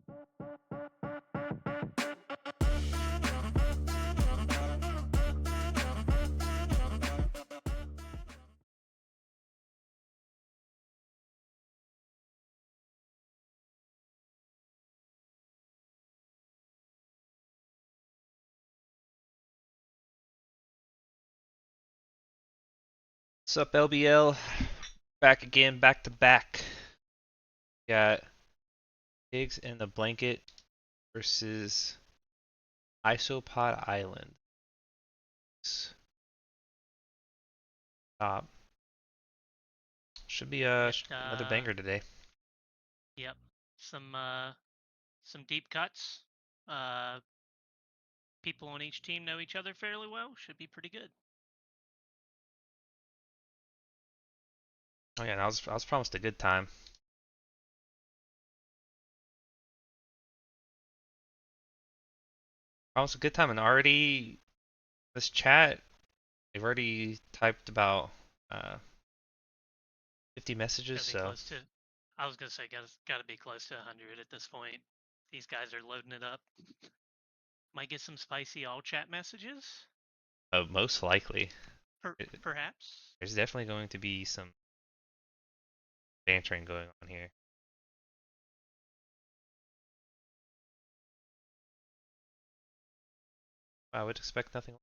What's up, LBL? Back again, back to back. Got Pigs in the Blanket versus Isopod Island. Top. Should be another banger today. Yep. Some deep cuts. Uh, People on each team know each other fairly well. Should be pretty good. Oh yeah, I was promised a good time. Promised a good time, and already this chat, they've already typed about uh, 50 messages. Gotta be So close to. I was gonna say gotta be close to 100 at this point. These guys are loading it up. Might get some spicy all chat messages. most likely, Perhaps. there's definitely going to be some bantering going on here. I would expect nothing.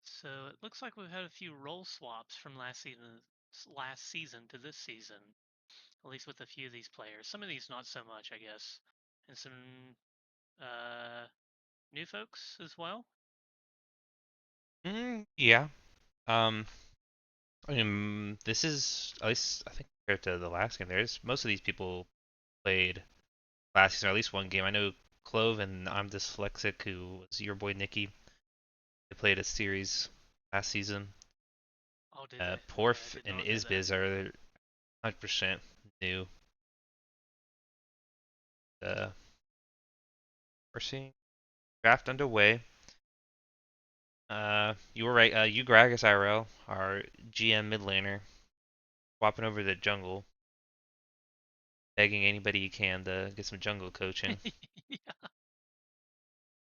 So it looks like we've had a few role swaps from last season to this season. At least with a few of these players. Some of these not so much, I guess. And some uh, new folks as well. Yeah. Um, I mean, this is at least I think compared to the last game. There's most of these people played last season, or at least one game. I know Clove and I'm Dyslexic, who was your boy Nikki. They played a series last season. Oh, did they? Okay, I Porf did and not know that. Isbiz are 100% new. Uh, we're seeing draft underway. You were right. You Gragas IRL, our GM mid laner, swapping over the jungle, begging anybody you can to get some jungle coaching. Yeah.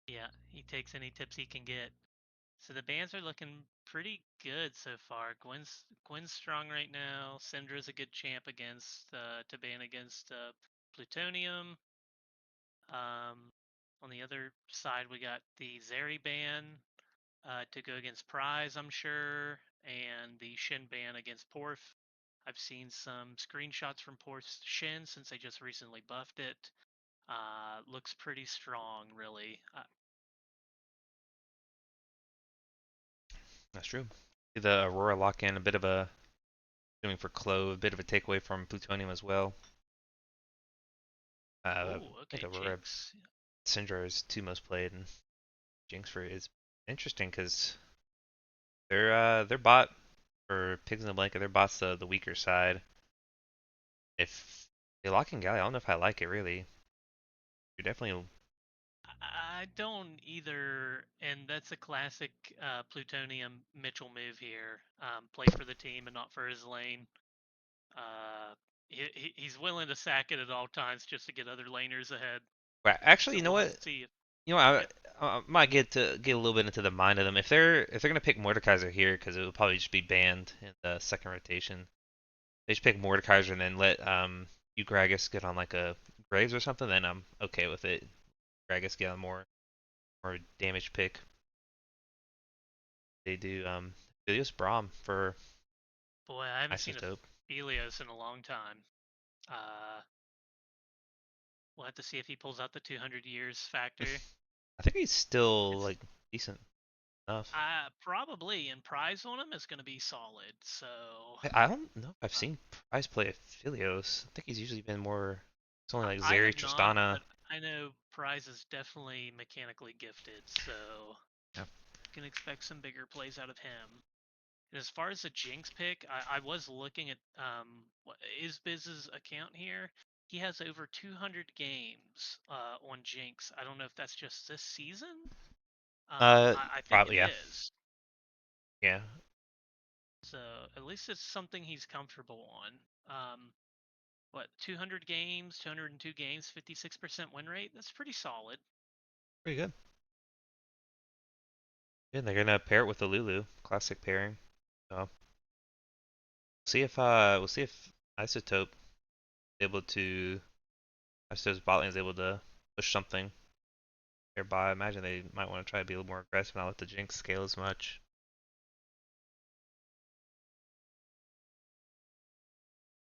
Yeah, he takes any tips he can get. So the bans are looking pretty good so far. Gwen's strong right now. Syndra's a good champ against to ban against Plutonium. On the other side, we got the Zeri ban to go against Prize, I'm sure, and the Shin ban against Porf. I've seen some screenshots from Porf's Shin since they just recently buffed it. Looks pretty strong, really. That's true. The Aurora lock in, a bit of a doing for Clove, a bit of a takeaway from Plutonium as well. I Oh, think okay, Aurora Jinx. Syndra is two most played, and Jinx for is interesting because their bot for Pigs in the Blanket, their bot's the weaker side. If they lock in Galley, I don't know if I like it really. You're definitely I don't either, and that's a classic Plutonium Mitchell move here. Play for the team and not for his lane. He's willing to sack it at all times just to get other laners ahead. well, actually, So you know we'll what? see if You know, yeah. I might get a little bit into the mind of them. If they're gonna pick Mordekaiser here, because it will probably just be banned in the second rotation. They just pick Mordekaiser and then let you Gragas get on like a Graves or something. Then I'm okay with it. Gragas get on more damage pick. They do Philios Braum for Boy, I haven't seen a Isotope. Helios in a long time. Uh, we'll have to see if he pulls out the 200 years factor. I think he's still It's like decent enough. probably, and prize on him is going to be solid. So I don't know if I've uh, seen Price play a Philios. I think he's usually been more. It's only like I Zeri, have not, Tristana. but I know prize is definitely mechanically gifted. So Yeah. can expect some bigger plays out of him. And as far as the Jinx pick, I was looking at Biz's account here. He has over 200 games on Jinx. I don't know if that's just this season. I think it Probably yeah. is. Yeah. So at least it's something he's comfortable on. What, 200 games, 202 games, 56% win rate? That's pretty solid. Pretty good. Yeah, they're gonna pair it with the Lulu, classic pairing. So we'll see if Isotope able to Isotope's bot lane is able to push something nearby. I imagine they might want to try to be a little more aggressive, not let the Jinx scale as much.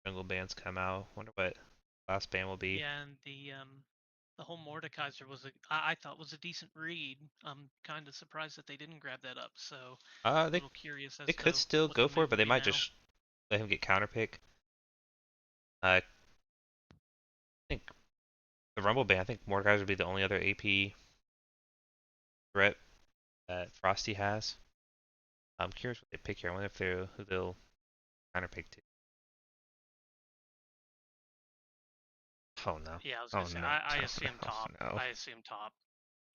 Jungle bands come out. Wonder what last ban will be. Yeah, and the whole Mordekaiser was I thought was a decent read. I'm kind of surprised that they didn't grab that up. So a They little curious they as could to still what go the for move it, but will they be might now. just let him get counter pick. I think the Rumble ban. I think Mordekaiser would be the only other AP threat that Frosty has. I'm curious what they pick here. I wonder if they're who they'll counter pick to. Oh no. Yeah, I was Oh gonna say no. I Oh assume no. top. No. I assume top.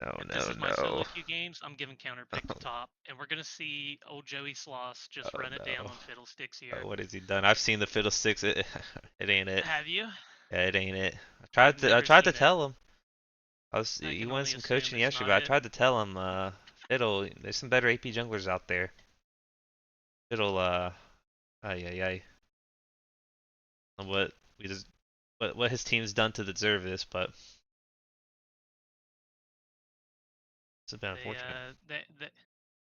No. If this No. is my No. solo queue games, I'm giving counter pick to Oh, top, and we're gonna see old Joey Sloss just oh run it down no. on Fiddlesticks Oh, here. what has he done? I've seen the fiddlesticks. It ain't it. Have you? Yeah, it ain't it. I've I never tried to seen it. tell him. I He can wanted only some assume coaching it's yesterday, not but I it. tried to tell him, Fiddle, there's some better AP junglers out there. Fiddle, ay ay ay. What we just what his team's done to deserve this, but it's a bit They unfortunate. uh they they,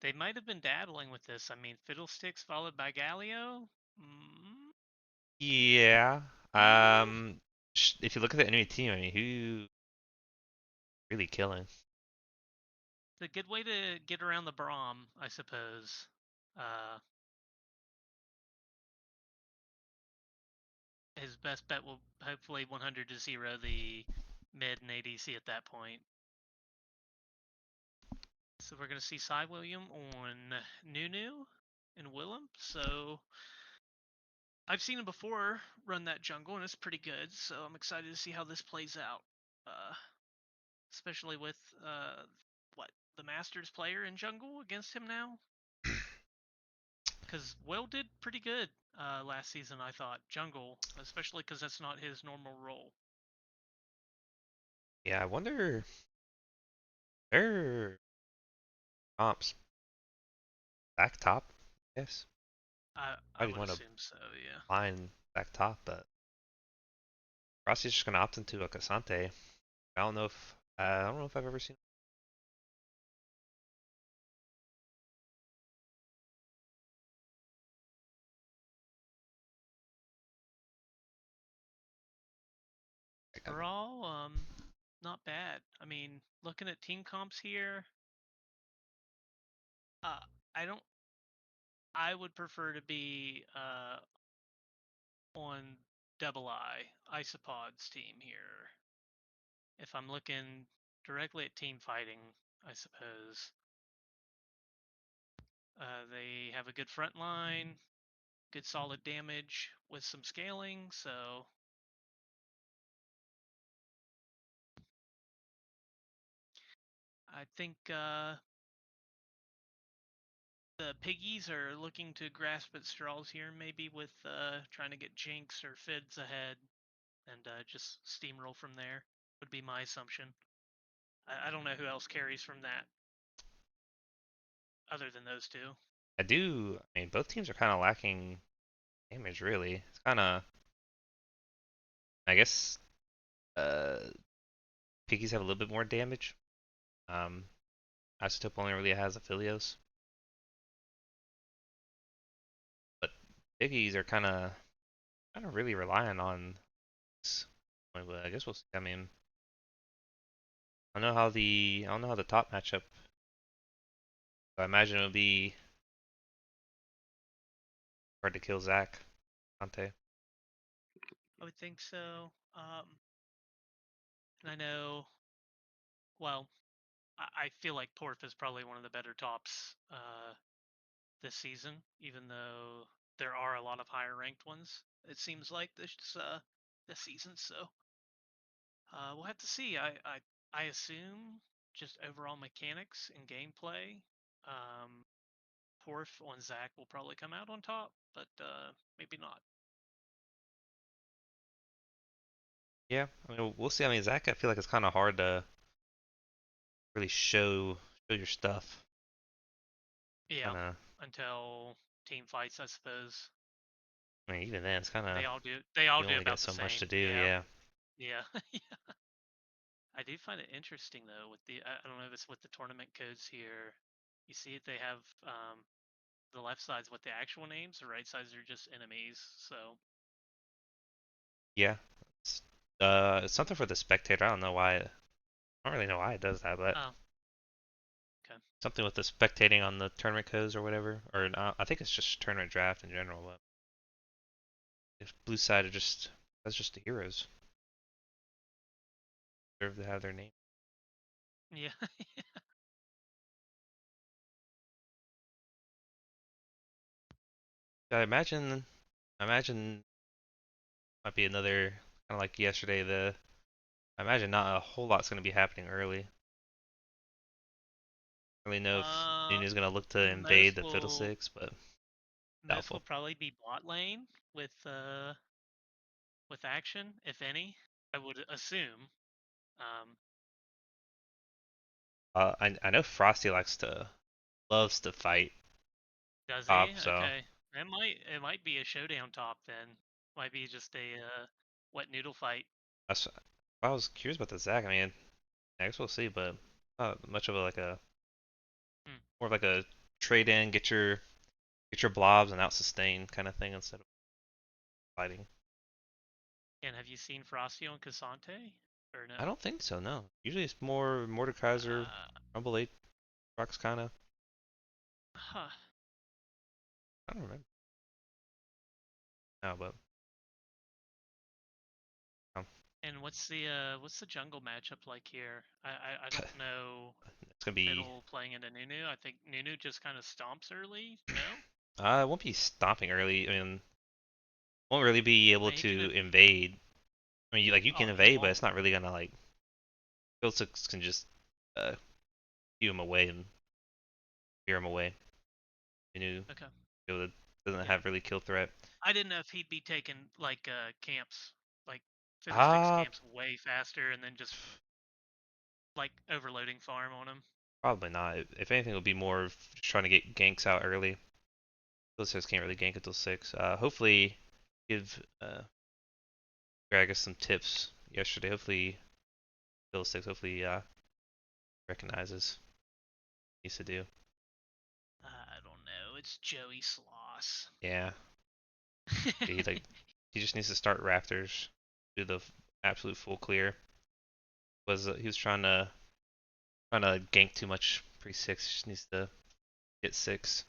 they might have been dabbling with this. I mean, Fiddlesticks followed by Galio. Mm, Yeah. mm. If you look at the enemy team, I mean, who really killing? It's a good way to get around the Braum, I suppose. Uh, his best bet will hopefully 100 to 0 the mid and ADC at that point. So we're going to see Cy William on Nunu and Willem. So I've seen him before run that jungle, and it's pretty good. So I'm excited to see how this plays out, especially with what the Masters player in jungle against him now. Because Will did pretty good last season, I thought jungle, especially because that's not his normal role. Yeah, I wonder their comps back top. Yes, I I do would want to assume so, yeah. line back top, but Rossi's just gonna opt into a Cassante. I don't know if I've ever seen. Overall, not bad. I mean, looking at team comps here, uh, I don't. I would prefer to be on Double I Isopod's team here. If I'm looking directly at team fighting, I suppose they have a good front line, good solid damage with some scaling. So I think the Piggies are looking to grasp at straws here, maybe with trying to get Jinx or Fids ahead and just steamroll from there. Would be my assumption. I don't know who else carries from that other than those two. I do. I mean, both teams are kind of lacking damage, really. It's kind of. I guess Piggies have a little bit more damage. Um, Isotope only really has Aphelios, but Piggies are kind of really relying on this. But I guess we'll see. I mean, I don't know how the top matchup. I imagine it'll be hard to kill Zach. Dante. I would think so. And I know, well, I feel like Porth is probably one of the better tops this season, even though there are a lot of higher ranked ones. It seems like this season. So we'll have to see. I assume just overall mechanics and gameplay. Um, Porf on Zach will probably come out on top, but maybe not. Yeah, I mean, we'll see. I mean, Zach, I feel like it's kind of hard to really show your stuff. Yeah, Kind of, until team fights, I suppose. I mean, even then, it's kind of They all do. They all you do only get about the so much same. to do. Yeah, Yeah, yeah. I do find it interesting though with the I don't know if it's with the tournament codes here. You see if they have the left side's what the actual names, the right sides are just enemies. So yeah. It's, it's something for the spectator. I don't know why. I don't really know why it does that, but oh, okay. something with the spectating on the tournament codes or whatever. Or not, I think it's just tournament draft in general. But if blue side are just that's just the heroes. Deserve to have their name. Yeah. I imagine might be another kind of like yesterday. I imagine not a whole lot's going to be happening early. I don't really know if uh, Nunu's going to look to invade most the will Fiddlesticks, but most will doubtful. probably be bot lane with action, if any. I would assume. Um, I know Frosty loves to fight does he? top, so Okay. It might be a showdown top then. Might be just a wet noodle fight. that's I was curious about the Zac. I mean, I guess we'll see, but not much of a like a Hmm. more of like a trade in, get your blobs and out sustain kind of thing instead of fighting. And have you seen Frosty on Cassante? Or I no? don't think so. No, usually it's more Mordekaiser, Uh, Rumble 8 rocks kind of. huh. I don't remember now, but um, And what's the jungle matchup like here? I don't know it's gonna be. Fiddle playing into Nunu. I think Nunu just kind of stomps early. No, It won't be stomping early. I mean, won't really be able he can. to invade. I mean, you can Oh, he invade, but won't. it's not really gonna like. Fiddlesticks can just uh, keep him away and clear him away. You know, Okay. it doesn't Yeah. have really kill threat. I didn't know if he'd be taking like camps, like Fiddlesticks Ah, camps way faster, and then just like overloading farm on him. probably not. If anything, it'll be more of just trying to get ganks out early. Fiddlesticks can't really gank until 6. Hopefully, give Gragas some tips yesterday. Hopefully, Fiddlesticks hopefully recognizes what he needs to do. I don't know. It's Joey Sloss. Yeah, he like he just needs to start Raptors, do the absolute full clear. He was trying to gank too much pre 6. He just needs to get 6 as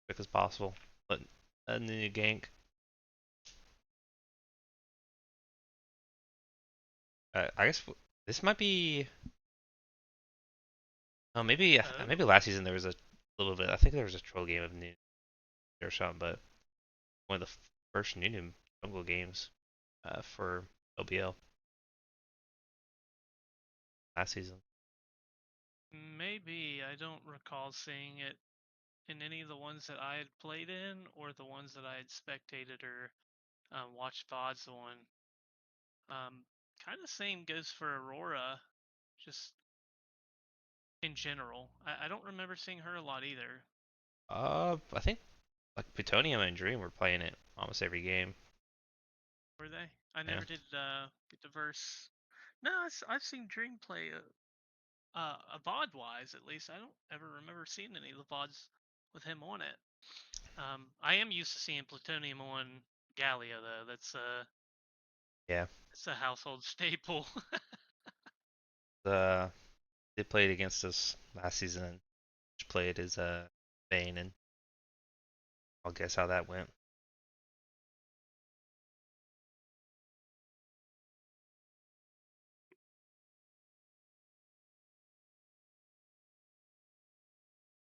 quick as possible. But and then you gank. I guess this might be. Maybe maybe Oh, last season there was a little bit. I think there was a troll game of Noon or something, but one of the first Noon jungle games for LBL last season. maybe I don't recall seeing it in any of the ones that I had played in or the ones that I had spectated or watched VODs on. Kind of same goes for Aurora, just in general. I don't remember seeing her a lot either. I think like Plutonium and Dream were playing it almost every game. Were they? I Yeah, never did get the verse. No, I've seen Dream play a VOD wise at least. I don't ever remember seeing any of the VODs with him on it. I am used to seeing Plutonium on Gallia though. yeah. That's a household staple. The they played against us last season and played as Bane, and I'll guess how that went.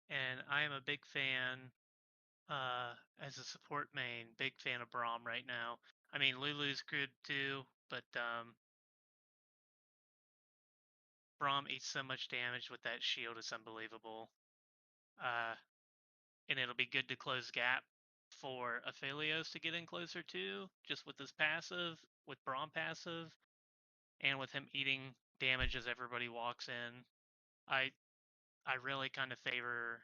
And I am a big fan as a support main, big fan of Braum right now. I mean Lulu's good too, but Braum eats so much damage with that shield, it's unbelievable. Uh, and it'll be good to close gap for Aphelios to get in closer too, just with his passive, with Braum passive, and with him eating damage as everybody walks in. I I really kind of favor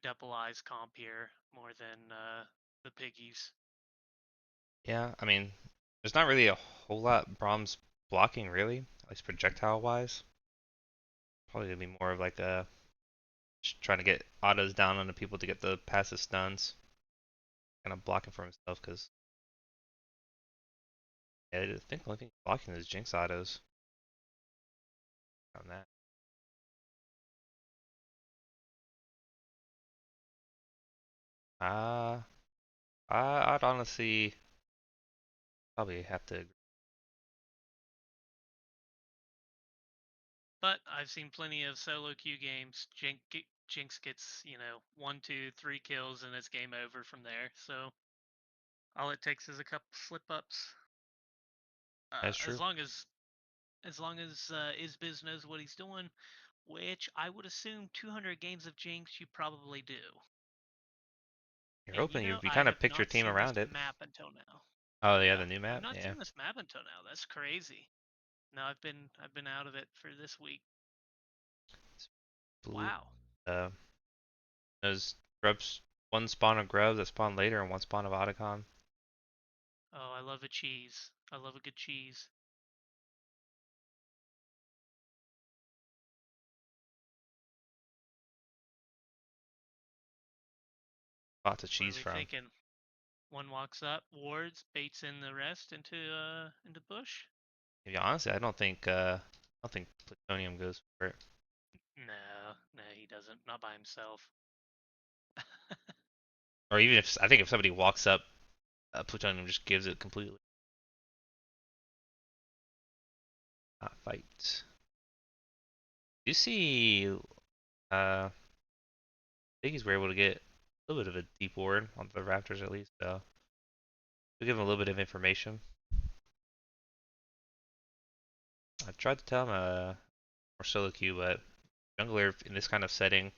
Double Eyes comp here more than the Piggies. Yeah, I mean, there's not really a whole lot Brahms blocking really, at least projectile wise. Probably gonna be more of like a just trying to get autos down on the people to get the passive stuns, kind of blocking for himself because yeah, I think the only thing he's blocking is Jinx autos on that. Uh, I'd honestly probably have to. But I've seen plenty of solo queue games. Jinx gets, 1, 2, 3 kills and it's game over from there. So all it takes is a couple slip ups. That's As true. long as Izbiz knows what he's doing, which I would assume 200 games of Jinx you probably do. You're And hoping you I kind of have picked your not team seen this around it. map until now. Oh yeah, Yeah, the new I've map. not Yeah, seen this map until now. That's crazy. No, I've been out of it for this week. it's blue. Wow. Uh, there's grubs. One spawn of grubs that spawn later, and one spawn of Otacon. Oh, I love a cheese. I love a good cheese. Lots of What are cheese we from. thinking? One walks up, wards, baits in the rest into bush. To be honest, I don't think plutonium goes for it. No, no, he doesn't. Not by himself. Or even if I think if somebody walks up, plutonium just gives it completely. Not fight. You see, Piggies were able to get a little bit of a deep ward on the Raptors at least, so we give them a little bit of information. I tried to tell him more solo queue, but jungler in this kind of setting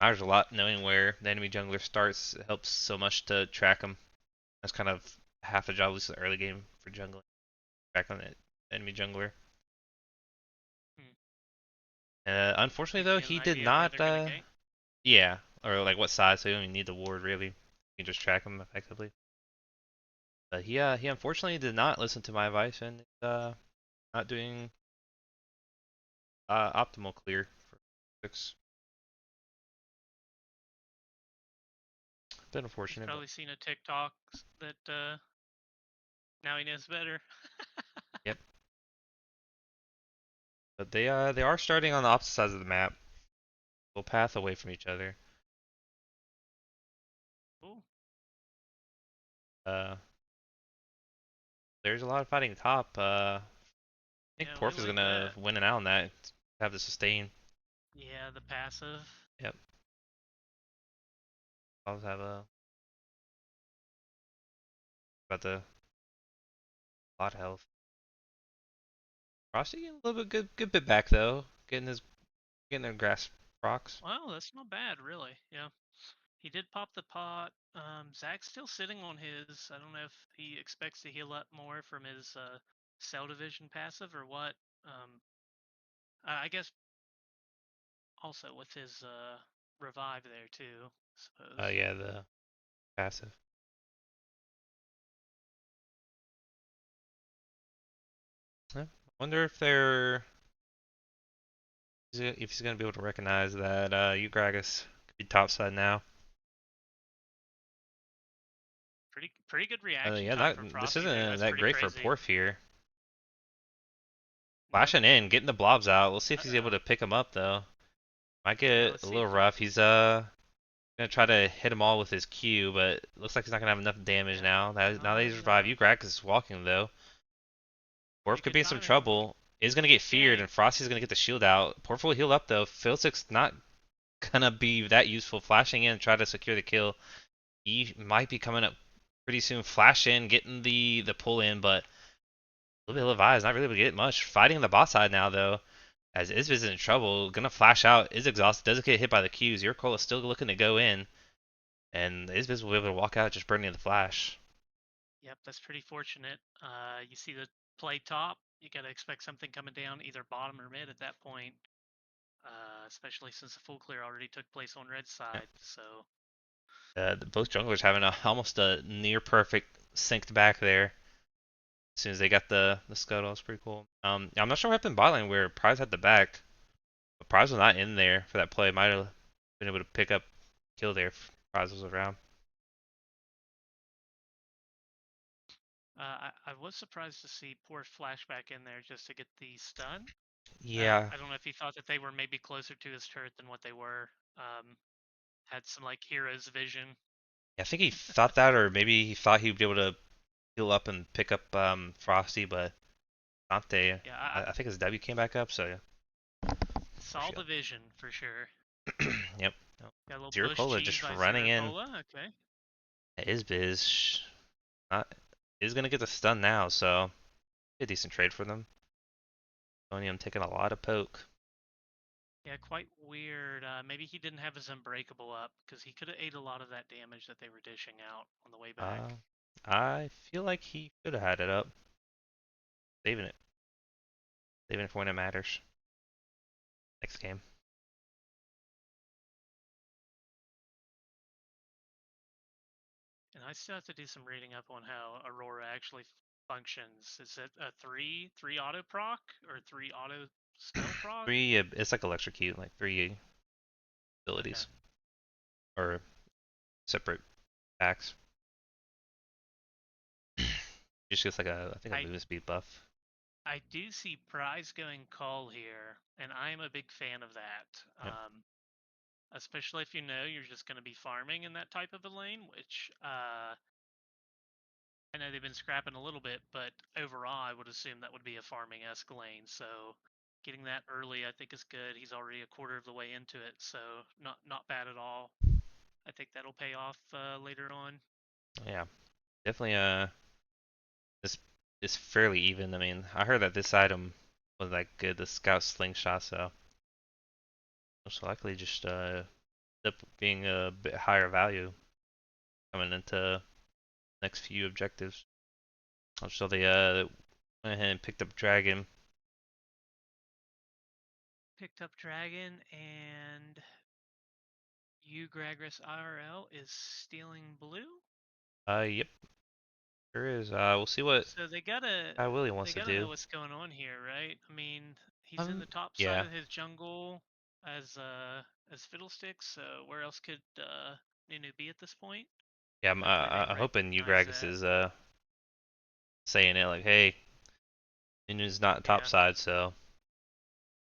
matters a lot. Knowing where the enemy jungler starts it helps so much to track them. That's kind of half the job, at least in the early game for jungling. Track on the enemy jungler. Hmm. Unfortunately Gives though, you an he did idea of where not. they're gonna gank. Yeah, or like what size, so you don't even need the ward really. You can just track him effectively. But he unfortunately did not listen to my advice and not doing optimal clear for 6. Bit He's unfortunate, but probably seen a TikTok that now he knows better. yep. But they are starting on the opposite sides of the map, a little path away from each other. Ooh, Uh, there's a lot of fighting top. I think yeah, we Porf is like gonna that. win it out on that. Have the sustain. Yeah, the passive. Yep. I'll have a about the lot of health. Frosty getting a little bit good bit back though. Getting their grass procs. Well, that's not bad, really. Yeah. He did pop the pot. Zach's still sitting on his. I don't know if he expects to heal up more from his cell division passive or what. Um, I guess also with his revive there too. I suppose. Yeah, the passive. Yeah. Wonder if he's gonna be able to recognize that Ugragas could be topside now. Pretty good reaction Yeah, time that from this Frosty there. isn't That's that pretty great for crazy. Porf here. Nope. Flashing in, getting the blobs out. We'll see if Uh he's able oh. to pick him up though. Might Yeah. get Let's a see little if he. rough. He's gonna try to hit them all with his Q, but looks like he's not gonna have enough damage Yeah. now. Now that Not he's revived, enough. Ugragas is walking though. Pretty Porf could good be in some timing on trouble. Is gonna get feared, gank. and Frosty's gonna get the shield out. Porf will heal up though. Philsic's not gonna be that useful. Flashing in, and try to secure the kill. He might be coming up pretty soon. Flash in, getting the pull in, but a little bit of Levi is not really able to get much. Fighting the bot side now though. as Isbis is in trouble, gonna flash out, is exhausted, doesn't get hit by the Qs. Yurko is still looking to go in, and Isbis will be able to walk out just burning the flash. Yep, that's pretty fortunate. You see the play top, you got to expect something coming down either bottom or mid at that point, especially since the full clear already took place on red Yeah. side. So, Both junglers having almost a near perfect synced back there. As soon as they got the scuttle, it's pretty cool. I'm not sure what happened in bot lane where Prize had the back. But Prize was not in there for that play. Might have been able to pick up kill there if Prize was around. I was surprised to see poor flashback in there just to get the stun. Yeah, I don't know if he thought that they were maybe closer to his turret than what they were. Had some like hero's vision. I think he thought that, or maybe he thought he'd be able to heal up and pick up Frosty, but Dante, Yeah, I think his W came back up, so yeah, for saw sure. the vision for sure. Yep. Got a little Zero push Cola cheese just by running Zero in. Cola. Okay. Isbiz not is gonna get the stun now, so a decent trade for them. Onium taking a lot of poke. Yeah, quite weird. Maybe he didn't have his Unbreakable up because he could have ate a lot of that damage that they were dishing out on the way back. Uh, I feel like he could have had it up, saving it, saving it for when it matters. Next game. And I still have to do some reading up on how Aurora actually functions. Is it a three auto proc or three auto spell proc? Three, it's like electrocute, like three Okay. abilities or separate packs. Just gets like I think a I movement speed buff. I do see Prize going call here, and I'm a big fan of that. Yep. Especially if you know you're just going to be farming in that type of a lane, which I know they've been scrapping a little bit, but overall, I would assume that would be a farming esque lane. So getting that early, I think, is good. He's already a quarter of the way into it, so not bad at all. I think that'll pay off later on. Yeah, definitely. This is fairly even. I mean, I heard that this item was like good, the scout slingshot, so most likely just end up being a bit higher value coming into next few objectives. So they went ahead and picked up Dragon. Picked up Dragon, and you Gragris IRL is stealing blue. Yep, sure is. We'll see what So they gotta Guy Willie wants they to gotta know do. what's going on here, right? I mean, he's in the top side Yeah, of his jungle as Fiddlesticks. So where else could Nunu be at this point? yeah. Hopefully they I'm hoping you recognize Gragas that. is saying it like, hey, Nunu's not top Yeah, side, so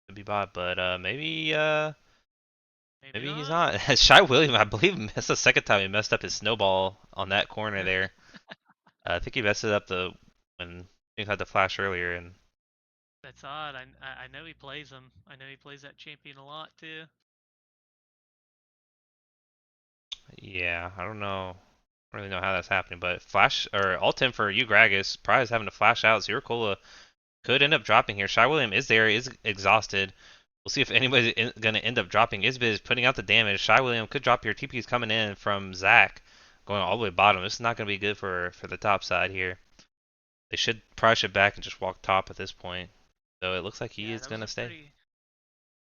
could be bot, but maybe maybe he's not. not. Shy William, I believe that's the second time he messed up his snowball on that corner there. I think he messed it up the when he had the flash earlier, and That's odd. I know he plays him. I know he plays that champion a lot too. yeah, I don't know. I don't really know how that's happening, but flash or ult him for you Gragas, probably is having to flash out. Zero Cola could end up dropping here. Shy William is there, is exhausted. We'll see if anybody's going to end up dropping. Isbit is putting out the damage. Shy William could drop here. TP is coming in from Zach, going all the way bottom. This is not going to be good for the top side here. They should probably should back and just walk top at this point. So it looks like he Yeah, is that going was to a stay.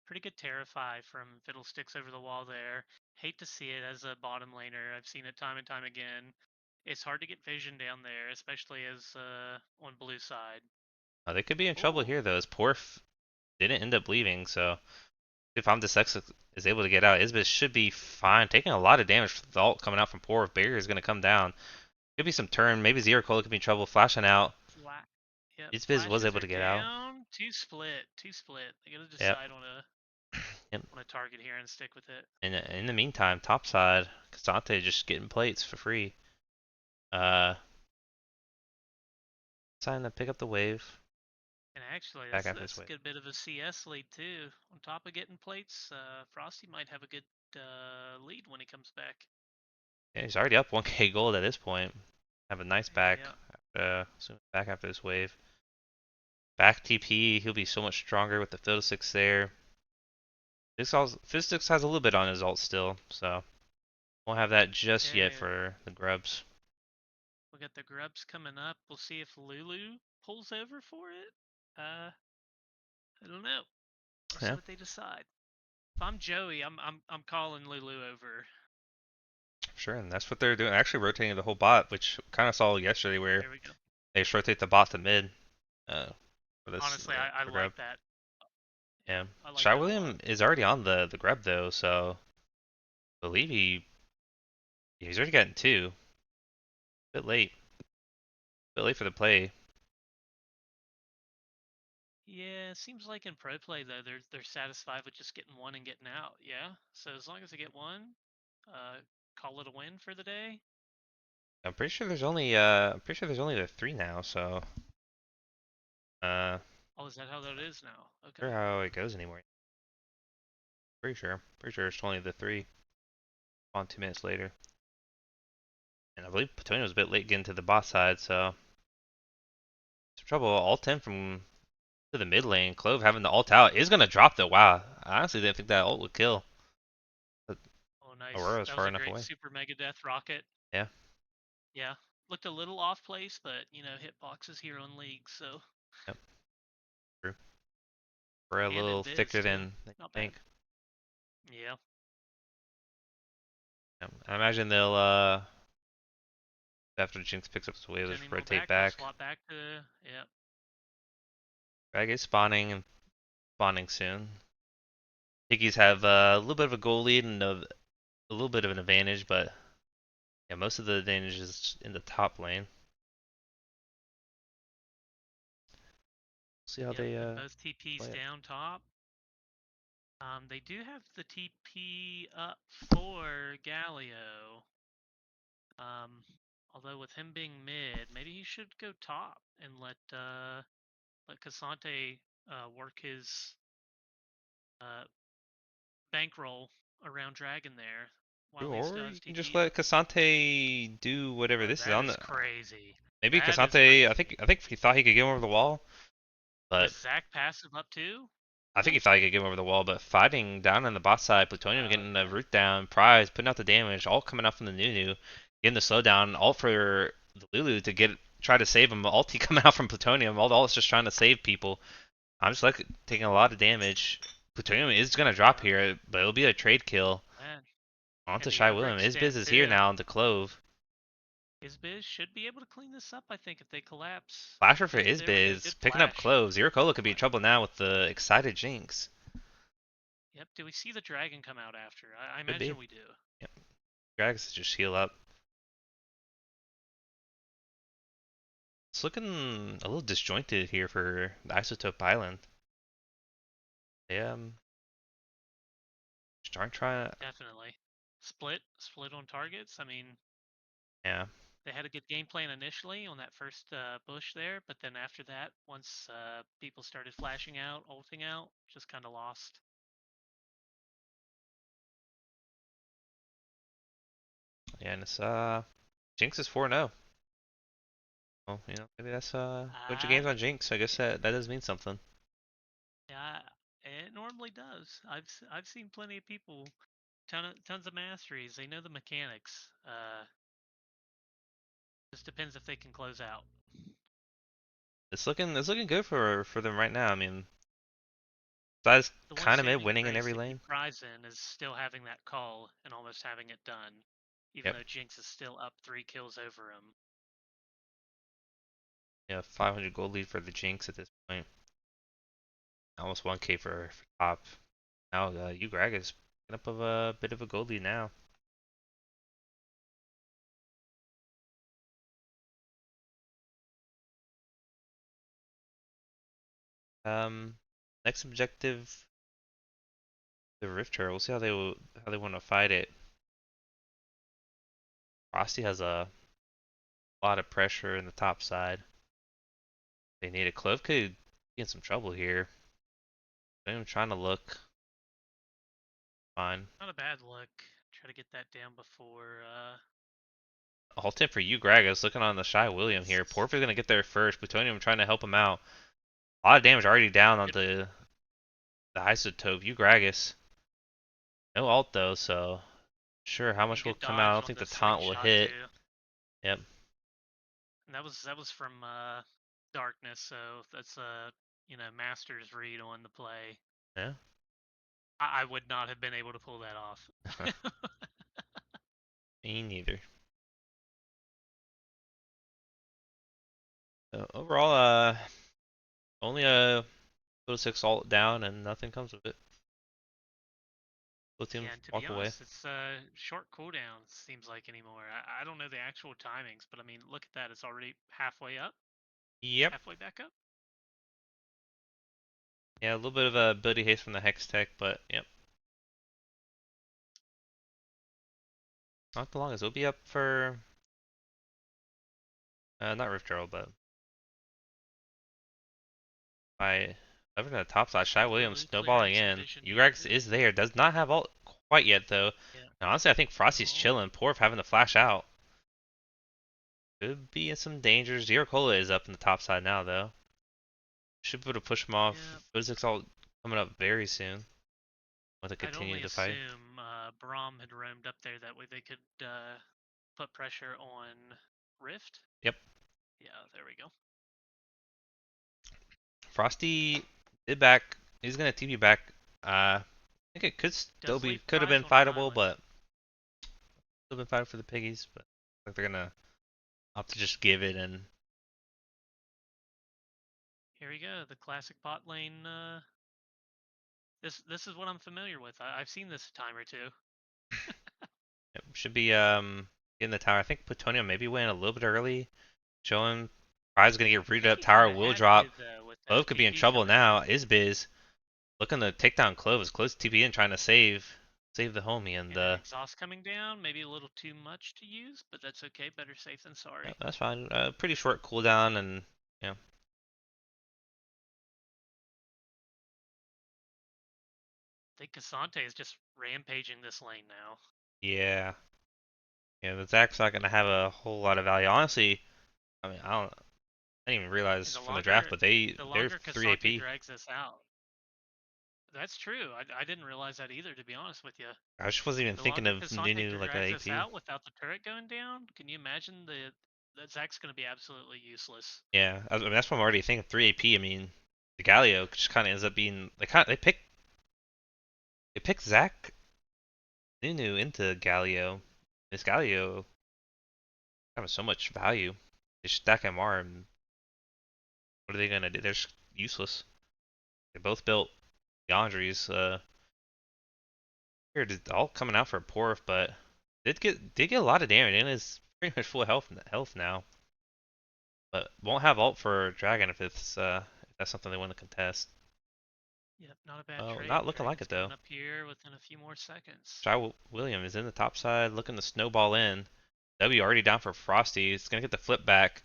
pretty good Terrify from Fiddlesticks over the wall there. Hate to see it as a bottom laner. I've seen it time and time again. It's hard to get vision down there, especially as on blue side. They could be in trouble Ooh, here though. As Porf didn't end up leaving, so if I'm dyslexic is able to get out, Isbit should be fine. Taking a lot of damage from the ult coming out from Porf. Barrier is going to come down. Could be some turn. Maybe Zero Cola could be in trouble. Flashing out. flat. Yep, Isbiz was flashes able are to get out. down. Two split, two split. They gotta Yep. decide Yep. on a target here and stick with it. In the meantime, topside, Casante just getting plates for free. Uh, Deciding to pick up the wave. And actually, Back that's after this that's a wave. good bit of a CS lead too. On top of getting plates, Frosty might have a good lead when he comes back. Yeah, he's already up 1k gold at this point. Have a nice back. Yeah. Soon back after this wave. Back TP, he'll be so much stronger with the Fiddlesticks there. Fiddlesticks has a little bit on his ult still, so won't have that just yet Okay, for the grubs. we got the grubs coming up. We'll see if Lulu pulls over for it. I don't know. We'll see Yeah, what they decide. If I'm Joey, I'm calling Lulu over. sure, and that's what they're doing. Actually rotating the whole bot, which kind of saw yesterday where There we go. they just rotate the bot to mid uh, for this Honestly, I for grub. like that. Yeah, Yeah, I like Shy that a lot. William is already on the grub though, so I believe he's already gotten two. Bit late, bit late for the play. Yeah, seems like in pro play though, they're satisfied with just getting one and getting out. Yeah, so as long as they get one, call it a win for the day. I'm pretty sure there's only the three now, so uh, Oh, is that how that is now? sure Okay. how it goes anymore. Pretty sure it's only the three. On 2 minutes later, and I believe Petunia was a bit late getting to the boss side, so some trouble. Alt in from to the mid lane. Clove having the ult out is gonna drop though. Wow, I honestly didn't think that ult would kill. But Oh, nice. Aurora's That was far a enough great away. super mega death rocket. Yeah, Yeah, looked a little off place, but hit boxes here on League, so yep, true. We're a and in little Biz thicker too. than you Not bad. think. Yeah. I imagine they'll after Jinx picks up his wave, just Plutonium will rotate back. They'll back. swap back to yeah. Drag is spawning and spawning soon. Piggies have a little bit of a goal lead and a little bit of an advantage, but yeah, most of the advantage is in the top lane. See how Yep, they and both TPs play it. down top. They do have the TP up for Galio. Um, although with him being mid, maybe he should go top and let Casante work his uh bankroll around Dragon there while he Or still you has can just TP let up. Casante do whatever Oh, this is that on is the. crazy. Maybe That is Casante. crazy. I think he thought he could get him over the wall, but With Zac passive up too? I think he Oof. thought he could get him over the wall. But fighting down on the bot side, Plutonium Oh, getting the okay. root down, Prize putting out the damage, all coming out from the Nunu, getting the slowdown, all for the Lulu to get try to save him. Ulti coming out from Plutonium, all it's just trying to save people. I'm just like taking a lot of damage. Plutonium is gonna drop Yeah, here, but it'll be a trade kill. man. Onto And the Shy William. His biz overextend is here too. now onto Clove. Biz should be able to clean this up, I think, if they collapse. Flasher for There we go. Isbiz, Good picking up flash. Clove. Zero could be in Fla- trouble now with the excited Jinx. Yep. Do we see the dragon come out after? I Could be. imagine we do. Yep. Drags just heal up. It's looking a little disjointed here for the Isotope Island. They just aren't trying. Definitely. Split on targets. I mean, Yeah, they had a good game plan initially on that first bush there, but then after that, once people started flashing out, ulting out, just kind of lost. yeah, and it's Jinx is 4-0. Well, maybe that's a bunch of Uh, games on Jinx. I guess that does mean something. yeah, it normally does. I've seen plenty of people, tons of masteries. They know the mechanics. Just depends if they can close out. It's looking good for them right now. I mean, besides The one kind of mid saving winning in grace every to keep lane. Prize in is still having that call and almost having it done, even Yep. though Jinx is still up 3 kills over him. Yeah, 500 gold lead for the Jinx at this point. Almost 1k for top. Now Ugrag is picking up of a bit of a gold lead now. Um, Next objective, the Rift Herald. We'll see how they want to fight it. Frosty has a lot of pressure in the top side. They need a Clove could be in some trouble here. I'm trying to look fine. Not a bad look. Try to get that down before. All tip for you, Greg. I was looking on the Shy William here. Beasts. Porphy's gonna get there first. Plutonium trying to help him out. A lot of damage already down on Good, the Isotope. You Gragas. No ult though, so sure how and much will good come out. I dodge don't on think the the taunt will slingshot hit. too. Yep. And that was from darkness, so that's a master's read on the play. Yeah. I would not have been able to pull that off. Me neither. So overall, only a little 6 ult down and nothing comes of it. Both teams Yeah, and to be walk away. honest, it's short cooldowns seems like anymore. I don't know the actual timings, but I mean, look at that. It's already halfway up, Yep. halfway back up. Yeah, a little bit of a ability haste from the Hex Tech, but yep. Not the longest. It'll be up for not Rift Herald, but by over to the top side. Shy Williams Slowly snowballing clearing some in. vision Ugrax here. is there. Does not have ult quite yet though. Yeah. And honestly, I think Frosty's Oh, chilling. Poor having to flash out. Could be in some danger. Zero Cola is up in the top side now though. Should be able to push him off. yeah. Physics all coming up very soon. Want to I'd continue only the fight. assume Braum had roamed up there. That way they could put pressure on Rift. Yep. Yeah, there we go. Frosty did back. He's gonna TP back. I think it Does leave could have Prize been on an fightable, island. but still been fightable for the Piggies. But I think they're gonna opt to just give it and Here we go. The classic bot lane. This is what I'm familiar with. I've seen this a time or two. it should be getting the tower. I think Plutonium maybe went a little bit early. Showing Prize is gonna get I rooted think up. he Tower kind of will had to drop. though with that Clove could be in TP trouble coming in. now. Isbiz looking to take down Clove. Is close to TP in trying to save the homie and And an exhaust coming down, maybe a little too much to use, but that's okay. Better safe than yeah, sorry. that's fine. Pretty short cooldown and yeah. I think Casante is just rampaging this lane now. Yeah. Yeah, the Zach's not gonna have a whole lot of value. Honestly, I mean I didn't even realize And the from the draft, longer but the they're longer 3 Casante AP. drags this out, that's true. I didn't realize that either, to be honest with you. I just wasn't even The thinking longer of Casante Nunu like a drags this AP. out without the turret going down, can you imagine that Zach's going to be absolutely useless? Yeah, I mean, that's what I'm already thinking. 3 AP. I mean, the Galio just kind of ends up being they picked Zach Nunu into Galio. This Galio having so much value. They stack MR, and what are they gonna do? They're just useless. They both built Yandries. Here, all coming out for Porf, but did get a lot of damage and is pretty much full health now. But won't have ult for Dragon if that's something they want to contest. Yep, not a bad Oh, trade. not looking like Dragon's it though. coming up here within a few more seconds. William is in the top side, looking to snowball in. W already down for Frosty. It's gonna get the flip back.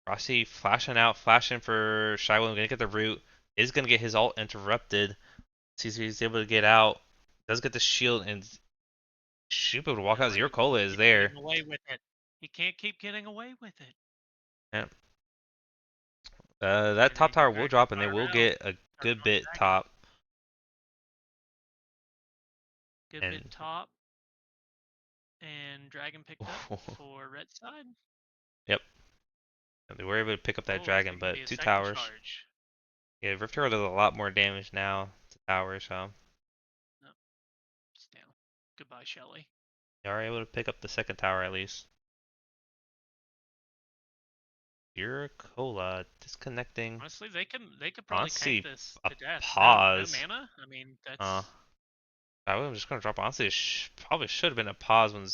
Frosty flashing out, flashing for Shy William. Gonna get the root. Is gonna get his ult interrupted. Sees he's able to get out. Does get the shield and should be able to walk No out. way Zero he can Cola is keep getting there. away with it. He can't keep getting away with it. Yeah. That Here they top go, tower will Dragon drop and they Fire will Rail. get a Starting good on bit Dragon. top. Good bit And top. And Dragon picked up for red side. yep, they were able to pick up that Oh, is dragon, there going to be but a two second towers. charge? Yeah, Rift Herald does a lot more damage now to towers, so No, it's down. Goodbye, Shelly. they are able to pick up the second tower at least. Cola disconnecting. Honestly, they could probably tank Honestly, this a to death. No pause. mana. I mean, Uh, that's I'm just gonna drop. Honestly, it probably should have been a pause when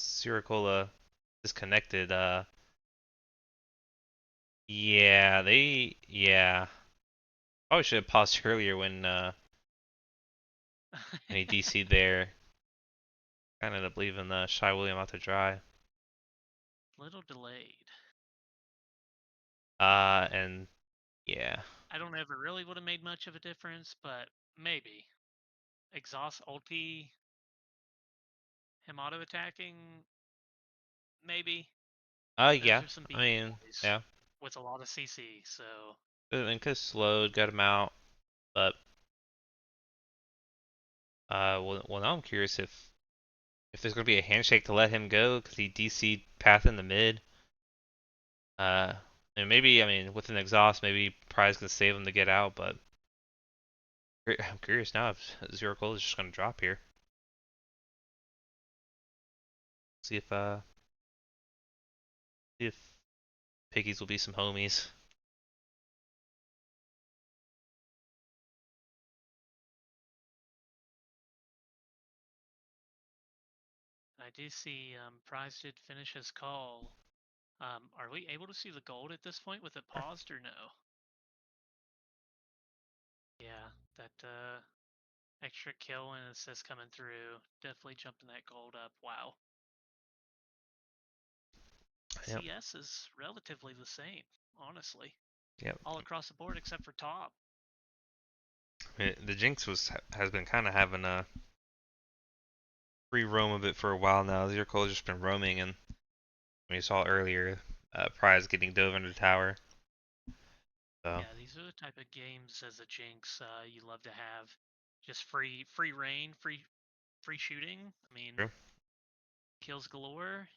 Cola disconnected. Yeah. Probably should have paused earlier when he DC'd there. Kind of ended up leaving the Shy William out to dry. little delayed. And yeah. I don't know if it really would have made much of a difference, but maybe. Exhaust ulti, him auto attacking, maybe. Those Yeah. are some I beefy mean, boys yeah. with a lot of CC, so and could have slowed, got him out, but well now I'm curious if there's gonna be a handshake to let him go because he DC'd Path in the mid. Uh, and maybe I mean with an exhaust, maybe Prize can save him to get out, but I'm curious now if Zero Cold is just gonna drop here. See if Piggies will be some homies. I do see Prize did finish his call. Are we able to see the gold at this point with it paused or no? Yeah, that extra kill and assist coming through. Definitely jumping that gold up. Wow. Yep, CS is relatively the same, honestly. yep. All across the board except for top. I mean, the Jinx has been kind of having a free roam of it for a while now. Zero Cold has just been roaming, and we saw earlier, Prize getting dove under the tower. So Yeah, these are the type of games as a Jinx you love to have. Just free reign, free shooting. I mean, true. kills galore.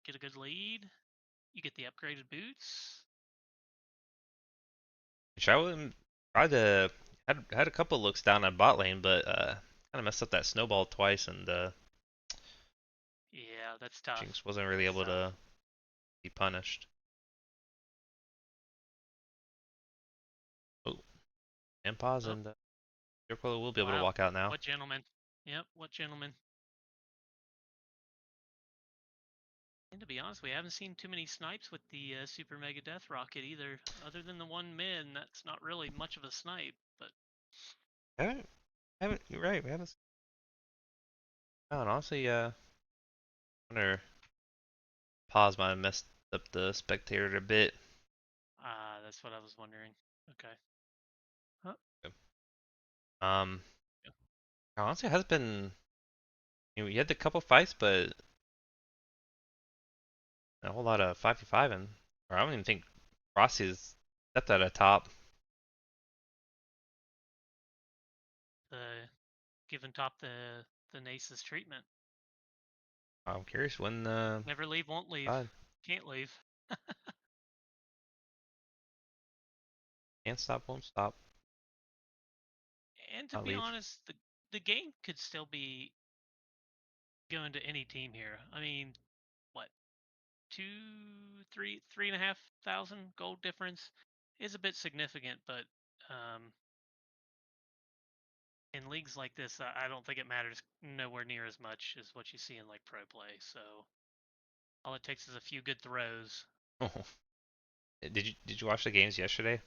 Get a good lead. You get the upgraded boots. Shaolin tried to had a couple looks down on bot lane, but kind of messed up that snowball twice, and Yeah, that's tough. Jinx wasn't really That's able tough. to be punished. Oh, and pause, Oh, and Zero will be able to wow. walk out now. What gentleman. Yep, what gentleman. And to be honest, we haven't seen too many snipes with the Super Mega Death Rocket either. Other than the one mid, and that's not really much of a snipe. But Haven't you're right. We haven't. Oh, and honestly, wonder pause might have messed up the spectator a bit. that's what I was wondering. Okay. Huh? Um, Yeah. honestly, it has been. You had a couple fights, but a whole lot of 5v5 and or I don't even think Rossi's stepped at a top. The Giving top the Nace's treatment. I'm curious when Never leave, won't leave. God Can't leave. can't stop, won't stop, And to not be leave. honest, the game could still be going to any team here. I mean, what, three and a half thousand gold difference is a bit significant, but um, in leagues like this, I don't think it matters nowhere near as much as what you see in like pro play. So all it takes is a few good throws. Oh, did you watch the games yesterday?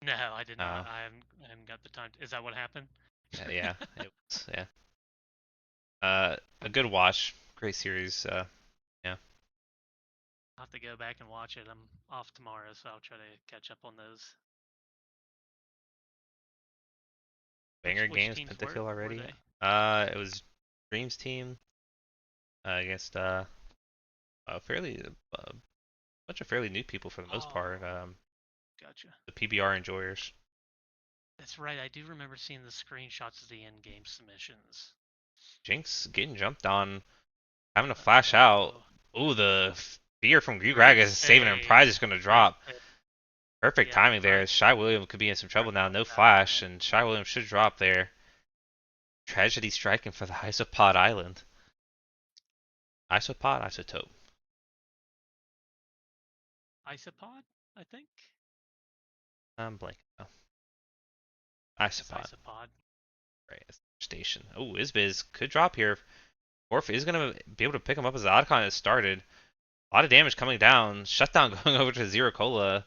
No, I did not. Uh, I haven't got the time. Is that what happened? yeah, it was yeah. A good watch, great series. Yeah, I'll have to go back and watch it. I'm off tomorrow, so I'll try to catch up on those. banger Which games, teams pentakill were already. they? It was Dreams team against a fairly bunch of fairly new people for the most part. Oh, gotcha. The PBR enjoyers. That's right. I do remember seeing the screenshots of the in-game submissions. Jinx getting jumped on, having to flash out. Uh-oh. Ooh, the fear from Great Gragas is saving him. save. Prize is going to Great drop. save. Perfect Yep, timing there. Price Shy William could be in some trouble now. forgot No about flash, that. and Shy William should drop there. Tragedy striking for the Isopod Island. Isopod? Isotope. Isopod, I think. I'm blanking now. It's Isopod. Isopod. Right. Station. Oh, Izbiz could drop here. Orf is going to be able to pick him up as the Oddcon has started. A lot of damage coming down. Shutdown going over to Zero Cola.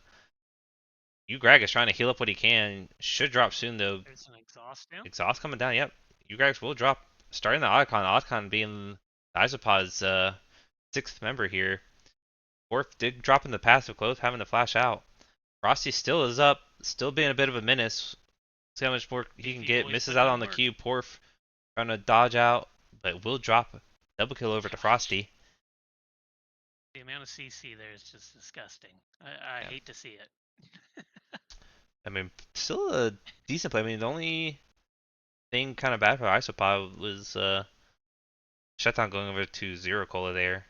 Ugrag is trying to heal up what he can. Should drop soon though. There's an exhaust down. Exhaust coming down. Yep. Ugrag will drop. Starting the Oddcon. Oddcon being Isopod's sixth member here. Orf did drop in the passive close, having to flash out. Frosty still is up. Still being a bit of a menace. See how much more he can Beefy get. boys Misses putting out in on the work. cube. Porf trying to dodge out. But will drop. Double kill over to Gosh, Frosty. the amount of CC there is just disgusting. I Yeah. hate to see it. I mean, still a decent play. I mean, the only thing kind of bad for Isopod was Shutdown going over to Zero Cola there.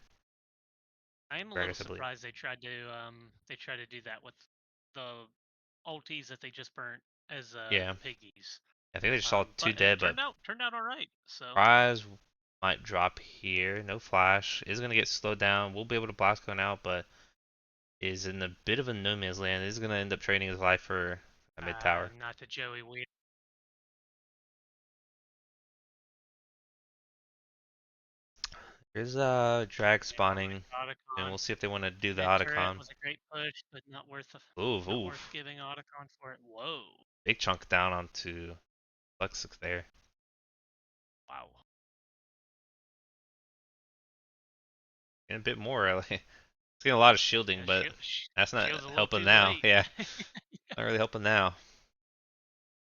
I am a little Gragas, I believe. surprised they tried to do that with the ultis that they just burnt as Yeah, piggies. I think they just saw two But it dead, but turned out all right. So Prize might drop here. No flash. Is gonna get slowed down. We'll be able to blast going out, but is in a bit of a no man's land. Is gonna end up trading his life for a mid tower. not to Joey Wheel. There's drag Yeah, all spawning, right, and Otacon. we'll see if they want to do the Mid turret Otacon. was a great push, but Oof, not worth oof. giving Otacon for it. Whoa. Big chunk down onto Lexic there. Wow. And a bit more. Like, it's getting a lot of shielding, Yeah, but that's not Shield's a little helping too now. late. Yeah, not really helping now.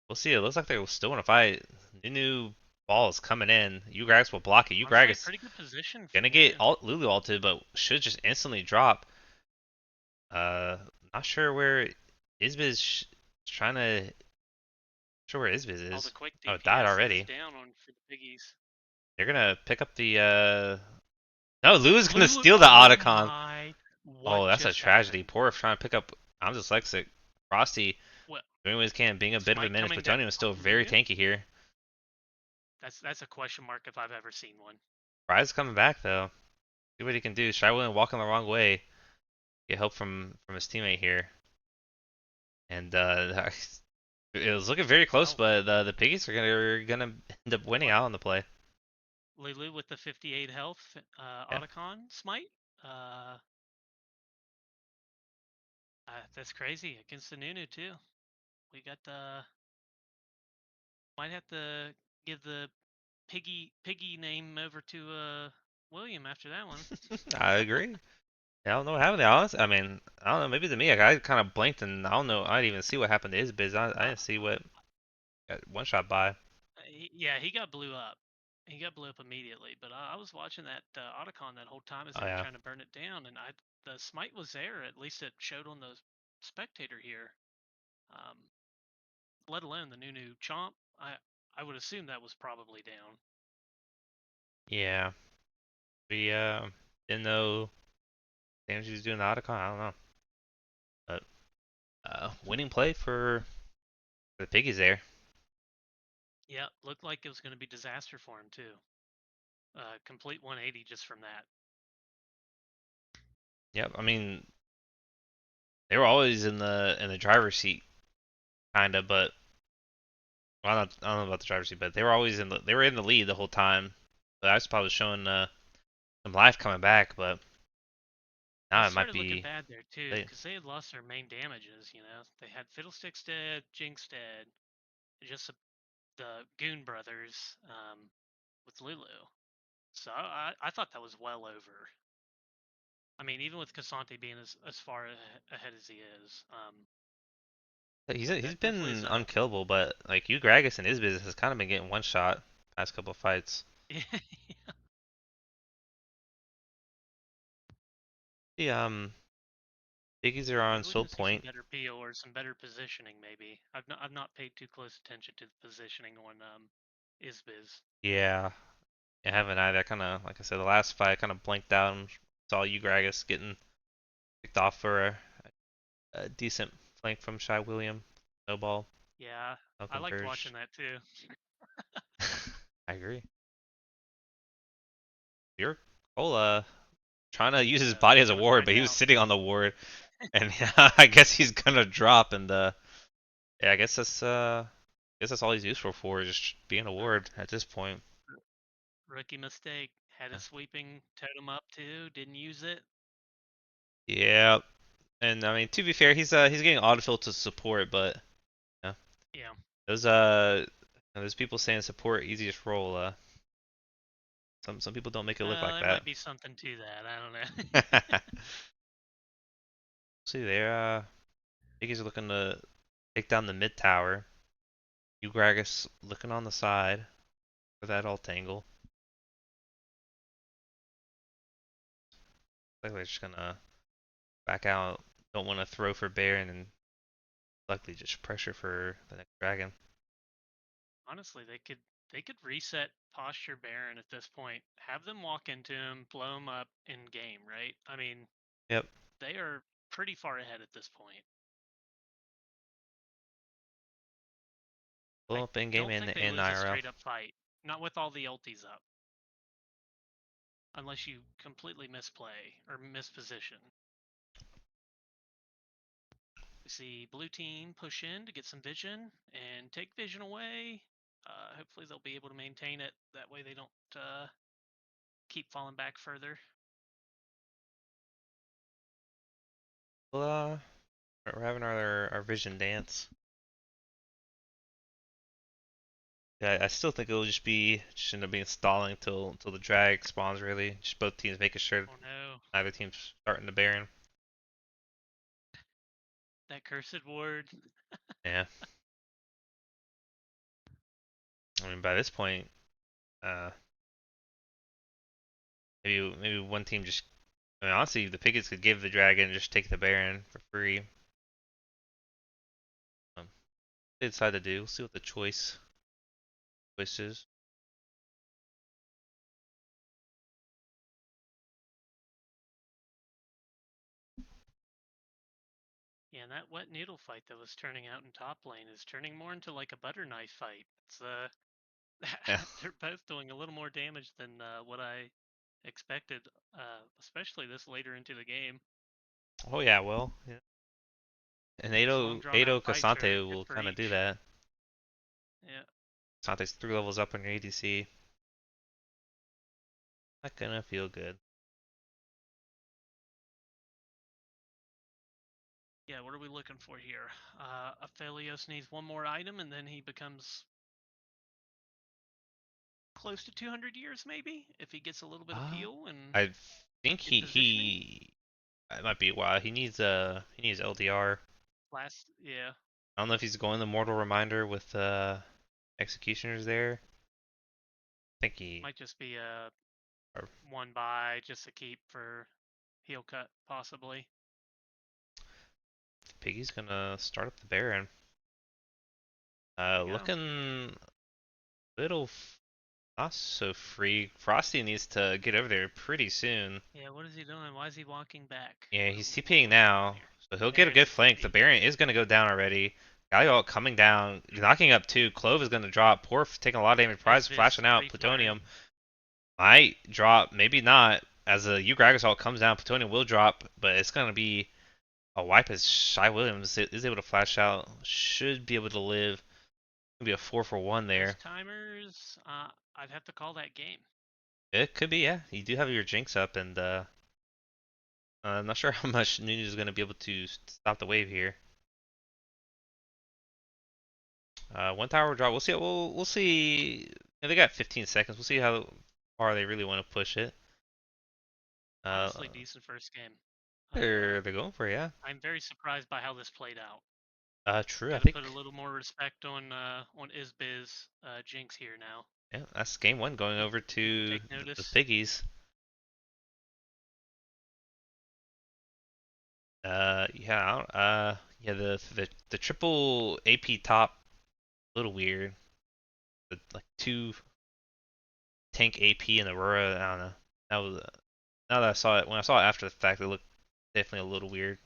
We'll see. It looks like they still want to fight. New ball is coming in. You guys will block it. You On site, is pretty good position for gonna get Nunu. Lulu ulted, but should just instantly drop. Uh, not sure where Isbiz trying to. Sure where Isbiz All the is. quick Oh, it died DPS is already. down on for the Piggies. They're gonna pick up the. No, Lulu's gonna Lulu, steal the oh Otacon. my, what Oh, that's a just tragedy. happened? Poor trying to pick up. I'm dyslexic. Frosty Well, doing what he can, being a bit of a Smite menace. coming down Plutonium is still on very Nunu? tanky here. That's a question mark if I've ever seen one. Fry's coming back though. See what he can do. Shy William walking the wrong way. Get help from his teammate here. And it was looking very close, Wow. but the Piggies are gonna end up winning What? out on the play. Lulu with the 58 health, Yeah. Otacon Smite. Uh, that's crazy against the Nunu too. We got the might have to give the piggy name over to William after that one. I agree. Yeah, I don't know what happened there. Honestly, I mean, I don't know. Maybe to me, like, I kind of blinked and I don't know. I didn't even see what happened to his biz. I Uh, didn't see what got one shot by. yeah, he got blew up. He got blew up immediately. But I was watching that Otacon that whole time as Oh they were yeah. trying to burn it down, and the smite was there. At least it showed on the spectator here. Um, let alone the new chomp. I would assume that was probably down. Yeah. We didn't know damage he was doing the Otacon. I don't know. But winning play for the Piggies there. Yeah, looked like it was going to be disaster for him too. Complete 180 just from that. Yep. I mean, they were always in the driver's seat, kinda, but well, I don't know about the driver's seat, but they were always they were in the lead the whole time. But I was probably showing some life coming back, but It now it might started looking be bad there too, late. because they had lost their main damages. They had Fiddlesticks dead, Jinx dead, just the Goon brothers with Lulu. So I thought that was well over. I mean, even with Casante being as far ahead as he is, He's that definitely been is a unkillable, but like you Gragas and his business has kind of been getting one shot past couple of fights. The Biggies are on maybe we Soul can see some Point. better peel or some better positioning. Maybe I've not paid too close attention to the positioning on Isbiz. Yeah, I haven't either. I kind of like I said, the last fight I kind of blanked out and saw you Gragas getting picked off for a decent flank from Shy William. No ball, Yeah, no I liked converge. watching that too. I agree. You're Cole trying to use his Yeah, body we're as a gonna ward, find but he was out. sitting on the ward, and I guess he's gonna drop. And yeah, I guess that's all he's useful for, is just being a Uh, ward at this point. Rookie mistake. Had Yeah, a sweeping totem up too. Didn't use it. yeah. And I mean, to be fair, he's getting autofill to support, but yeah, Yeah. those those people saying support easiest role. Some people don't make it look Well, like there that. might be something to that. I don't know. See there, Piggies are looking to take down the mid tower. Ugragas looking on the side for that alt angle. Like they're just gonna back out. Don't want to throw for Baron and likely just pressure for the next dragon. Honestly, they could reset posture Baron at this point. Have them walk into him, blow him up in game, right? I mean, Yep. they are pretty far ahead at this point. Blow I up in game don't and think they in lose a IRL. straight up fight. Not with all the ultis up. Unless you completely misplay or misposition. We see blue team push in to get some vision and take vision away. Hopefully they'll be able to maintain it. That way they don't keep falling back further. Well, we're having our vision dance. Yeah, I still think it'll just end up being stalling till the drag spawns really. Just both teams making sure Oh no, neither team's starting the Baron. that cursed ward. Yeah. I mean by this point, uh maybe one team just I mean honestly the Piggies could give the dragon and just take the Baron for free. They decide to do. We'll see what the choice is. Yeah, and that wet needle fight that was turning out in top lane is turning more into like a butter knife fight. It's Yeah. they're both doing a little more damage than what I expected, especially this later into the game. Oh yeah, well, yeah. And These long drawn out Ado fights Casante are good will for kind of do each. that. Yeah, Casante's 3 levels up on your ADC. Not gonna feel good. yeah. What are we looking for here? Aphelios needs one more item, and then he becomes close to 200 years, maybe, if he gets a little bit of Uh, peel and I think good positioning. he it might be a while. He needs LDR. Yeah, I don't know if he's going the Mortal Reminder with Executioners there. I think he might just be a or one buy just to keep for heel cut, possibly. Piggy's gonna start up the Baron. There we go. Looking a little not so free. Frosty needs to get over there pretty soon. Yeah, what is he doing? Why is he walking back? Yeah, What, he's what's TPing going on now, here? so he'll get There a it good is, the flank. The TP. Baron is gonna go down already. Galliot coming down, knocking up two. Clove is gonna drop. Porf taking a lot of damage. Prize Esvis flashing out. pre-flare. Plutonium might drop, maybe not. As the Ugragas ult comes down, Plutonium will drop, but it's gonna be a wipe as Shy Williams is able to flash out. Should be able to live. Gonna be a 4-for-1 Those there. timers, I'd have to call that game. It could be, yeah. You do have your Jinx up, and I'm not sure how much Nunu is gonna be able to stop the wave here. One tower drop. We'll see. We'll see. Yeah, they got 15 seconds. We'll see how far they really want to push it. Uh, Honestly, decent first game. they're going for it, yeah. I'm very surprised by how this played out. True. I Got to put a think little more respect on Isbiz Jinx here now. yeah. That's game one going over Need to to take the notice. Piggies. Yeah. Yeah. The triple AP top, a little weird. The like two tank AP and Aurora. I don't know. That was now that I saw it when I saw it after the fact, it looked definitely a little weird.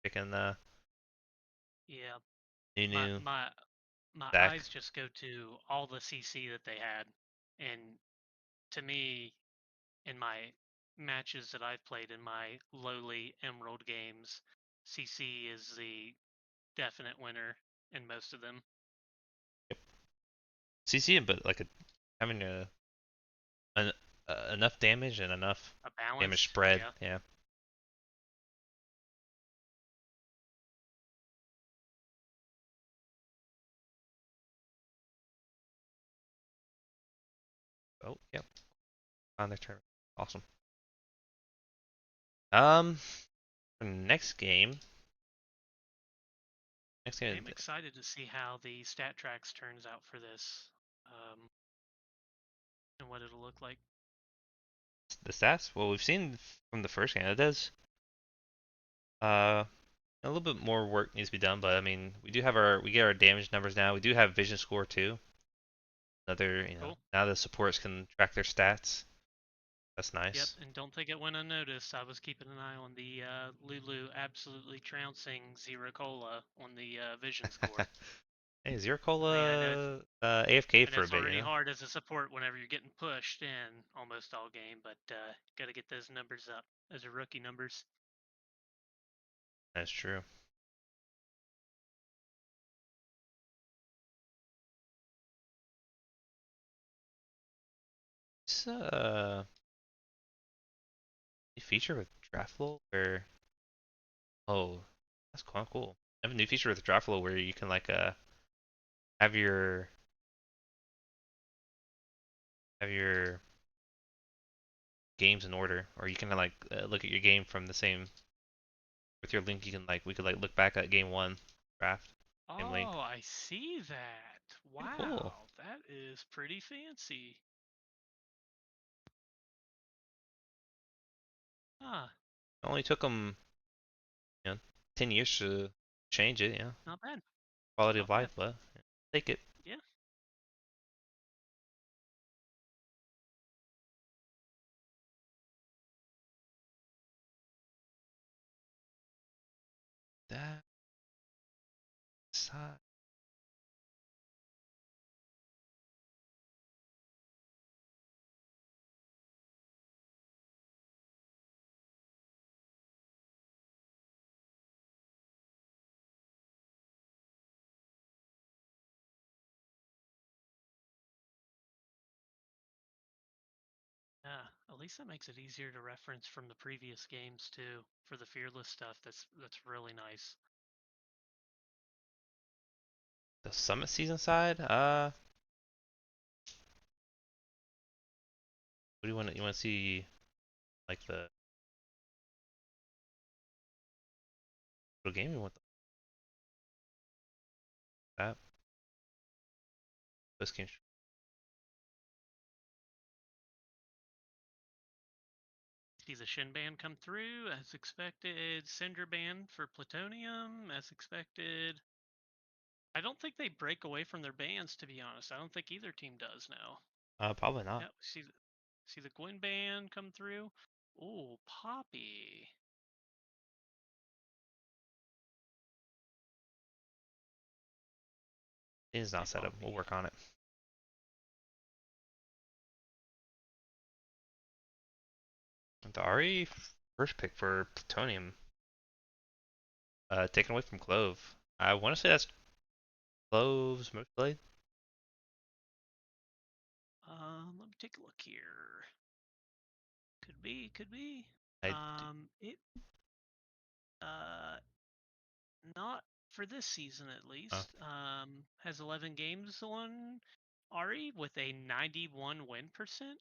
Picking Yeah, my Nunu my my Zach. eyes just go to all the CC that they had, and to me, in my matches that I've played in my lowly Emerald games, CC is the definite winner in most of them. CC, but like having an, enough damage and enough A damage balanced, spread. yeah. Yeah. Oh, yep. On their turn. Awesome. Um, for next game. Next game. I'm excited to see how the stat tracks turns out for this, and what it'll look like. The stats. Well, we've seen from the first game. It does. Uh, A little bit more work needs to be done, but I mean, we get our damage numbers now. We do have vision score too. Another, Cool. now the supports can track their stats. That's Yep, nice. and don't think it went unnoticed. I was keeping an eye on the Lulu absolutely trouncing Zero Cola on the vision score. Hey, Zero I know Cola AFK I know for a it's bit, you already know? hard as a support whenever you're getting pushed in almost all game, but got to get those numbers up. Those are rookie numbers. That's true. It's a feature with Draftful where oh, that's quite cool. I have a new feature with Draftful where you can like have your games in order, or you can like look at your game from the same with your link. You can like we could like look back at game one draft, same link. Oh, I see that. Pretty cool. Wow, that is pretty fancy. Huh, It only took them, you know, 10 years to change it. not bad. Quality of Not bad. life, but take it. Yeah. That side. Yeah, at least that makes it easier to reference from the previous games too for the fearless stuff. That's really nice. The summit season side. What do you want? You want to see like the little game? You want that? This game. See the Shin Band come through as expected. Cinder Band for Plutonium as expected. I don't think they break away from their bands, to be honest. I don't think either team does now. Probably not. Yeah, see the Gwen Band come through. Oh, Poppy. It's Hey, not set up. We'll Poppy. work on it. The Ari first pick for Plutonium, taken away from Clove. I want to say that's Clove's most played. Let me take a look here. Could be, could be. I It uh not for this season at uh, least. Has 11 games on Ari with a 91 win percent.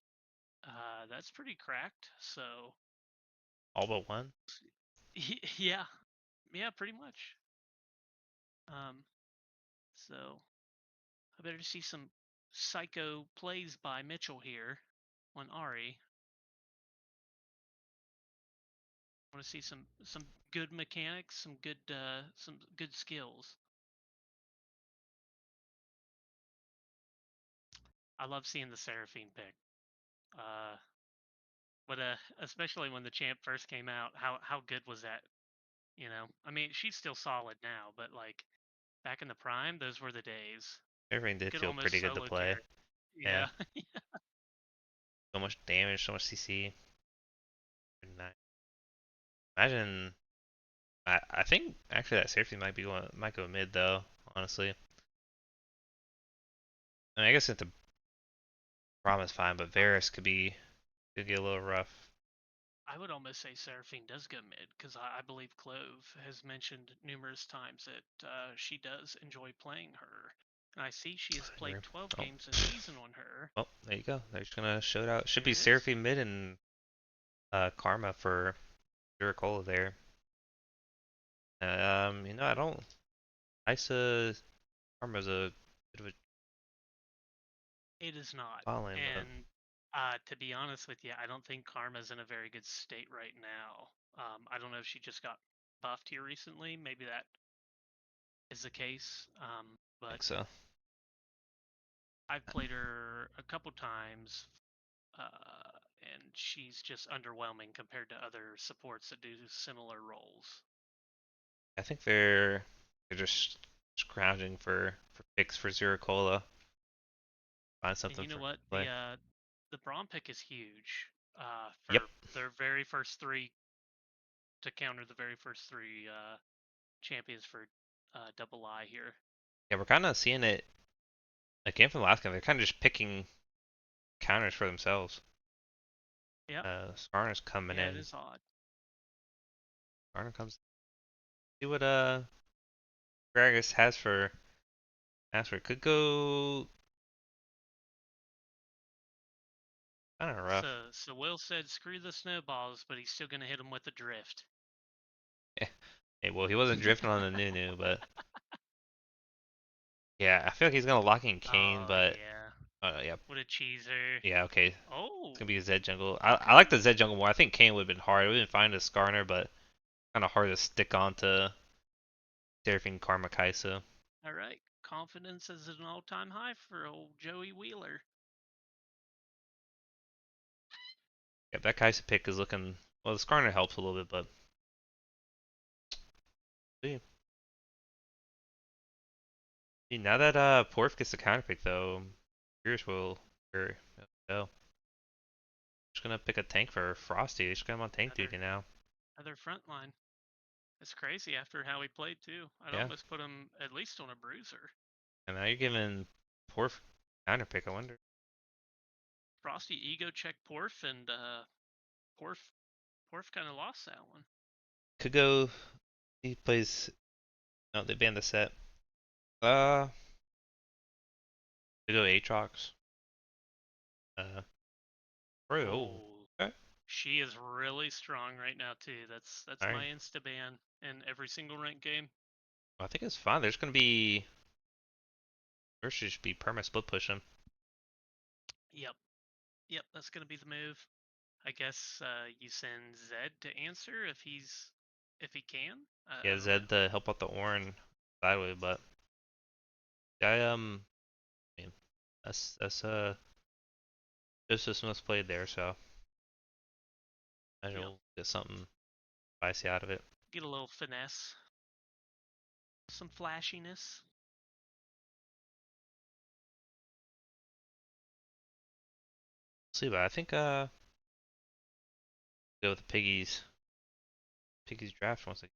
That's pretty cracked. So all but one. yeah, yeah, pretty much. Um, so I better see some psycho plays by Mitchell here on Ari. I want to see some good mechanics, some good skills. I love seeing the Seraphine pick. Uh, but especially when the champ first came out, how good was that? You know, I mean, she's still solid now, but like back in the prime, those were the days. Everything did Could feel pretty almost good to solo play. carry. Yeah, Yeah. so much damage, so much CC. Pretty nice. Imagine. I think actually that safety might go mid though. Honestly, I mean I guess if the Braum is fine, but Varus could get a little rough. I would almost say Seraphine does go mid because I believe Clove has mentioned numerous times that she does enjoy playing her. And I see she has played 12 Oh, games this season on her. well, there you go. They're just gonna show it out. Should There be it is. Seraphine mid and Karma for Duracola there. I don't. Isa Karma's a bit of a It is not. fallen, but And to be honest with you, I don't think Karma's in a very good state right now. I don't know if she just got buffed here recently. Maybe that is the case. I But think so. I've played her a couple times, and she's just underwhelming compared to other supports that do similar roles. I think they're just scrounging for picks for Zero Cola. Find And something you know for him what? to play. The Braum pick is huge. Yep. For their very first three to counter the very first three champions for Double I here. Yeah, we're kind of seeing it again from the last game. They're kind of just picking counters for themselves. Yep. Skarner's coming Yeah, it in. is odd. Skarner comes. See what Gragas has for answer. Could go kind of rough. So Will said, "Screw the snowballs," but he's still gonna hit him with the drift. Hey, well, he wasn't drifting on the Nunu, but yeah, I feel like he's gonna lock in Kane, Oh but yeah, yeah, what a cheeser. yeah, okay. It's gonna Oh, be a Zed jungle. I like okay. the Zed jungle more. I think Kane would have been hard. It would have been fine to Skarner, but kind of hard to stick onto Seraphine Karma Kai'Sa. All right. Confidence is at an all-time high for old Joey Wheeler. Yeah, that Kai'Sa pick is looking well. The Skarner helps a little bit, but see, now that Porf gets the counter pick though, I'm curious where he'll go. Just gonna pick a tank for Frosty. Just got him on tank Other duty now. other front line. It's crazy after how he played too. I'd Yeah, almost put him at least on a bruiser. and now you're giving Porf counter pick. I wonder. Frosty ego checked Porf, and Porf Porf kind of lost that one. Could go. He plays. No, they banned the set. Uh, could go Aatrox. Uh, oh, Oh, okay. she is really strong right now too. That's All my right. insta ban in every single ranked game. Well, I think it's fine. There's gonna be. There should just be perma split push him. Yep, yep, that's gonna be the move. I guess you send Zed to answer if he can. I Yeah, don't Zed know. to help out the Orin sideway, but I mean, that's just as most played there, so I imagine Yep, we'll get something spicy out of it. get a little finesse, some flashiness. See, but I think go with the Piggies draft once again.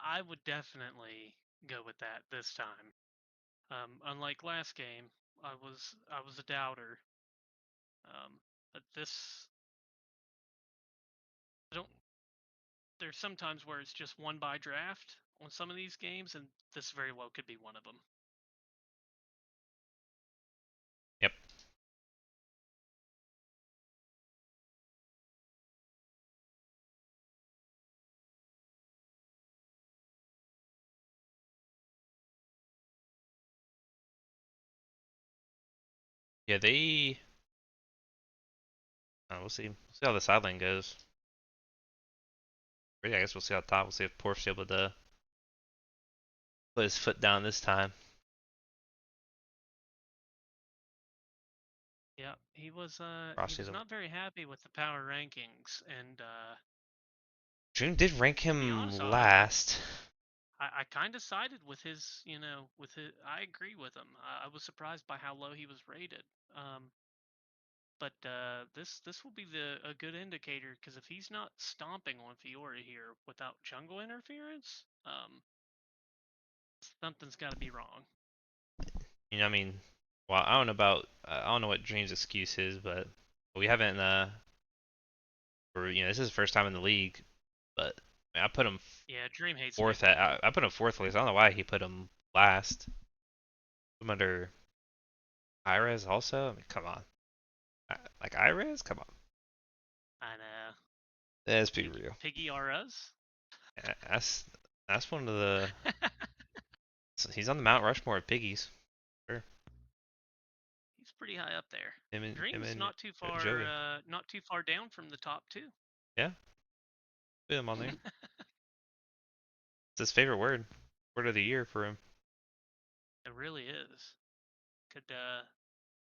I would definitely go with that this time. Unlike last game, I was a doubter. But this, I don't. There's sometimes where it's just one by draft on some of these games, and this very well could be one of them. Yep. Yeah, they. We'll see. We'll see how the side lane goes. Really, I guess we'll see how top. We'll see if Porf's able to put his foot down this time. Yeah, he Frosty's was a. not very happy with the power rankings, and June did rank to be honest, him last. I kind of sided with his, with his. I agree with him. I was surprised by how low he was rated. Um, but this will be a good indicator because if he's not stomping on Fiora here without jungle interference, something's got to be wrong. I mean, well, I don't know what Dream's excuse is, but we haven't this is the first time in the league, but I mean, I put him Yeah, Dream hates fourth nickel. at I put him fourth place. I don't know why he put him last. Put him under Irez also. I mean, come on, like Irez, come on. And Let's be real. Piggy R us. Yeah, that's one of the. He's on the Mount Rushmore of piggies. Sure. He's pretty high up there. Him Dream's and not too far, Joey. not too far down from the top two. Yeah. Put him on there. It's his favorite word of the year for him. It really is. Could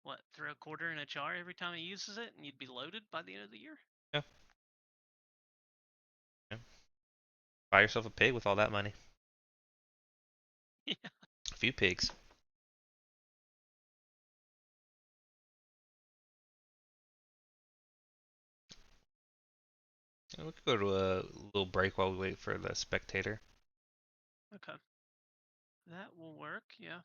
what, throw a quarter in a jar every time he uses it, and you'd be loaded by the end of the year. Yeah, yeah. Buy yourself a pig with all that money. Yeah. A few pigs. And we could go to a little break while we wait for the spectator. Okay. That will work. Yeah.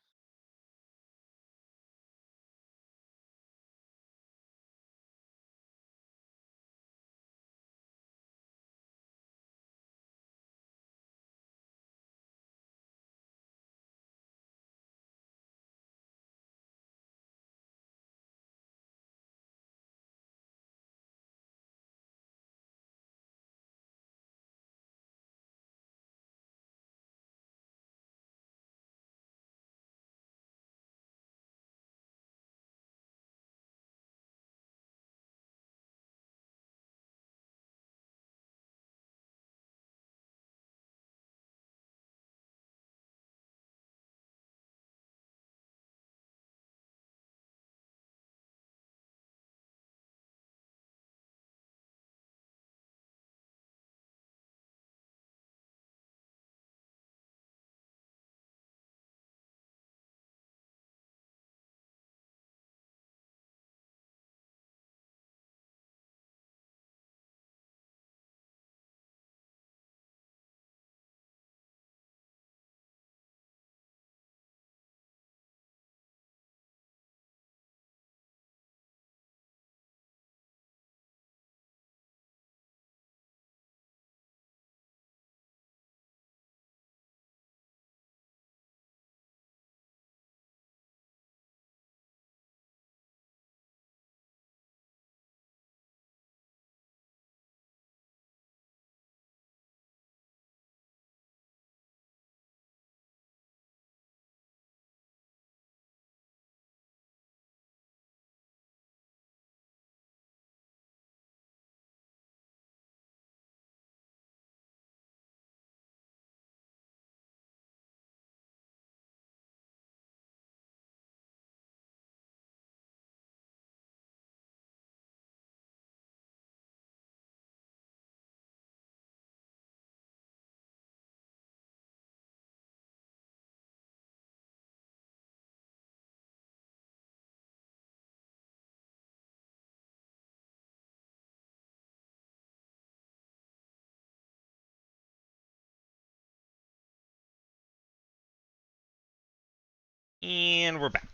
And we're back.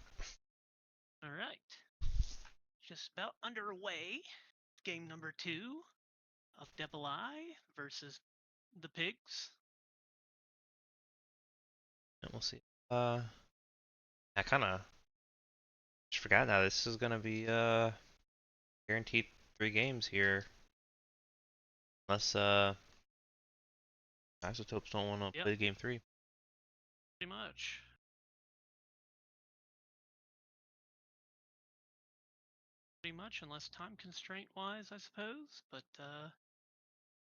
All right. Just about underway. Game number 2 of Devil Eye versus the Pigs. And we'll see. I kind of just forgot now. This is gonna be guaranteed 3 games here, unless Isotopes don't want to Yep, play game 3. pretty much. Pretty much, unless time constraint wise, I suppose. But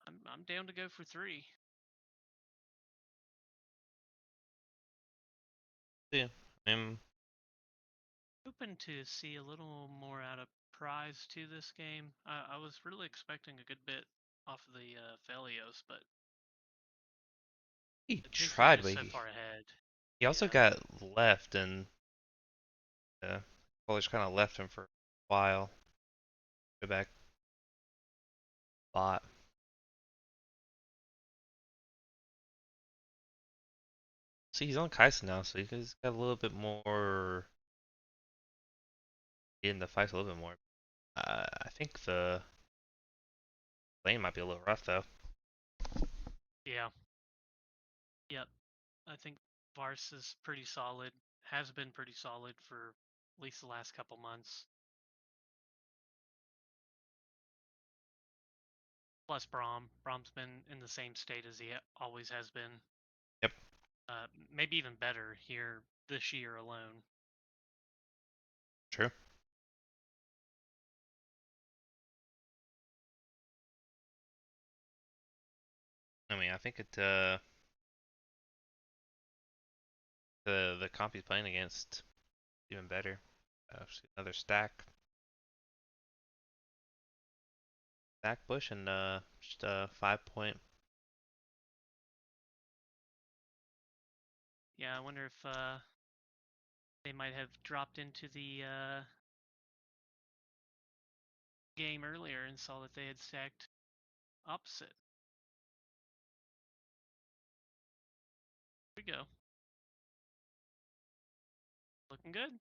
I'm down to go for 3. Yeah, I'm Hoping to see a little more out of Prize to this game. I was really expecting a good bit off of the Felios, but he the Pigs are tried, just but so he, far ahead. he also Yeah. got left, and Polish kind of left him for a while. Go back bot. See, he's on Kaisen now, so he's got a little bit more in the fight, a little bit more. I think the lane might be a little rough though. Yeah. Yep. I think Vars is pretty solid. Has been pretty solid for at least the last couple months. Plus Braum. Braum's been in the same state as he always has been. Yep, Maybe even better here this year alone. true. I mean, I think it the comp he's playing against even better. Another stack bush and just a 5 point. Yeah, I wonder if they might have dropped into the game earlier and saw that they had stacked opposite. Here we go. Looking good.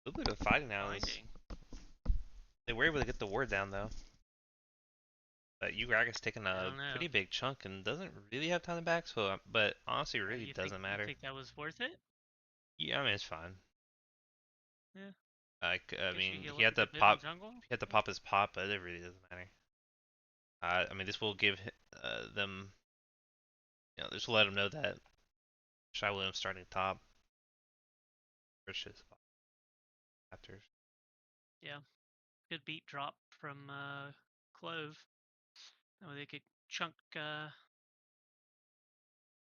A little bit of fighting now is Binding. they were able to get the ward down though. But Ugraga's taking I a don't know. pretty big chunk and doesn't really have time to back, so but honestly, it really You think doesn't matter. that was worth it? Yeah, I mean it's fine. Yeah. Like I Guess you mean, heal up a good bit in jungle. he had to pop his pop, but it really doesn't matter. I mean, this will give them, this will let them know that Shy Williams starting top versus after. Yeah. Good beat drop from Clove. Oh, they could chunk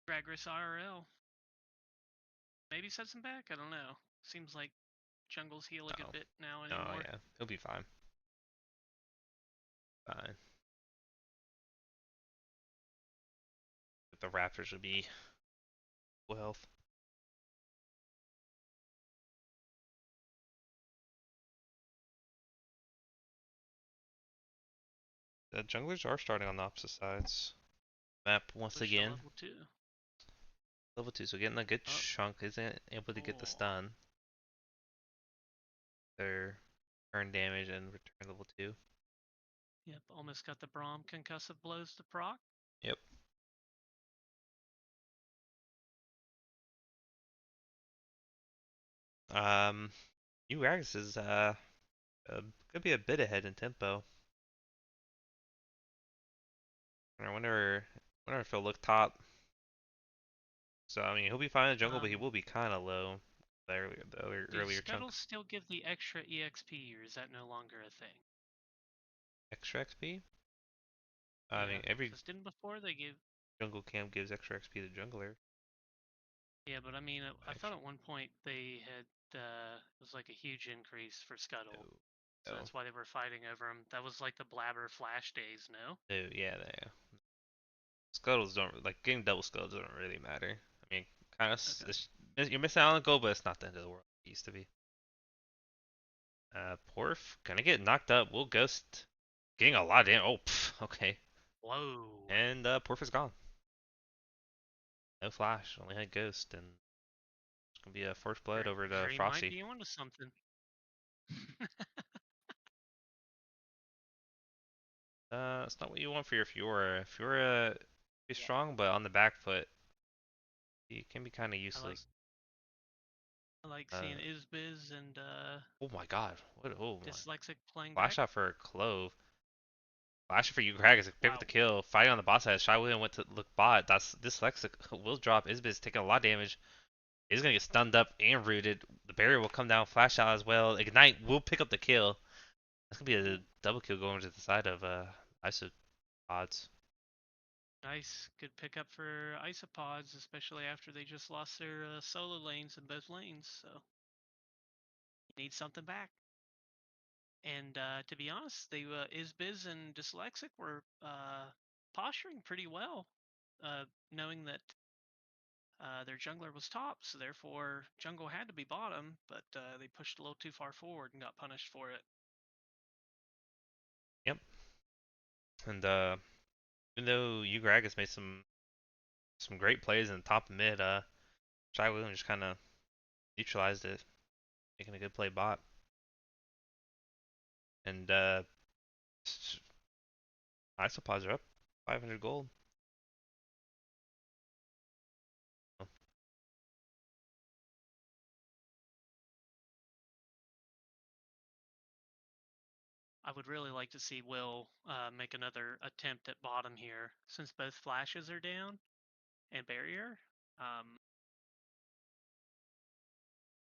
Gragris IRL. Maybe sets him back. I don't know. Seems like jungles heal a good Oh, bit now oh anymore. yeah, he'll be fine. Fine. The Raptors would be full health. The junglers are starting on the opposite sides. Map once Push to again. level 2. Level 2, so getting a good Oh, chunk. Isn't able to get the oh. stun. Their turn damage and return level 2. Yep, almost got the Braum concussive blows to proc. Yep. Um, Uragas is could be a bit ahead in tempo. I wonder if he'll look top. So I mean, he'll be fine in the jungle, but he Um, will be kind of low. The other do earlier chunk. Scuttles still give the extra EXP, or is that no longer a thing? Extra XP. I Yeah, mean, every because didn't before they give? jungle camp gives extra XP to jungler. Yeah, but I mean, I thought Actually, at one point they had it was like a huge increase for Scuttle, no, so no, that's why they were fighting over him. That was like the Blabber Flash days, no? no. Yeah, no. Scuttles don't like getting double scuttles doesn't really matter. I mean, kind of Okay. you're missing out on the goal, but it's not the end of the world. It used to be. Porf gonna get knocked up. Will Ghost getting a lot of damage. Oh, pff, okay. Whoa. And Porf is gone. No flash, only had Ghost, and it's gonna be a first blood over to Dream might Frosty. be onto something. It's not what you want for your Fiora. Fiora is strong, but on the back foot, he can be kind of I like useless. I like Uh, seeing Isbiz and oh my God, what? Oh my! Dyslexic playing Flash back. out for a Clove. Flash out for you, Gragas. Pick up Wow. the kill. Fighting on the bot side. Shy William went to look bot. That's dyslexic. Will drop. Isbiz taking a lot of damage. He's gonna get stunned up and rooted. The barrier will come down. Flash out as well. Ignite will pick up the kill. That's gonna be a double kill going to the side of Isopods. Nice, good pickup for Isopods, especially after they just lost their solo lanes in both lanes. So you need something back. And to be honest, they Isbiz and Dyslexic were posturing pretty well, knowing that their jungler was top, so therefore jungle had to be bottom, but they pushed a little too far forward and got punished for it. Yep. And even though Ugragas made some great plays in the top and mid, Shy William just kind of neutralized it, making a good play bot. And Isopods are up 500 gold. Oh, I would really like to see Will make another attempt at bottom here, since both flashes are down and barrier. Um,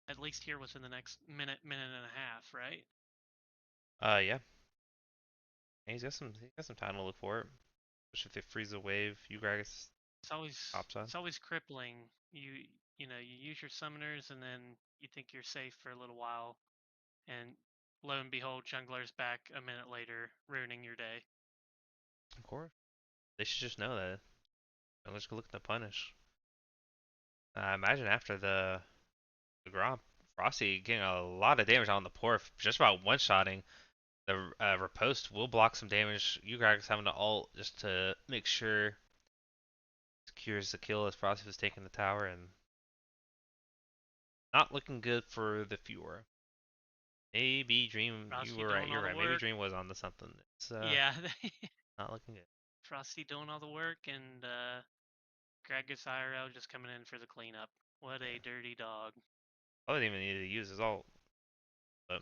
at least here within the next minute, minute and a half, right? Yeah. He's got some time to look for it. Especially if they freeze a wave, you guys It's always hops on. it's always crippling. You use your summoners and then you think you're safe for a little while, and lo and behold, jungler's back a minute later, ruining your day. Of course. They should just know that. And let's go look at the punish. Imagine after the Gromp, Frosty getting a lot of damage on the Porf, just about one-shotting. The riposte will block some damage. You guys having to ult just to make sure secures the kill as Frosty was taking the tower, and not looking good for the Fiora. Maybe Dream, you Frosty were right. doing You're all the right. Maybe work. Dream was onto something. It's Yeah, not looking good. Frosty doing all the work, and Gragas IRL just coming in for the cleanup. What Yeah, a dirty dog. I didn't even need to use his ult, but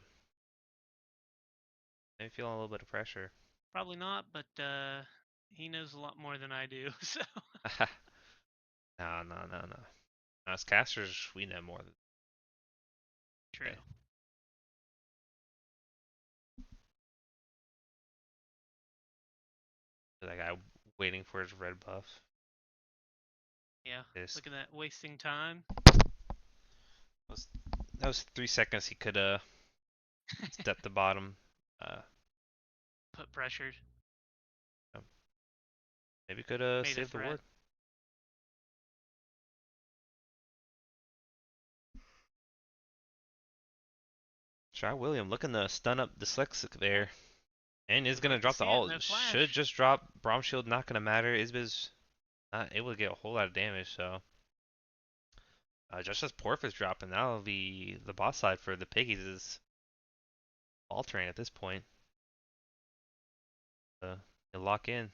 maybe feeling a little bit of pressure. Probably not, but he knows a lot more than I do. So No, no, no, no. As casters, we know more than true. okay. That guy waiting for his red buff. Yeah, This look at that, wasting time. was that was 3 seconds he could step the bottom. Uh, Put pressured, um, maybe could made a save the threat. ward. Try William looking to stun up Dyslexic there. And is Would gonna like to drop the see it. ult. No Should flash. just drop Braum Shield, not gonna matter. Isbis not able to get a whole lot of damage, so just as Porf is dropping, now the boss side for the Piggies is altering at this point. They lock in.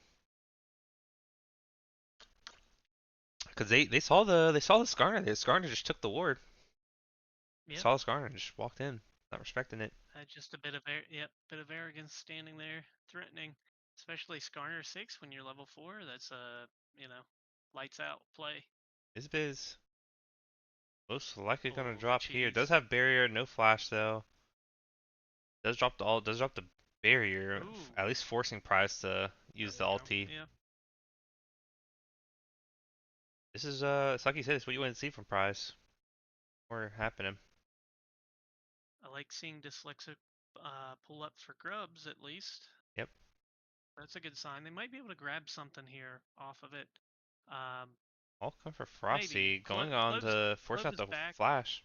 Because they saw the Skarner. The Skarner just took the ward. They Yep. saw the Skarner and just walked in, not respecting it. Just a bit of bit of arrogance standing there, threatening. Especially Skarner 6 when you're level 4. That's lights out play. Isbiz most likely gonna Oh, the drop here. Does cheese. have barrier, no flash though. Does drop the ult. Does drop the barrier, Ooh, at least forcing Prize to there use the we go. ulti. Yeah, This is it's like you said, it's what you want to see from Prize. More happening. I like seeing Dyslexic pull up for grubs at least. Yep. That's a good sign. They might be able to grab something here off of it. Um, All come for maybe Frosty, going on to force Clove out is the back. flash.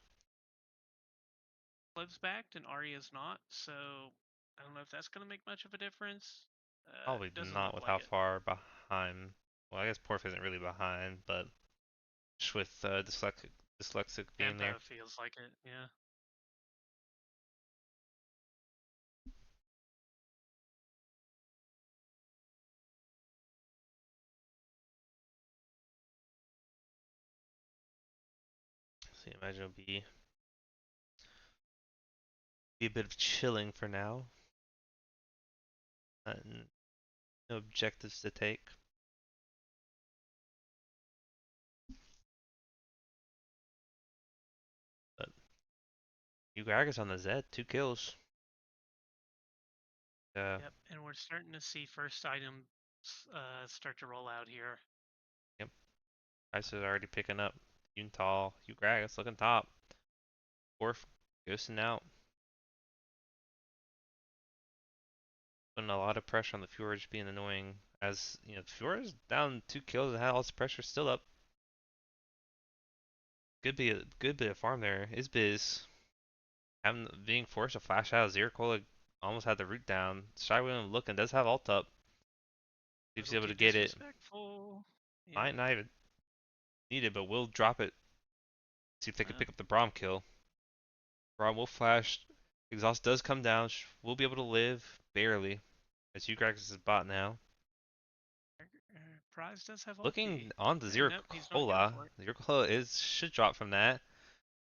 Clove's back, and Arya's not. So I don't know if that's going to make much of a difference. Probably Doesn't not look with like how it. far behind. Well, I guess Porf isn't really behind, but just with dyslexic being there. Tempo feels like it. Yeah. So imagine it'll be a bit of chilling for now. And no objectives to take. But Ugaraga's on the Zed, 2 kills. Yep. And we're starting to see first items start to roll out here. Yep. Price is already picking up. Untal, Ugaraga's looking top. Porf ghosting out. Putting a lot of pressure on the Fiora, just being annoying. As you know, Fiora's down 2 kills and had all this pressure still up. Good bit of farm there. Isbiz having being forced to flash out. Zeracola almost had the root down. Shy William looking does have ult up. A If he's little able too to get it, disrespectful. Yep. might not even need it, but will drop it. See if they can Uh, pick up the Braum kill. Braum will flash. Exhaust does come down. Will be able to live barely. As Ugrax is bot now. Prize does have ulti. Looking on to Okay, Zero nope, he's not going Cola. for it. Zero Cola is should drop from that.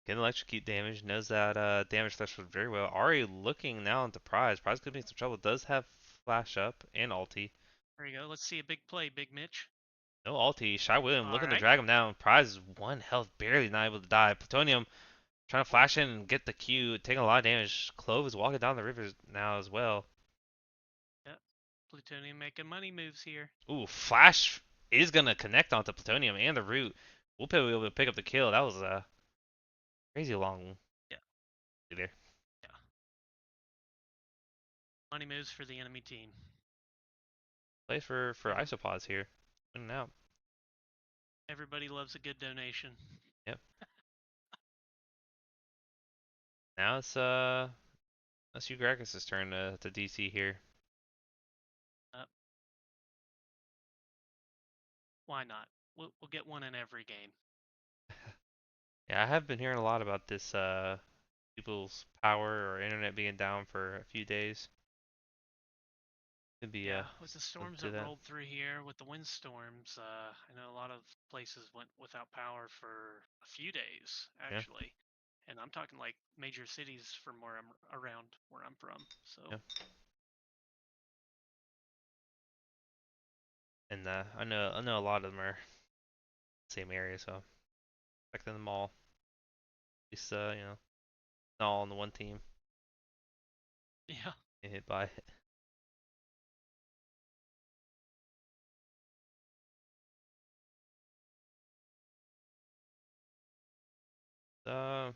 Getting electrocute damage. Knows that damage threshold very well. Ari looking now into Prize. Prize could be in some trouble. Does have flash up and ulti. There you go. Let's see a big play, Big Mitch. No ulti. Shy William All looking to right. drag him down. Prize is 1 health, barely not able to die. Plutonium Trying to flash in and get the Q, taking a lot of damage. Clove is walking down the river now as well. Yep. Plutonium making money moves here. Ooh, flash is gonna connect onto Plutonium and the root. We'll probably be able to pick up the kill. That was a crazy long Yeah. there. Yeah. Money moves for the enemy team. Plays for Every, Isopods here. Winning out. everybody loves a good donation. Yep. Now it's Gragas' turn to DC here. Uh, why not? We'll get one in every game. Yeah, I have been hearing a lot about this people's power or internet being down for a few days. Could be Yeah, with the something storms to that that. rolled through here, with the windstorms, I know a lot of places went without power for a few days, Yeah, actually. And I'm talking like major cities from where I'm around where I'm from. So, yeah. And I know a lot of them are same area, so expecting them all. At least not all on the one team yeah. get hit by it. Uh,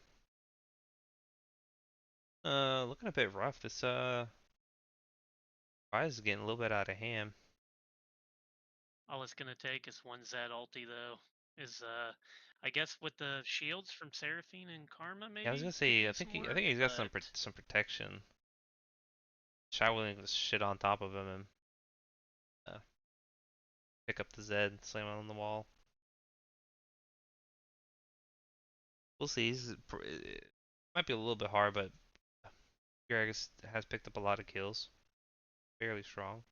looking a bit rough. This prize is getting a little bit out of hand. All it's going to take is one Zed ulti, though. Is, I guess, with the shields from Seraphine and Karma, Yeah, I was gonna maybe could say do I think some I work, think he's got but some protection. Shy willing to shit on top of him and uh, pick up the Zed, slam it on the wall. We'll see. It might be a little bit hard, but Gragas has picked up a lot of kills. Fairly strong.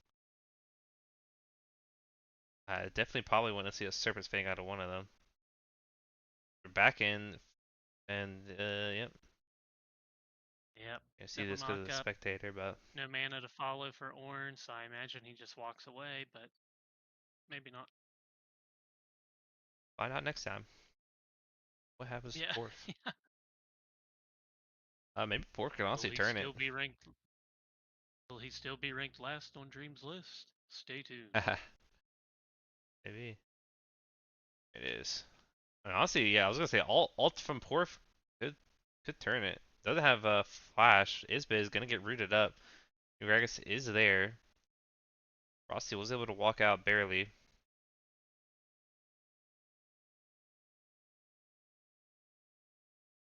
I definitely probably want to see a Serpent's Fang out of one of them. We're back in, and yep. yep, I see double this because of knock the up. spectator, but No mana to follow for Ornn, so I imagine he just walks away, but maybe not. why not next time? What happens to Yeah. fourth? Maybe fourth can Will honestly he turn it. still be ranked? Will he still be ranked last on Dream's list? Stay tuned. Maybe it is. And honestly, yeah, I was gonna say alt from fourth could could turn it. Doesn't have a flash. Isbit is gonna get rooted up. Gragas is there. Frosty was able to walk out barely.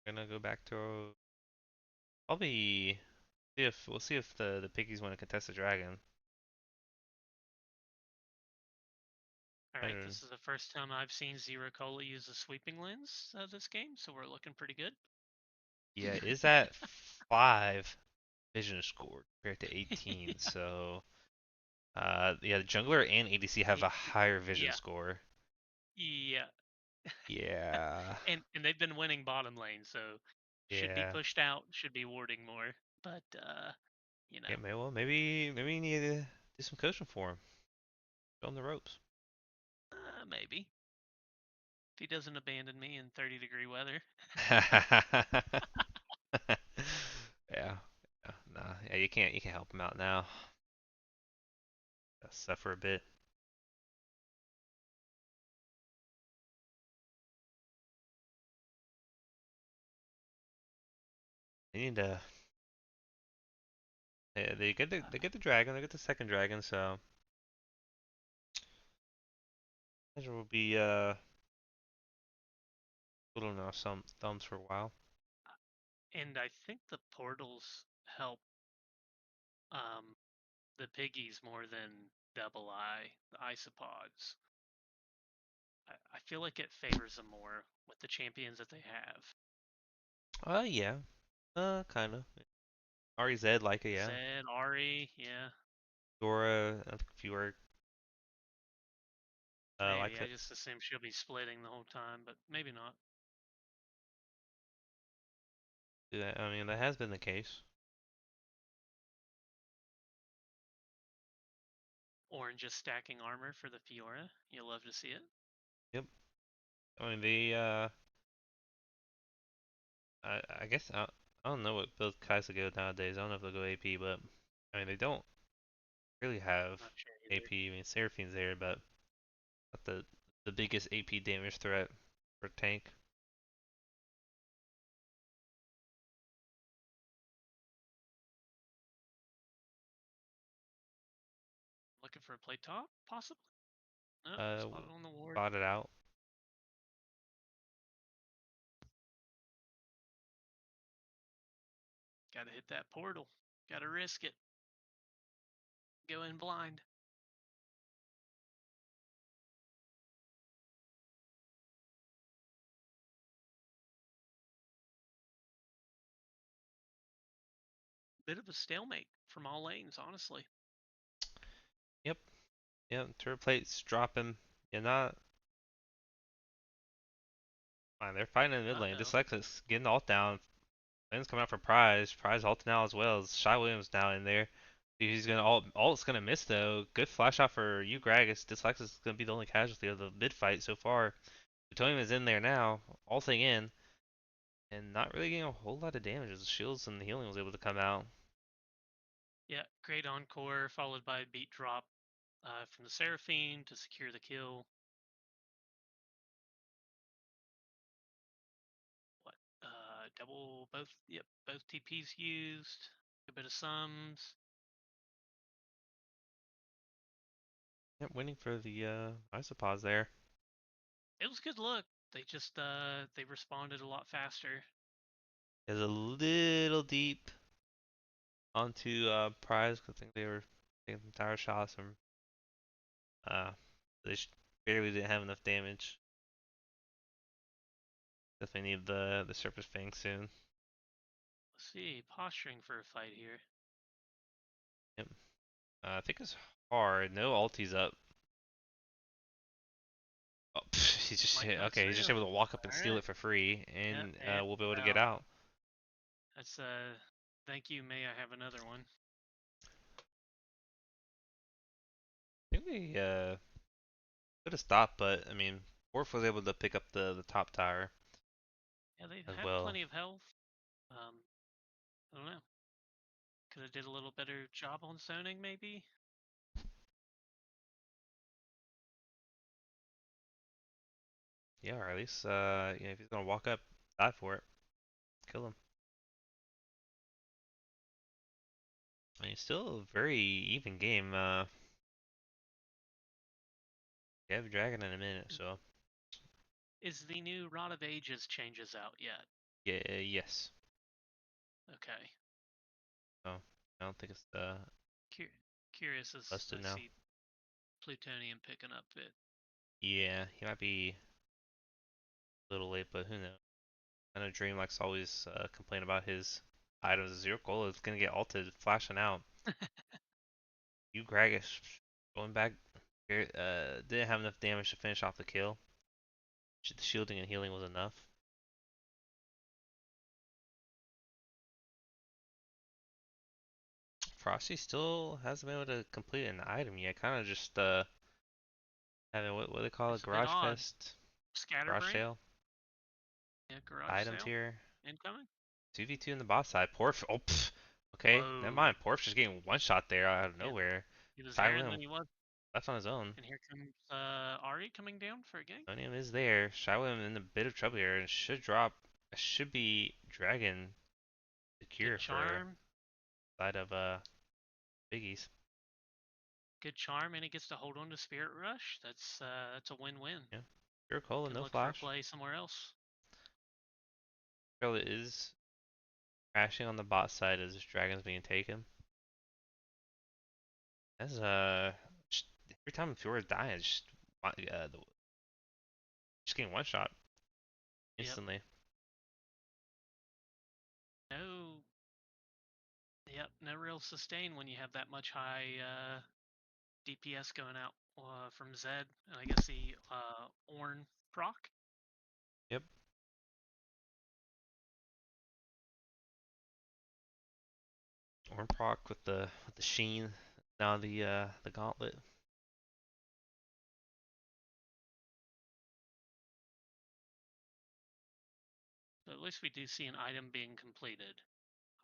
Gonna go back to probably see if we'll see if the Piggies want to contest the dragon. All right, And this is the first time I've seen Zero Cola use a sweeping lens this game, so we're looking pretty good. yeah, is that 5 vision score compared to 18? Yeah. So yeah, the jungler and ADC have He, a higher vision yeah, score. yeah, Yeah, and they've been winning bottom lane, so should be yeah. pushed out, should be warding more, but you Yeah, know, maybe you need to do some coaching for him. Show him the ropes. maybe if he doesn't abandon me in 30-degree weather. Yeah. Yeah. Nah. Yeah, you can't help him out now. Gotta suffer a bit. They need to. Yeah, they get the dragon. They get the second dragon. So Ezra will be twiddling off some thumbs for a while. And I think the portals help um, the piggies more than Double Eye, the isopods. I feel like it favors them more with the champions that they have. Yeah. Kind of. REZ like it, yeah. Zed, Ari, yeah, Dora, I think a few are maybe. likes I it. just assume she'll be splitting the whole time, but maybe not. Yeah, I mean that has been the case. Or in just stacking armor for the Fiora. You'll love to see it. Yep. I mean they I guess I don't know what build Kai'Sa go nowadays. I don't know if they'll go AP, but I mean they don't really have Not sure either. AP. I mean Seraphine's there, but not the biggest AP damage threat for tank. Looking for a play top, possibly. No, Uh, spotted on the ward. Spotted out. Got to hit that portal. Got to risk it. Go in blind. Bit of a stalemate from all lanes, honestly. Yep, yep. Turret plates dropping. You're not. Man, they're fighting in the mid lane. Uh-oh. Dyslexis getting ult down. Lane's coming out for Prize. Prize ulting now as well. Shy Williams now in there. He's gonna ult's gonna miss though. Good flash out for you, Gragas. Dyslexis is gonna be the only casualty of the mid fight so far. Plutonium is in there now, ulting in, and not really getting a whole lot of damage as the shields and the healing was able to come out. Yeah, great encore, followed by a beat drop from the Seraphine to secure the kill. What? Double both. Yep, both TPs used. A bit of sums. Yep, winning for the Isopod there. It was good look. They just they responded a lot faster. Is a little deep onto Prize. I think they were taking some tower shots from uh they barely didn't have enough damage. Definitely need the Surface Fang soon. Let's see, posturing for a fight here. Yep. I think it's hard. No ultis up. Oh, he's just Might not okay. He's just through. able to walk up and All steal right. it for free, Yep, and and we'll be able to get out. out. That's thank you. May I have another one? I think we could have stopped, but I mean, Worf was able to pick up the top tower Yeah, they as had well. plenty of health. Um, I don't know. Could have did a little better job on zoning, maybe. Yeah, or at least if he's gonna walk up, die for it, kill him. I mean, still a very even game. We have Dragon in a minute, so Is the new Rod of Ages changes out yet? yeah, yes. Okay. So I don't think it's Cur- Curious as busted I now. see plutonium picking up it. Yeah, he might be a little late, but who knows? I know Dream likes to always complain about his items. Zero goal is gonna get ulted, flashing out. You Gragas going back here, didn't have enough damage to finish off the kill. The shielding and healing was enough. Frosty still hasn't been able to complete an item yet. Kind of just having what do they call it? It's a bit Garage odd. fest, garage Scatterbrain? sale Yeah, garage items sale here. incoming. 2v2 in the bot side. Porf. Oh, pff. Okay, never Whoa. mind. Porf's just getting one shot there out of Yep. nowhere. He was Shy there and then William he was. left on his own. And here comes Ari coming down for a gank. Sonium is there. Shy William in a bit of trouble here and should drop. Should be Dragon Good secure for charm. side of Piggies. Good charm, and he gets to hold on to Spirit Rush. That's a win-win. Yeah. Pure Cola, Can no look for a flash. play somewhere else. Cola is crashing on the bot side as this Dragon's being taken. As every time Fiora dies, just getting one shot Yep. instantly. No. Yep. No real sustain when you have that much high DPS going out from Zed, and I guess the Orn proc. Yep. Ornproc with the sheen. Now the gauntlet. So at least we do see an item being completed.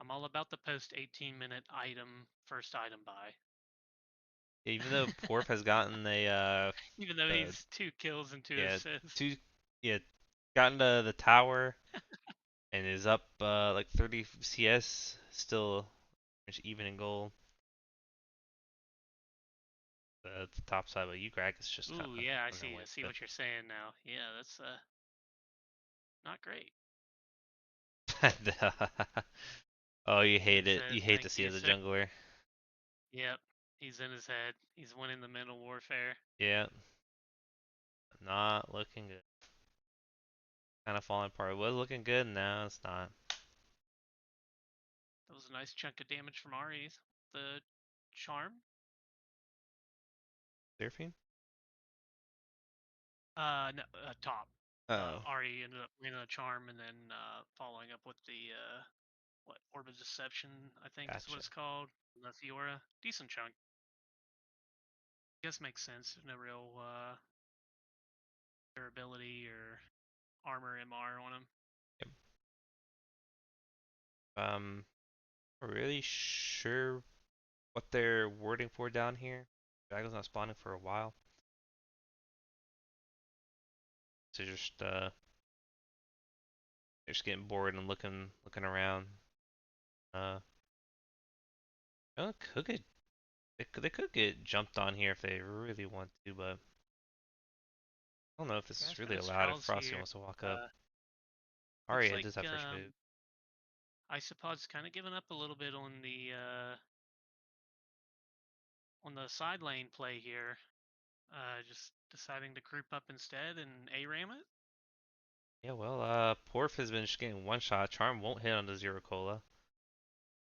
I'm all about the post 18-minute item, first item buy. Even though Porf has gotten a Even though uh, he's 2 kills and 2 yeah, assists. two, yeah, gotten to the tower and is up like 30 CS, still even in gold. The top side, but Ugrag is just kind Ooh, of yeah, I running see. away I see with what you're saying now. Yeah, that's not great. it. Oh, you In hate his it. head. You hate Thank to see it you, as a sir. jungler. Yep. He's in his head. He's winning the mental warfare. Yeah, not looking good. Kind of falling apart. It was looking good, now it's not. That was a nice chunk of damage from Ari. The charm. Seraphine? No, top. Oh, Ari ended up winning a charm and then following up with the what Orb of Deception, I think is what gotcha. it's called. And the Fiora, decent chunk. I guess makes sense. There's no real durability or armor MR on him. Yep. Not really sure what they're wording for down here. Dragon's not spawning for a while. So they're just getting bored and looking around. Uh, could get they could get jumped on here if they really want to, but I don't know if this is really Gasman's allowed if Trials Frosty here. wants to walk up. Uh, looks Arya like does have first move. Isopod's kind of given up a little bit on the side lane play here. Just deciding to group up instead and A-ram it. Yeah, well, Porf has been just getting one shot. Charm won't hit on the Zero Cola,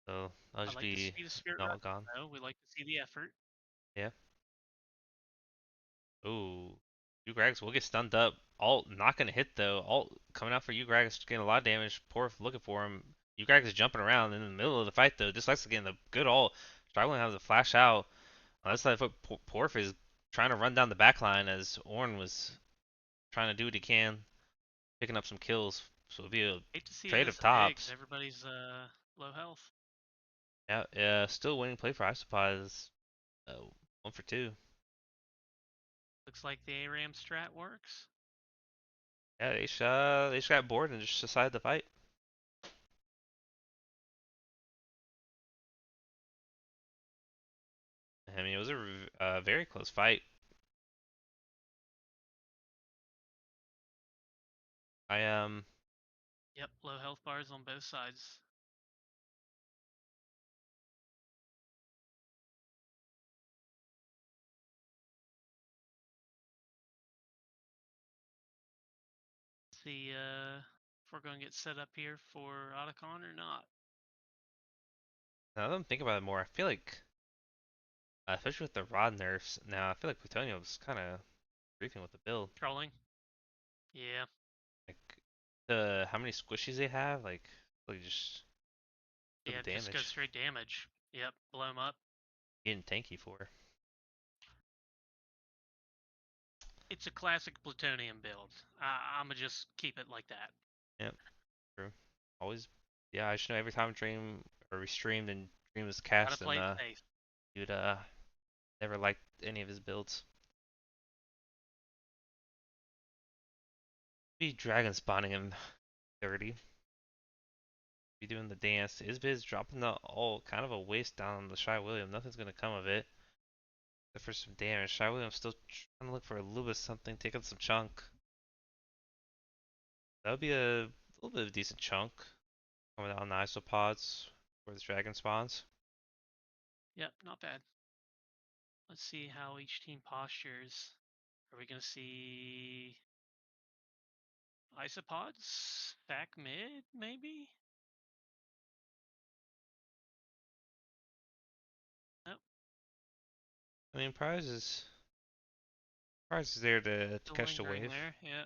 so I'll I just like to be see the spirit not run gone. though. We like to see the effort. Yeah. Ooh, Ugrax will get stunned up. Alt not gonna hit though. Alt coming out for Ugrax, getting a lot of damage. Porf looking for him. Ugrax is jumping around in the middle of the fight though. Just likes to get the good ult. Struggling to have the flash out. On this side, Porf is trying to run down the back line as Ornn was trying to do what he can, picking up some kills. So it'll be a Hate to see it trade of as a Pigs. tops. Everybody's low health. Yeah, still winning play for Isopod is 1 for 2. Looks like the A-ram strat works. Yeah, they just got bored and just decided to fight. I mean, it was a very close fight. I Yep, low health bars on both sides. See if we're going to get set up here for Otacon or not. now that I'm thinking about it more, I feel like, especially with the rod nerfs, now I feel like Plutonio's kind of briefing with the build. Trolling. Yeah. Like the how many squishies they have, like just for the Yeah, just go damage, straight damage. Yep, blow him up. getting tanky for. It's a classic plutonium build. I'm going to just keep it like that. Yep, true. Always, yeah. I should know every time Dream or we streamed and Dream was Gotta cast, and play it safe. you'd never liked any of his builds. Be dragon spawning him 30. Be doing the dance. Isbiz dropping the ult, kind of a waste down the Shy William. Nothing's gonna come of it. Except for some damage. Shy William's still trying to look for a little bit of something, taking some chunk. That would be a little bit of a decent chunk coming out on the isopods where the dragon spawns. Yep, not bad. Let's see how each team postures. Are we going to see isopods back mid, maybe? Nope. I mean, Prize is there to Still catch the lingering wave. there. Yeah.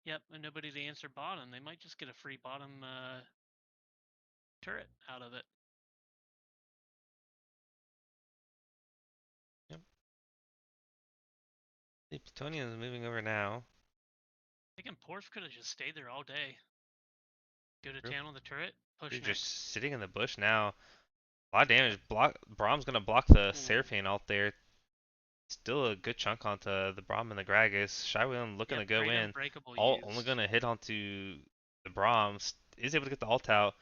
Yep, and nobody to answer bottom. They might just get a free bottom turret out of it. Yep. The Plutonium is moving over now. Thinking Porf could have just stayed there all day. Go to True. town on the turret. You're Push next. just sitting in the bush now. A lot of Yep. damage. Block. Brahm's gonna block the Ooh. Seraphine out there. Still a good chunk onto the Braum and the Gragas. Shywheel looking Yep. to go Great in. unbreakable Alt only used. gonna hit onto the Brahms. Is able to get the alt out.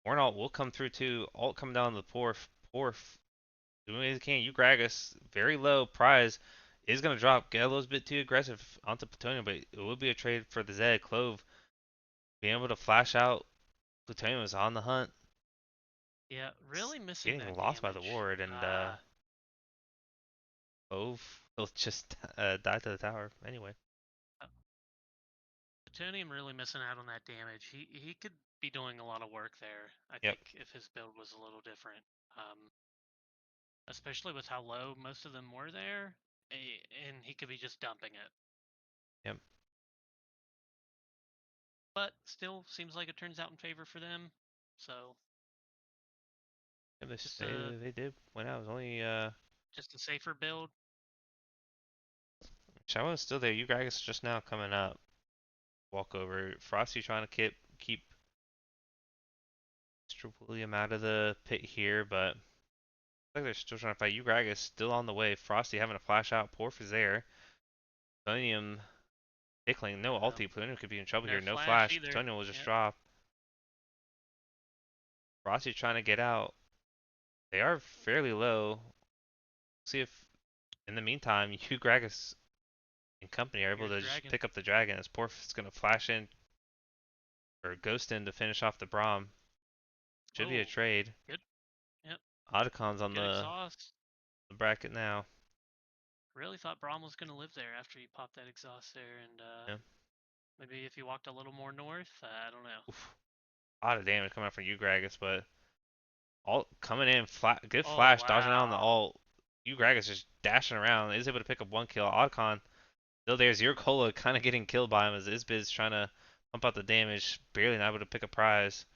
Warn alt will come through too. Alt coming down to the Porf. Porf doing what he can. You Gragas very low prize is gonna drop. Get a little bit too aggressive onto Plutonium, but it will be a trade for the Zed. Clove being able to flash out. Plutonium is on the hunt. Yeah. It's Really missing getting that lost by the damage. ward, and Clove will just die to the tower anyway. Uh, Plutonium really missing out on that damage. He could be doing a lot of work there. I Yep. think if his build was a little different, especially with how low most of them were there, and he could be just dumping it. Yep. But still, seems like it turns out in favor for them. So Yeah, just a they did win out. It was only just a safer build. Shawo's still there. You guys just now coming up. Walk over. Frosty trying to keep Mr. William out of the pit here, but like they're still trying to fight. You guys still on the way. Frosty having a flash out. Porf is there. Plutonium tickling. No ulti. Plutonium could be in trouble No here. No flash flash. either. Plutonium will just Yep. drop. Frosty trying to get out. They are fairly low. See if in the meantime you Gragas and company are able Here's to just Dragon. pick up the dragon as Porf is gonna flash in or ghost in to finish off the Braum. Should be a Oh, trade. good. Yep. Otacon's on Good exhaust. the bracket now. Really thought Braum was going to live there after he popped that exhaust there, and Yeah. maybe if he walked a little more north, I don't know. Oof. A lot of damage coming out from Ugragas, but alt coming in, good Oh flash, dodging out on the wow. alt. Ugragas just dashing around, is able to pick up one kill. Otacon still there. Zero Cola kind of getting killed by him as Isbiz trying to pump out the damage, barely not able to pick a prize.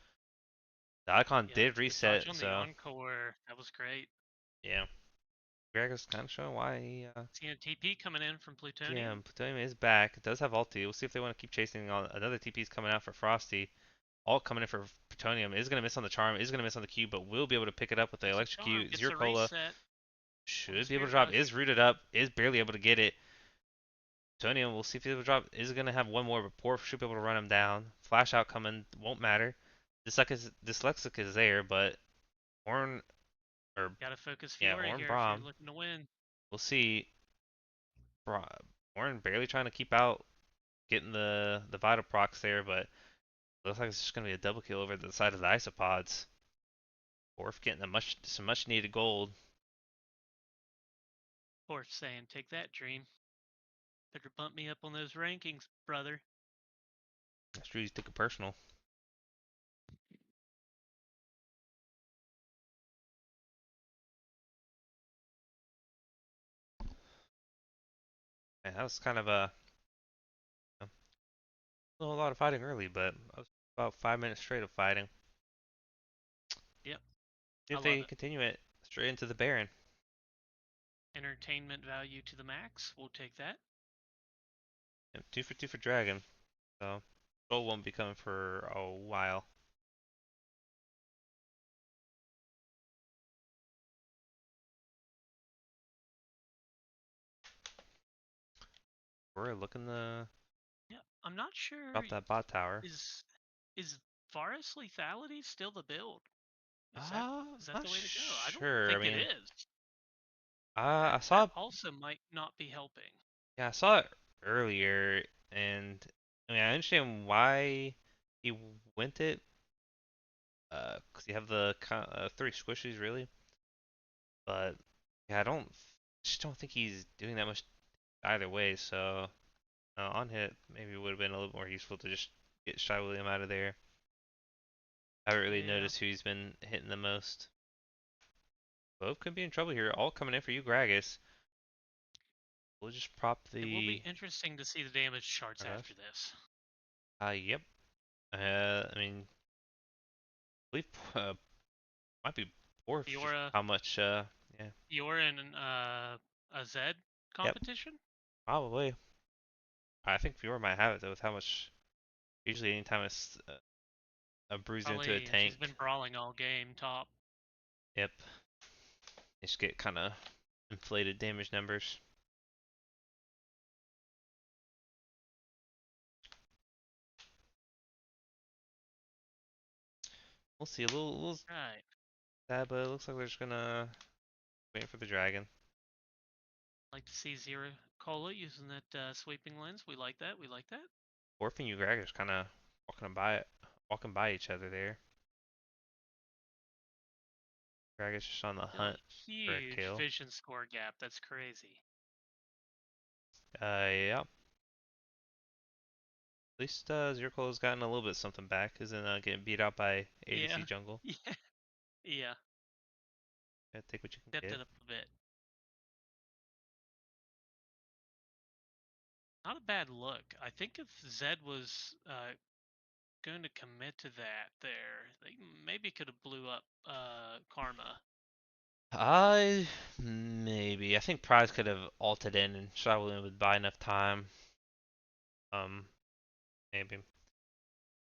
The Otacon Yep. did Good dodge reset, on the so encore. That was great. yeah. Ugragas kind of showing why he Seeing a TP coming in from yeah, Plutonium. Plutonium is back. It does have ulti. We'll see if they want to keep chasing on another TP's coming out for Frosty. Alt coming in for Plutonium is going to miss on the charm, is going to miss on the Q, but will be able to pick it up with the Gets a charm. electrocute. Gets Zero a Cola reset on the should be able to Spirit drop, is Rush. rooted up, is barely able to get it. Plutonium, we'll see if he's able to drop, is going to have one more, but Poor should be able to run him down. Flash out coming, won't matter. Dyslexic is there, but Horn, or Gotta focus yeah, Fiore Horn here if you're Braum, looking to win. we'll see. Horn barely trying to keep out, getting the vital procs there, but looks like it's just going to be a double kill over the side of the Isopods. Orf getting some much needed gold. Or saying, take that, Dream. Better bump me up on those rankings, brother. That's true. He's taking personal. And that was kind of a lot of fighting early, but that was about 5 minutes straight of fighting. Yep. See I if love they it. continue it straight into the Baron. Entertainment value to the max. We'll take that. Yep, two for Dragon. So gold won't be coming for a while. We're looking Yeah. I'm not sure. about that bot tower. Is is Varus lethality still the build? Is that Not the way to go? I don't sure. I think it mean, is. I That saw also might not be helping. yeah, I saw it earlier, and I mean, I understand why he went it. 'Cause you have the three squishies really, but yeah, just don't think he's doing that much either way. So on hit maybe would have been a little more useful to just get Shy William out of there. I haven't really Yeah. noticed who he's been hitting the most. Both could be in trouble here. All coming in for you, Gragas. We'll just prop It will be the interesting to see the damage charts after rush. this. Yep. I mean, I believe might be poor for just Fiora, how much. Yeah. Fiora in a Zed Yep. competition? Probably. I think Fiora might have it though with how much. Usually, anytime it's bruise into a Probably she's tank. been brawling all game top. Yep. They just get kind of inflated damage numbers. We'll see. A little Right. sad, but it looks like they're just gonna wait for the dragon. Like to see Zero Cola using that sweeping lens. We like that. We like that. Orphan and Ugrag is kind of walking by each other there. Ugrag is just on the Still hunt a for a huge kill. vision score gap. That's crazy. Yeah. At least Zircolo's gotten a little bit something back. Isn't getting beat out by Yeah. ADC jungle. Yeah. Yeah. Yeah, take what you can Stepped get. it up a bit. Not a bad look. I think if Zed was going to commit to that there, they maybe could have blew up Karma. I maybe. I think Prize could have ulted in and Shaolin would buy enough time. Um, maybe.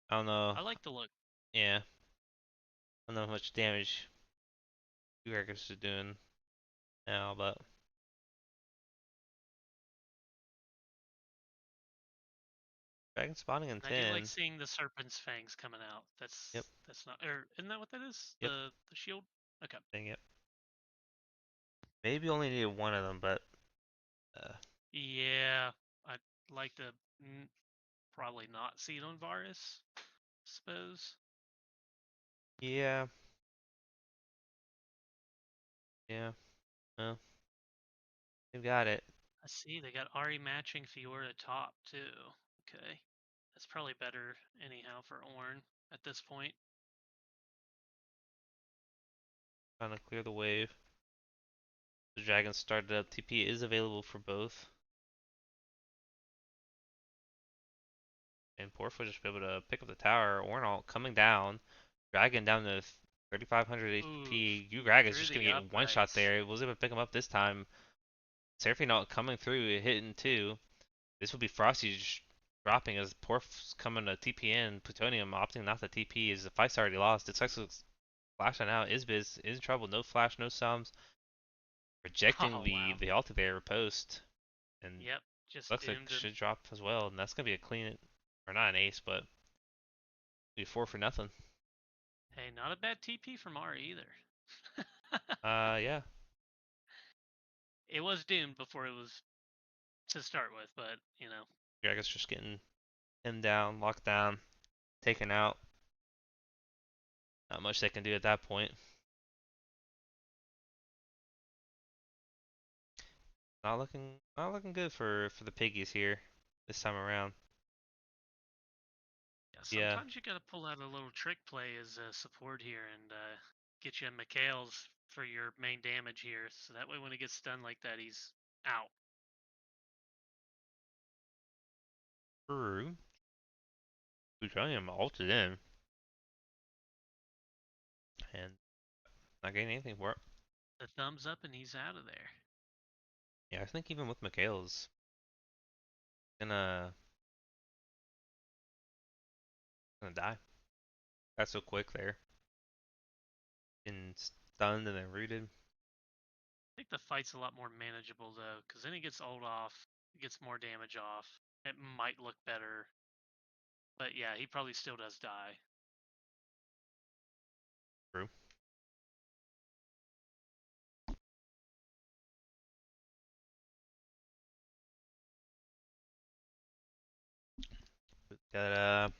I don't know. I like the look. Yeah, I don't know how much damage Ugrag is doing now, but Dragon spawning in And I do like 10. seeing the Serpent's Fangs coming out. Yep, That's not, or isn't that what that is? yep, The shield? Okay. dang it. Maybe only needed one of them, but uh, Yeah, I'd like to probably not see it on Varus, suppose. yeah, yeah. Well, you got it. I see they got Ari matching Fiora top too. Okay. That's probably better anyhow for Ornn at this point. Trying to clear the wave. The dragon started up. TP is available for both. And Porf will just be able to pick up the tower. Ornalt coming down. Dragon down to 3,500 Oof. HP. Ugrag is Through just going the to get one shot uprights. there. Was able to pick him up this time. Seraphine coming through, hitting two. This would be Frosty just dropping as Porf's coming to TP in. Plutonium opting not to TP as the fight's already lost. It's actually flashing out. Isbiz is in trouble. No flash, no sums. Rejecting Oh the wow. the ulti there post. And Yep. Just looks like doomed him. should drop as well. And that's going to be a clean, or not an ace, but be four for nothing. Hey, not a bad TP from Ari either. Yeah. It was doomed before it was to start with, but you know. I guess just getting him down, locked down, taken out. Not much they can do at that point. Not looking good for the piggies here this time around. Yeah, Yeah, sometimes you gotta pull out a little trick play as a support here and get you Mikhail's for your main damage here, so that way when he gets stunned like that, he's out. true. Plutonium ulted in and not getting anything for it. The thumbs up and he's out of there. Yeah, I think even with Mikhail's gonna gonna die. Got so quick there. Getting stunned and then rooted. I think the fight's a lot more manageable though, because then he gets ult off, he gets more damage off. It might look better, but yeah, he probably still does die. True. Got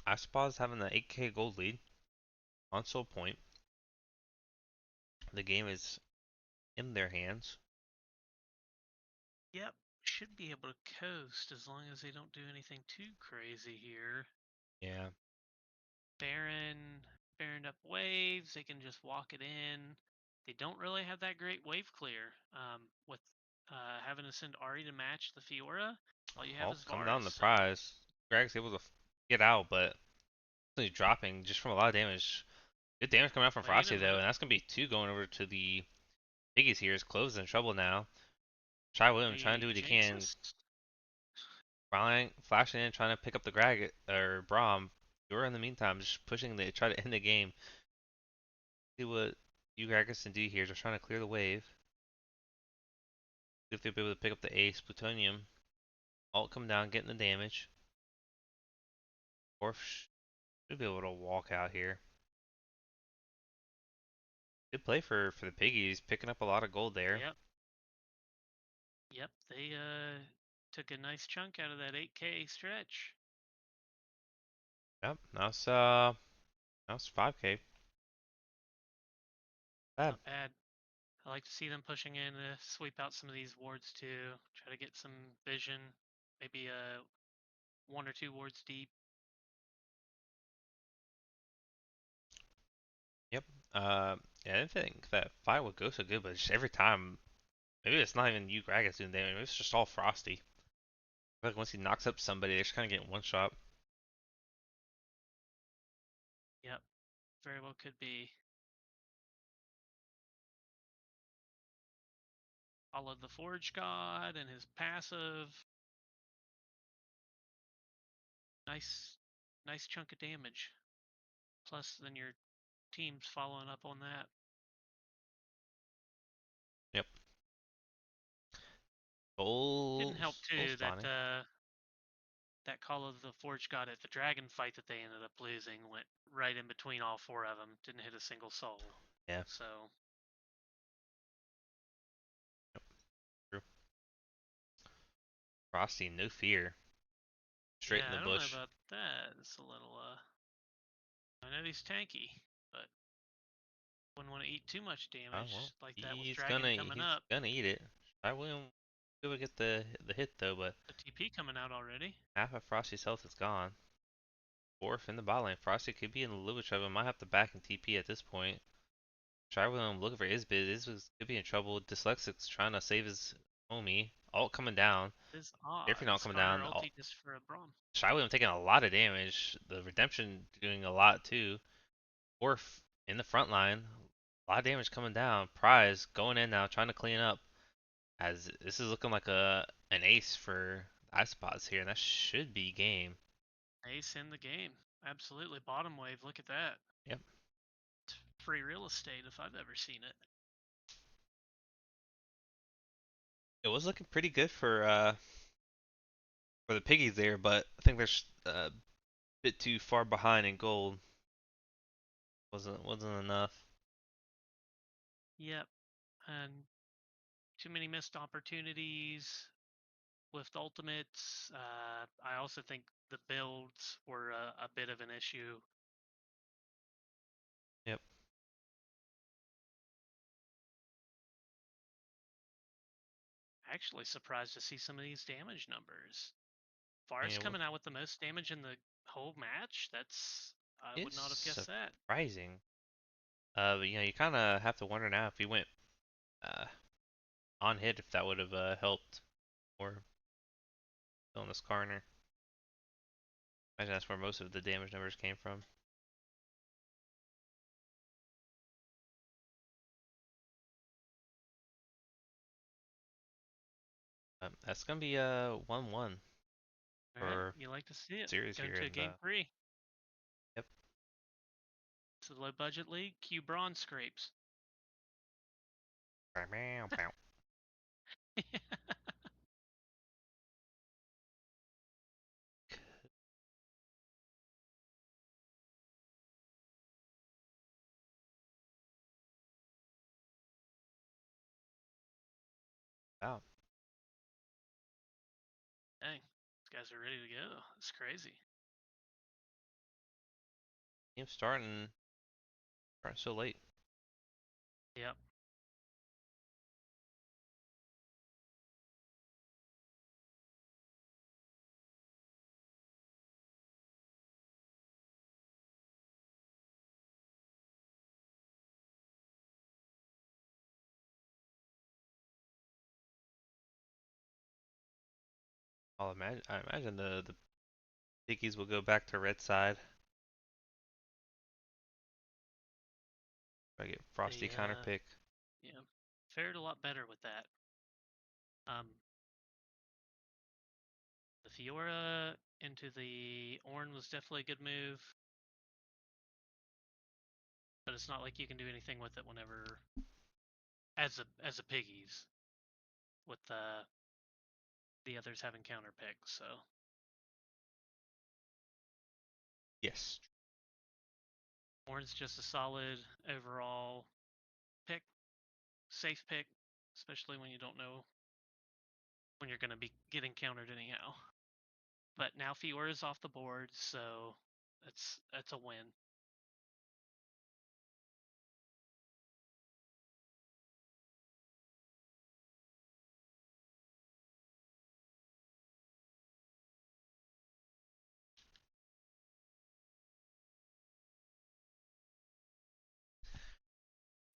Isopod's having the 8K gold lead on Soul Point. The game is in their hands. Yep, should be able to coast as long as they don't do anything too crazy here. Yeah. Baron, Baroned up waves. They can just walk it in. They don't really have that great wave clear. With having to send Ari to match the Fiora, all you have Oh, is coming down the Varus. So prize. Greg's able to get out, but he's dropping just from a lot of damage. Good damage coming out from wait Frosty a though, and minute. that's gonna be two going over to the Piggies here. Is close in trouble now. Shy William trying to do The what he can, Jinxes. flashing in, trying to pick up the Greg or Braum. You're in the meantime just pushing the try to end the game. See what you Gragas can do here. Just trying to clear the wave. See if they'll be able to pick up the ace. Plutonium. Alt come down, getting the damage. Orf should be able to walk out here. Good play for the Piggies, picking up a lot of gold there. Yep. Yep. They took a nice chunk out of that 8K stretch. Yep, now it's 5K. Bad. Not bad. I like to see them pushing in to sweep out some of these wards too. Try to get some vision. Maybe one or two wards deep. Yep. Yeah, I didn't think that fight would go so good, but just every time, maybe it's not even you Gragas doing damage. Maybe it's just all Frosty. I feel like once he knocks up somebody, they're just kind of getting one shot. Yep. Very well could be. Followed the Forge God and his passive. Nice chunk of damage. Plus, then your team's following up on that. Yep. Didn't help Full too that spawning. that call of the Forge God at the dragon fight that they ended up losing went right in between all four of them. Didn't hit a single soul. Yeah, So true. Frosty, no fear. Straight in yeah, the I don't know bush. about that. It's a little I know he's tanky, but wouldn't want to eat too much Oh well, damage like that with dragon coming he's up. gonna eat it. I will be able to get the hit though, but The TP coming out already. half of Frosty's health is gone. Fourth in the bot lane. Frosty could be in a little bit of trouble. Might have to back and TP at this point. Try with him looking for Isbid. Isbid could be in trouble. Dyslexic's trying to save his homie. Alt coming down. Is odd. Everything all coming Skarner down. ulti just for a Braum. Shy William taking a lot of damage. The Redemption doing a lot too. Orf in the front line. A lot of damage coming down. Prize going in now, trying to clean up. As this is looking like an ace for Isopods here, and that should be game. Ace in the game. Absolutely. Bottom wave. Look at that. Yep. Free real estate if I've ever seen it. It was looking pretty good for the Piggies there, but I think they're a bit too far behind in gold. Wasn't enough. Yep. And too many missed opportunities with ultimates. I also think the builds were a bit of an issue. Yep. Actually surprised to see some of these damage numbers. Yeah, Forest coming out with the most damage in the whole match. That's I would not have it's guessed that. surprising. But you kind of have to wonder now if he went uh on hit if that would have helped or still in this corner. Imagine that's where most of the damage numbers came from. That's gonna be a 1-1 All right, for you like to see it. series Going here, to a and game three. yep. It's the low budget league. Q bronze scrapes. Wow, Dang, these guys are ready to go. It's crazy. team starting so late. Yep. I imagine the Piggies will go back to red side. Try to get Frosty They counter pick. yeah, fared a lot better with that. The Fiora into the Ornn was definitely a good move. but it's not like you can do anything with it whenever as a piggies with the others having counter picks. So Yes. Horn's just a solid overall pick, safe pick, especially when you don't know when you're going to be getting countered anyhow. But now Fiora's off the board, so that's a win.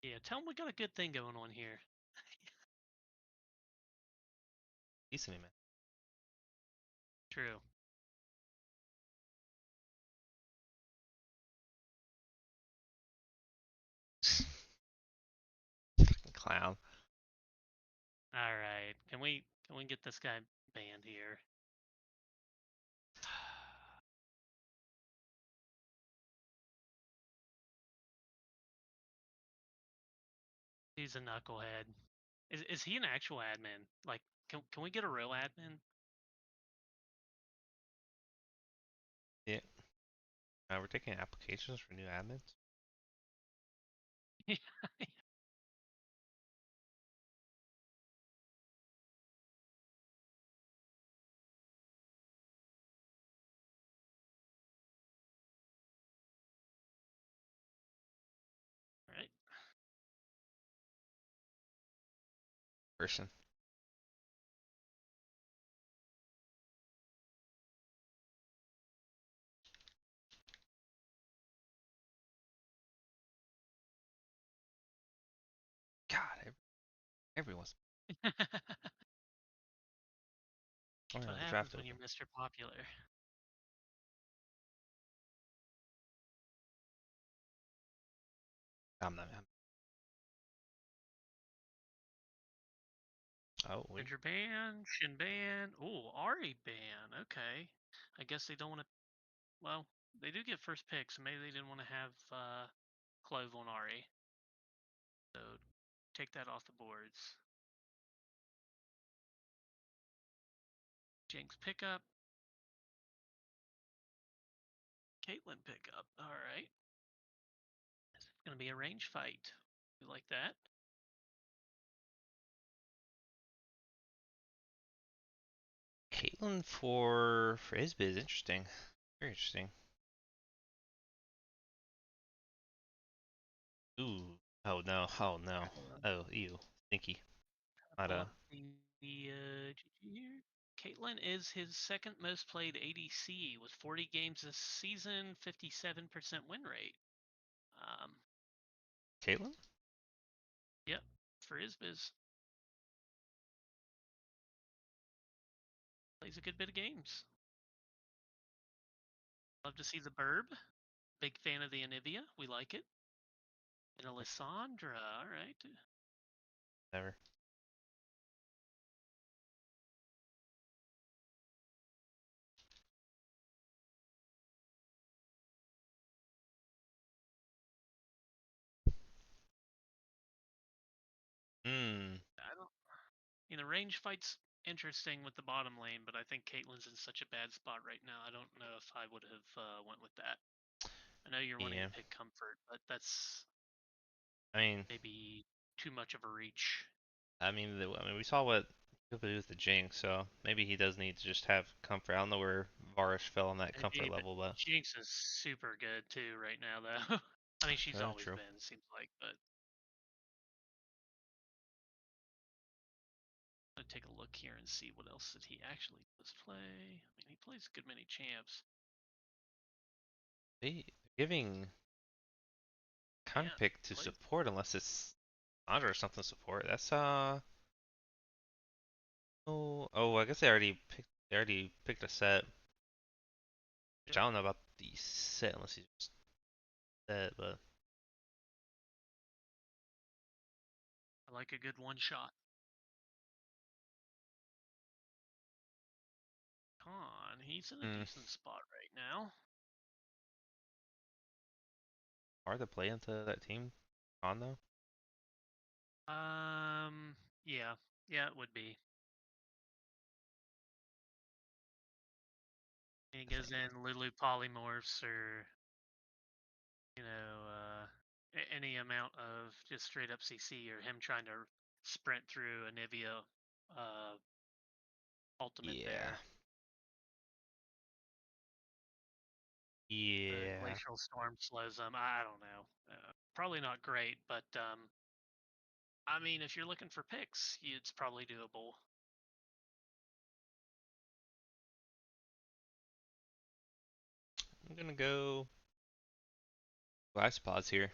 Yeah, tell him we got a good thing going on here. Decent, man. True. Clown. All right, can we get this guy banned here? He's a knucklehead. Is he an actual admin? Like, can we get a real admin? Yeah. We're taking applications for new admins. Right. Person. God, everyone's. That's Oh yeah, what the draft happens when open. you're Mr. Popular. I'm not. Oh wait. Ginger ban, Shin ban. Ooh, Ari ban. Okay. I guess they don't want to. Well, they do get first pick, so maybe they didn't want to have Clove on Ari. So take that off the boards. Jinx pickup. Caitlyn pickup. All right. It's going to be a range fight. We like that. Caitlyn for his biz. Interesting. Very interesting. Ooh. Oh no. Oh no. Oh ew. Stinky. Not Pull a. up the GG here. Caitlyn is his second most played ADC with 40 games this season, 57% win rate. Um, Caitlyn? yep, for his biz. Plays a good bit of games. Love to see the Burb. Big fan of the Anivia. We like it. And Alessandra. All right. Never. Hmm. I don't. The range fight's interesting with the bottom lane, but I think Caitlyn's in such a bad spot right now. I don't know if I would have went with that. I know you're wanting Yeah. to pick comfort, but that's I mean. maybe too much of a reach. I mean, we saw what people do with the Jinx, so maybe he does need to just have comfort. I don't know where Varish fell on that comfort Maybe, but level, but Jinx is super good too right now, though. I mean, she's always true. been, seems like, but I'm gonna take a look here and see what else did he actually does play. I mean, he plays a good many champs. They're giving counter Yeah, pick to plays. support unless it's Andre or something support. That's oh, I guess they already picked a set, which Yep, I don't know about the set unless he's just set, but I like a good one shot. Con, he's in a hmm. decent spot right now. hard to play into that team on though. Um, yeah, yeah, it would be. He I goes think. in Lulu polymorphs or any amount of just straight up CC or him trying to sprint through a Nivea uh, ultimate Yeah. there. The Yeah. Glacial Storm slows them. I don't know. Probably not great, but I mean, if you're looking for picks, it's probably doable. I'm gonna go Isopods here.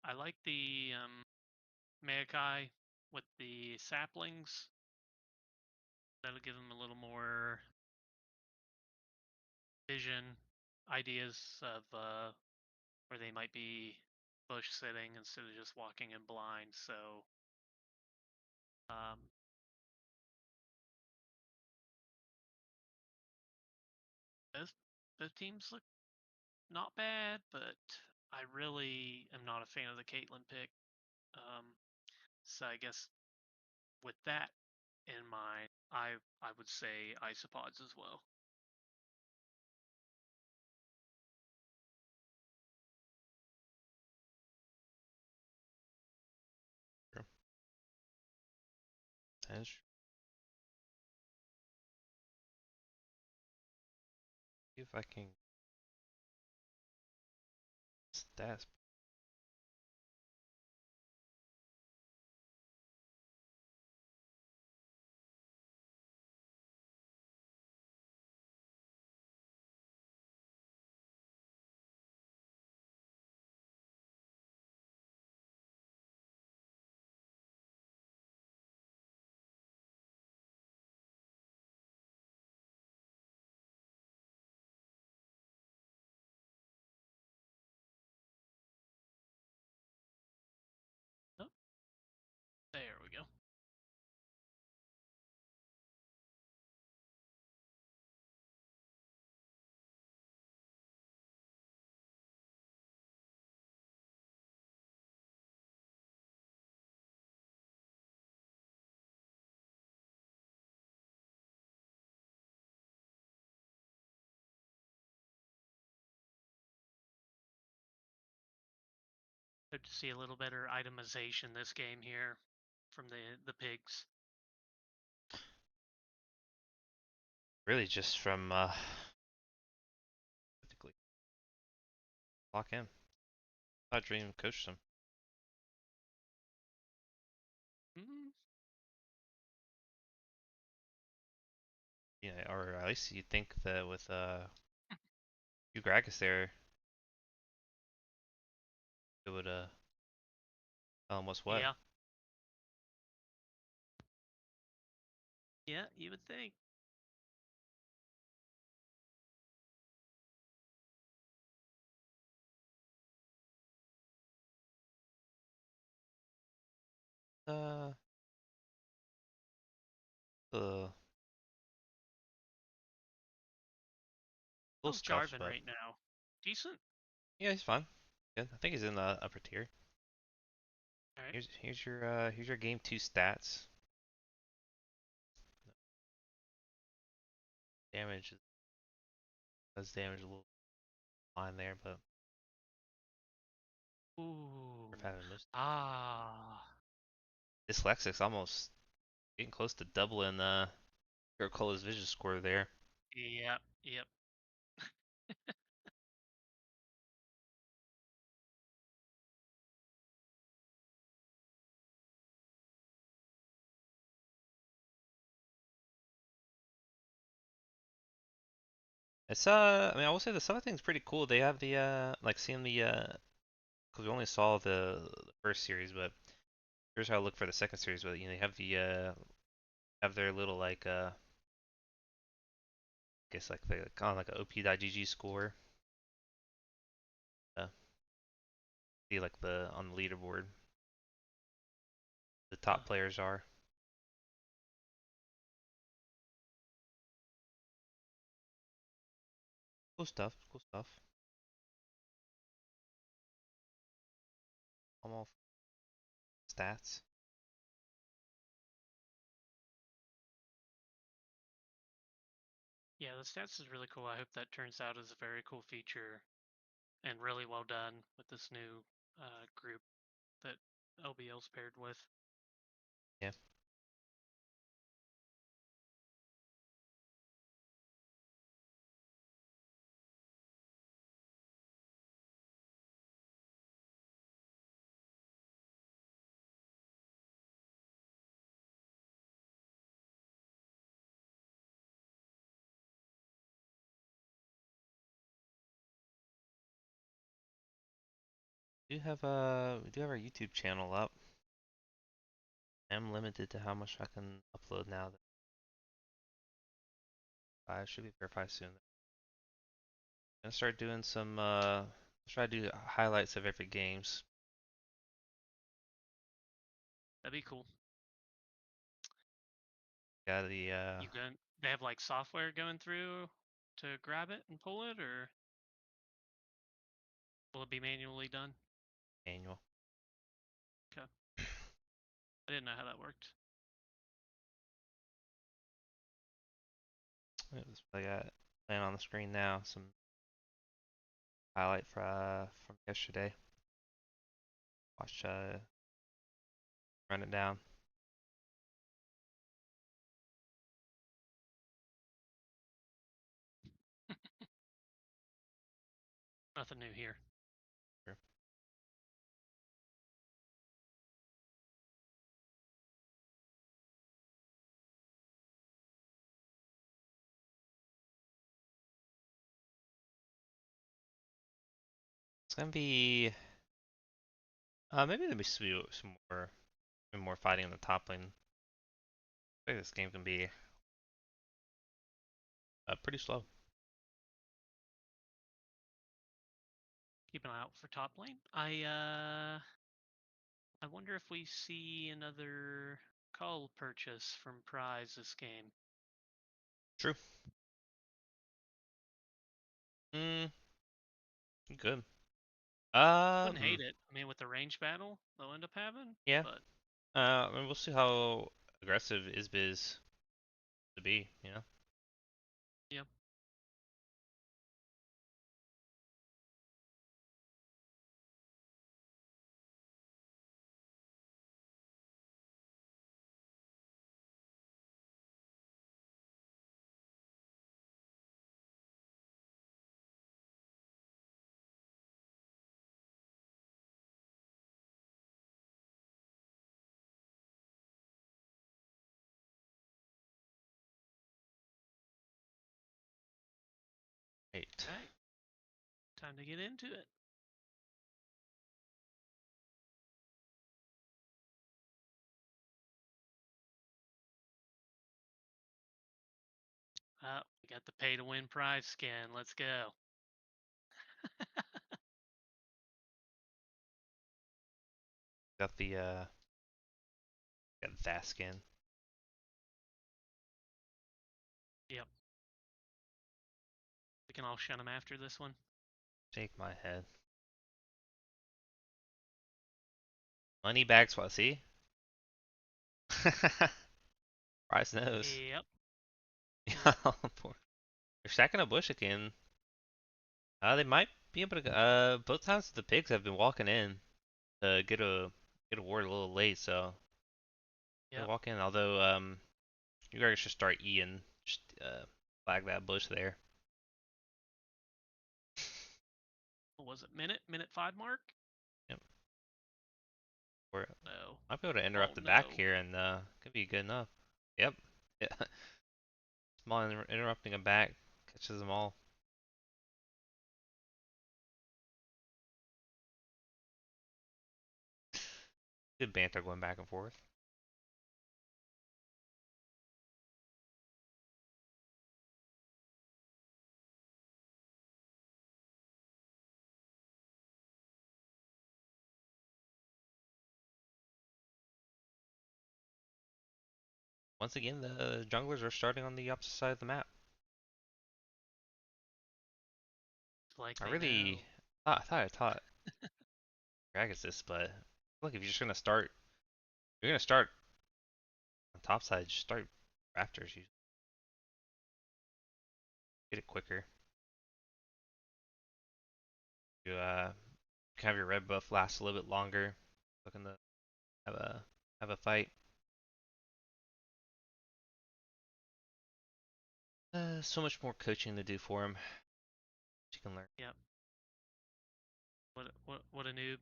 I like the Maokai with the saplings. That'll give them a little more vision, ideas of where they might be bush sitting instead of just walking in blind. So um, both both teams look not bad, but I really am not a fan of the Caitlyn pick. Um, so I guess with that in mind, I would say isopods as well. Sure. And see if I can stats. Oh, there we go. Hope to see a little better itemization this game here from the pigs. Really just from typically lock in. I dream coach them. Mm, Yeah, or at least you think that with Ugragas there, it would tell him what's what. yeah, yeah, you would think. Uh, uh, little How's scuffed, Jarvan but right now? Decent. yeah, he's fine. Good. I think he's in the upper tier. All right. Here's your game two stats. Damage does damage a little line there, but Ooh. we're having most Ah. dyslexics almost getting close to doubling Cola's vision score there. Yep. Yep. It's I mean I will say the Summit thing's pretty cool. They have the like seeing the because we only saw the first series, but here's how I look for the second series. But they have the have their little like I guess like the kind of like a op.gg score. See like the on the leaderboard the top Uh-huh. players are. Cool stuff. Cool stuff. I'm all for stats. Yeah, the stats is really cool. I hope that turns out as a very cool feature and really well done with this new group that LBL's paired with. Yeah. We do have our YouTube channel up. I'm limited to how much I can upload now. I should be verified soon. Gonna start doing some try to do highlights of every games. That'd be cool. Got the You can they have like software going through to grab it and pull it, or will it be manually done? manual. Okay. I didn't know how that worked. I got playing on the screen now. Some highlight from yesterday. Watch run it down. Nothing new here. Sure. It's gonna be maybe there'll be some more fighting on the top lane. I think this game can be pretty slow. Keep an eye out for top lane. I wonder if we see another call purchase from Prize this game. True. Mm, good. Wouldn't Hmm. hate it. I mean, with the range battle they'll end up having, Yeah. but I mean, we'll see how aggressive Isbiz to be. You know. yep. Right. All right, time to get into it. We got the pay to win prize skin. Let's go. Got the fast skin. Yep. We can all shun him after this one. Shake my head. Money bags. What? See? Price knows. Yep. Yeah. Yep. They're stacking a bush again. They might be able to. Both times the pigs have been walking in to get a ward a little late, so they Yep. walk in. Although you guys should start E and just flag that bush there. What was it? Minute 5 mark? Yep. Or No. might be able to Oh interrupt the back no. here and could be good enough. Yep. Yeah. Small interrupting a back catches them all. Good banter going back and forth. Once again, the junglers are starting on the opposite side of the map. like I they really, know. I thought I taught Gragas this, but look, if you're just gonna start, you're gonna start on top side. Just start Raptors. You get it quicker. You can have your red buff last a little bit longer. Looking to have a fight. So much more coaching to do for him. You can learn. Yep. What a noob.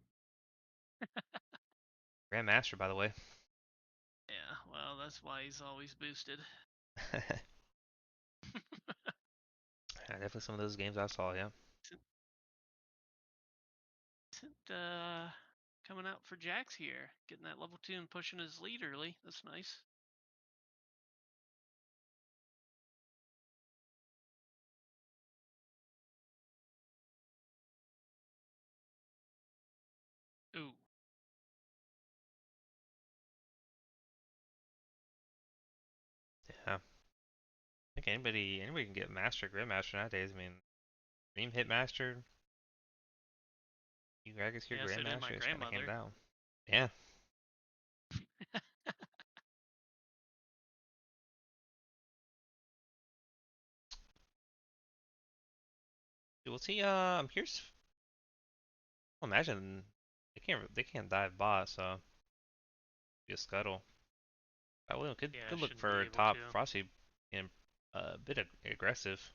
Grandmaster, by the way. Yeah. Well, that's why he's always boosted. Definitely some of those games I saw. Yeah. Isn't coming out for Jax here, getting that level 2 and pushing his lead early. That's nice. Ooh. Yeah. I think anybody can get Master, Grandmaster nowadays. I mean, Dream hit Master, you Gragas here Yeah, so did my Grandmaster. It's kind of hand grandmother. down. Yeah. We'll see. Here's. Well, imagine they can't dive bot, so be a scuttle. Well, Yeah, could look shouldn't be for able top to. Frosty and a bit aggressive.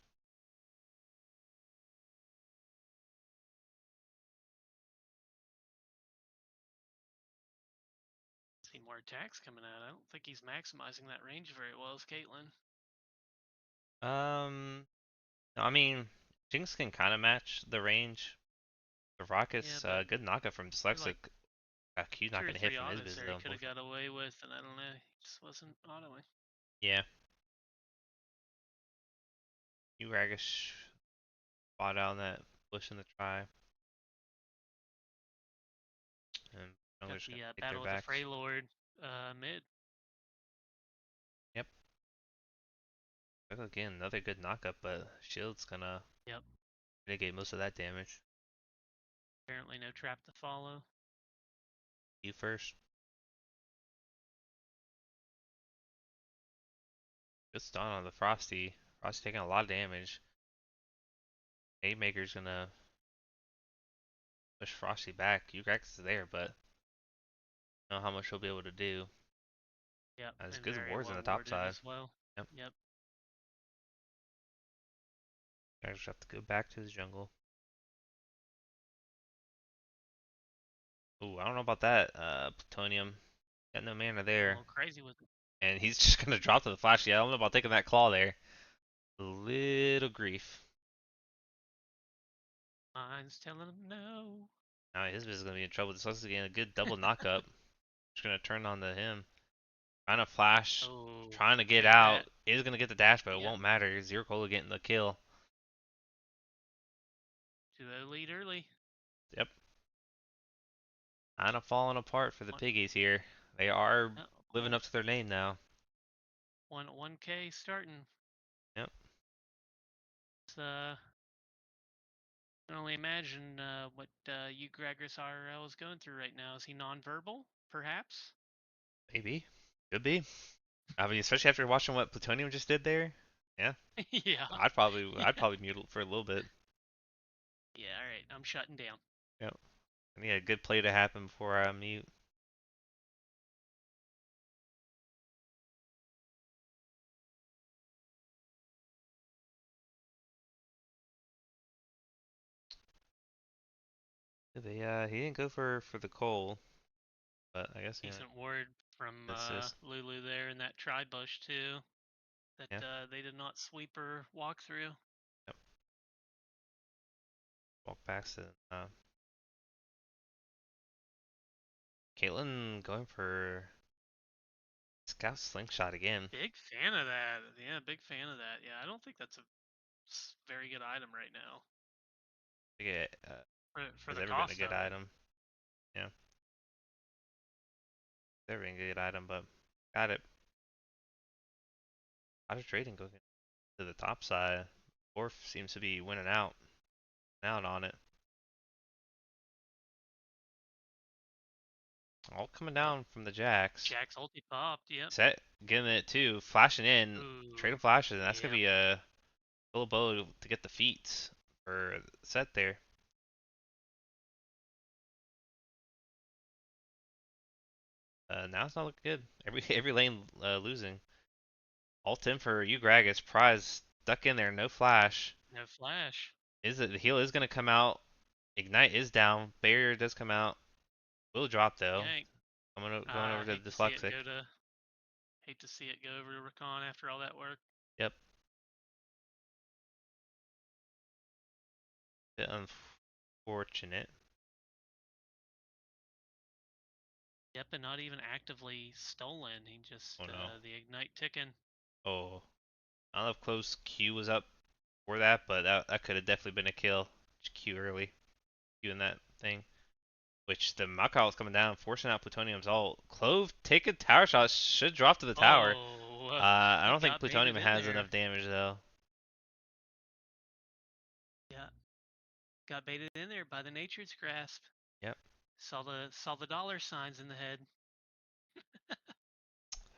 See more attacks coming out. I don't think he's maximizing that range very well as Caitlyn. Um, no, I mean, Jinx can kind of match the range. The Yeah, Rocket's but good knockup from there are Dyslexic. like Q's not two or gonna hit three from his autos biz there he though, could have unfortunately. got away with, and I don't know, he just wasn't autoing. Yeah, you Ragish bought out on that push in the try, and I'm Got just gonna the take their battle with the backs. Frey Lord mid. Yep. Again, another good knockup, but Shield's gonna Yep. mitigate most of that damage. Apparently no trap to follow. You first. Good stun on the Frosty. Frosty taking a lot of damage. Haymaker's gonna push Frosty back. Ugrax is there, but I don't know how much he'll be able to do. Yep, As and good as very wards on well the top warded side. as well. Yep. Yep. I just have to go back to his jungle. Ooh, I don't know about that. Plutonium. Got no mana Getting a there. little crazy with it. And he's just gonna drop to the flash. Yeah, I don't know about taking that claw there. A little grief. Mine's telling him no. Now his is gonna be in trouble. This is getting a good double knockup. Just gonna turn on to him. Trying to flash. Oh, Trying to get take out. that. Is gonna get the dash, but it Yep. won't matter. Zero Cola getting the kill. 2-0 lead early. Yep. Kind of falling apart for the One, Piggies here. They are uh, living up to their name now. 1K starting. Yep. It's, I can only imagine what you Gregris RL is going through right now. Is he nonverbal, perhaps? Maybe. Could be. I mean, especially after watching what Plutonium just did there. Yeah. Yeah. I'd Yeah. probably mute it for a little bit. Yeah, all right. I'm shutting down. Yep. I need a good play to happen before I mute. He didn't go for the coal, but I guess Decent ward from assist. Lulu there in that tri bush too. That Yeah. they did not sweep or walk through. Yep. Walk past it. Caitlyn going for scout slingshot again. Big fan of that. Yeah, big fan of that. Yeah, I don't think that's a very good item right now I think it for has the ever been a cost good of it. item. Yeah, ever been a good item, but got it. A lot of trading going to the top side. Orf seems to be winning out. out on it. All coming Yep. down from the jacks. Jack's ulti popped. Yep. Set, getting it too, flashing in, Ooh. trading flashes, and that's gonna Yep. be a little bow to get the feats for set there. Now it's not looking good. Every lane losing. Alt in for you, Gragas. Prize stuck in there, no flash. No flash. Is it the heal is gonna come out? Ignite is down. Barrier does come out. Will drop though. Yank. Going over I to hate to see it Dyslexic. go to. Hate to see it go over to Recon after all that work. Yep. Bit unfortunate. Yep, and not even actively stolen. He just Oh no. the ignite ticking. Oh. I don't know if close Q was up for that, but that could have definitely been a kill. Just Q early. Q in that thing. Which the Mako was coming down, forcing out Plutonium's ult. Clove taking tower shots, should drop to the tower. Oh, I he don't think got baited Plutonium in has there. enough damage though. Yeah, got baited in there by the nature's grasp. Yep. Saw the dollar signs in the head.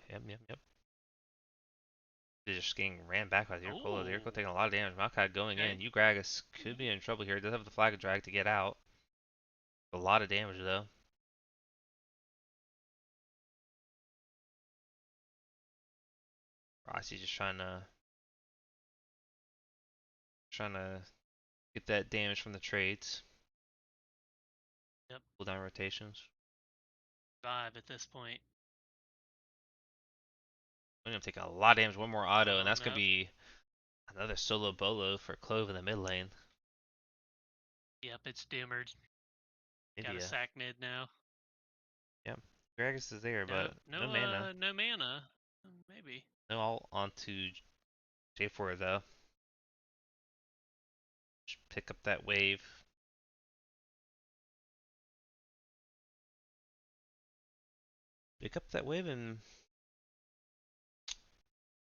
Yep. They're just getting ran back by Zero Cola. Zero Cola Oh, taking a lot of damage. Makai going in. okay. Ugragas could be in trouble here. Does have the flag drag to get out. A lot of damage though. Rossi just trying to get that damage from the trades. Yep, Cooldown rotations. vibe at this point. I'm gonna take a lot of damage. One more auto, and Oh that's gonna no. be another solo bolo for Clove in the mid lane. Yep, it's Doomered. Got a India. sack mid now. Yep. Gragas is there, No, but no no, mana. no mana. Maybe. No all onto J4 though. Just pick up that wave. Pick up that wave and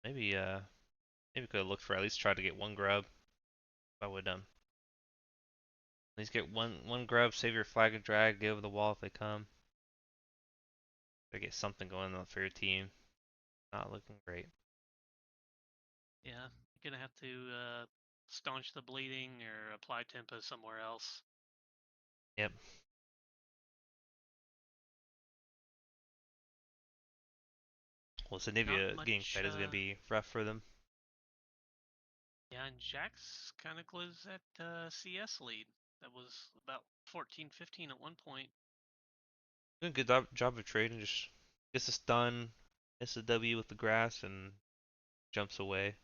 maybe maybe could have looked for at least try to get one grub. I would at least get one grub, save your flag and drag, get over the wall if they come. Or get something going on for your team. Not looking great. Yeah, you're gonna have to staunch the bleeding or apply tempo somewhere else. Yep. Well, Not Sanivia getting much. fed is gonna be rough for them. Yeah, and Jack's kind of close that CS lead. That was about 14-15 at one point. Doing a good job of trading. Just gets a stun, hits a W with the grass, and jumps away.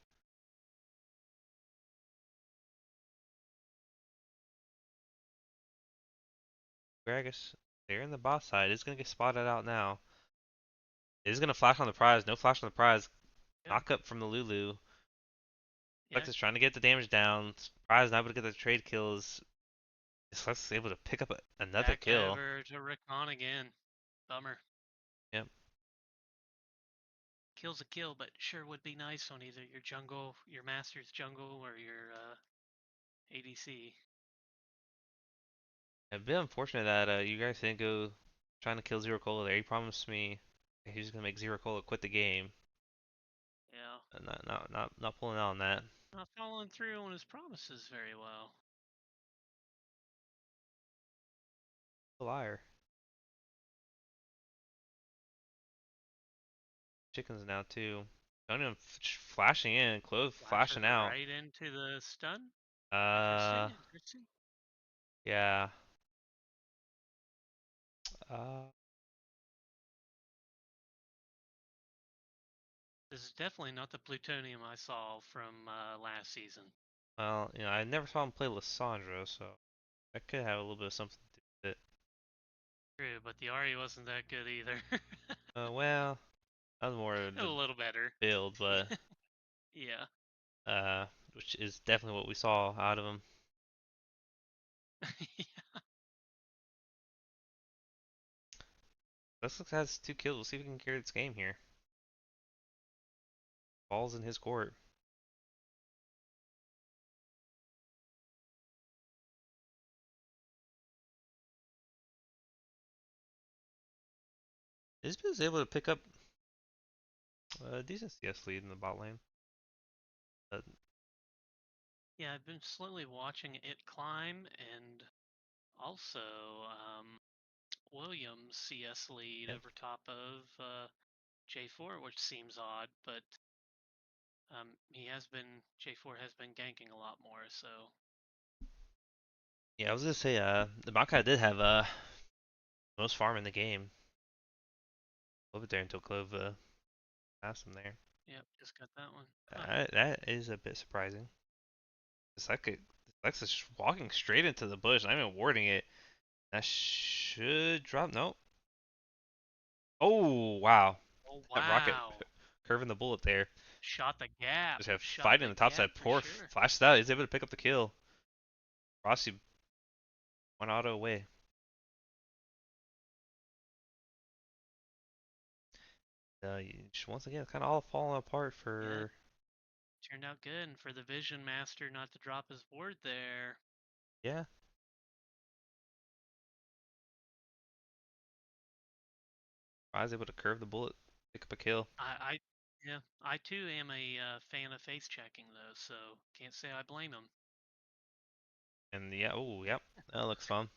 Gragas, they're in the boss side. It's gonna get spotted out now. It is gonna flash on the prize. No flash on the prize. Yep. Knock up from the Lulu. Yeah. Flex is trying to get the damage down. Prize not able to get the trade kills. Flex is able to pick up another Back kill. over to Rickon again. Bummer. Yep. Kill's a kill, but sure would be nice on either your jungle, your master's jungle, or your ADC. A bit unfortunate that you guys didn't go trying to kill Zero Cola there. He promised me he's gonna make Zero Cola quit the game. Yeah. Not pulling out on that. Not following through on his promises very well. A liar. Chickens now too. Tony flashing in, Clove flashing Flashes out. right into the stun. Uh, Interesting, interesting. yeah. Uh, This is definitely not the plutonium I saw from last season. well, I never saw him play Lissandra, so that could have a little bit of something to do with it. True, but the Ari wasn't that good either. Well, that was more of A the little better. build, but Yeah. uh, which is definitely what we saw out of him. This looks has 2 kills. We'll see if we can carry this game here. Ball's in his court. Isbis able to pick up a decent CS lead in the bot lane. But Yeah, I've been slowly watching it climb, and also Williams CS lead yeah, over top of J4, which seems odd, but J4 has been ganking a lot more, so yeah, I was gonna say the Makai did have most farm in the game. Over there until Clove passed him there. yep, just got that one. Huh. That is a bit surprising. It's like Lexus walking straight into the bush, not even warding it. That should drop. Nope. Oh wow, Oh that rocket wow. curving the bullet there. Shot the gap. Just have Shot fighting the the top gap side. for Poor sure. flashed out. He's able to pick up the kill. Rossi one auto away. Just once again, kind of all falling apart Yep. for. Turned out good, and for the Vision Master not to drop his ward there. Yeah, I was able to curve the bullet, pick up a kill. I yeah, I too am a fan of face checking though, so can't say I blame him. And yeah, oh yep, that looks fun.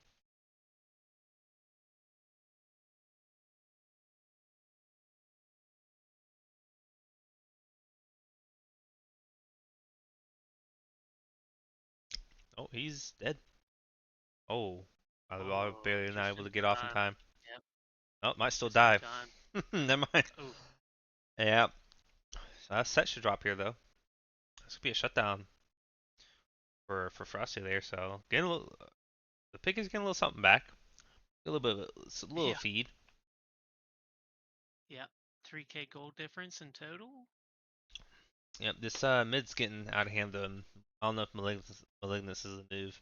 Oh, he's dead. Oh, I Oh, barely not just able in to get off in time. time. Yep, Oh, might still just in die. time. Never mind. Oh, Yeah, set should drop here though. This could be a shutdown for Frosty there. So getting a little, the pick is getting a little something back. A little bit, a little yeah, feed. yeah. 3K gold difference in total. Yep, this mid's getting out of hand though. And I don't know if Malignus is a move.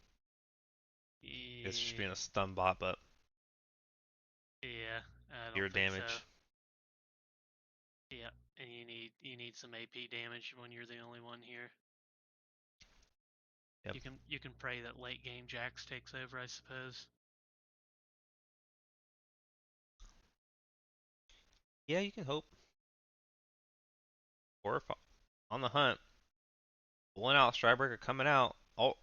I guess just Yeah, being a stun bot, but yeah, I zero don't think so. damage. Yeah, and you need some AP damage when you're the only one here. Yep. You can pray that late game Jax takes over, I suppose. Yeah, you can hope. Or if on the hunt, pulling out Strybreaker coming out. Oh,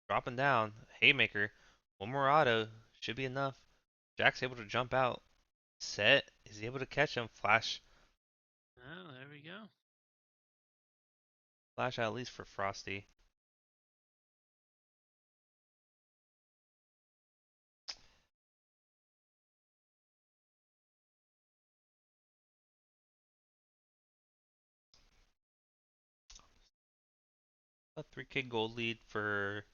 dropping down. Haymaker. One more auto should be enough. Jack's able to jump out. Set is he able to catch him. Oh, there we go. Flash out at least for Frosty. A 3K gold lead for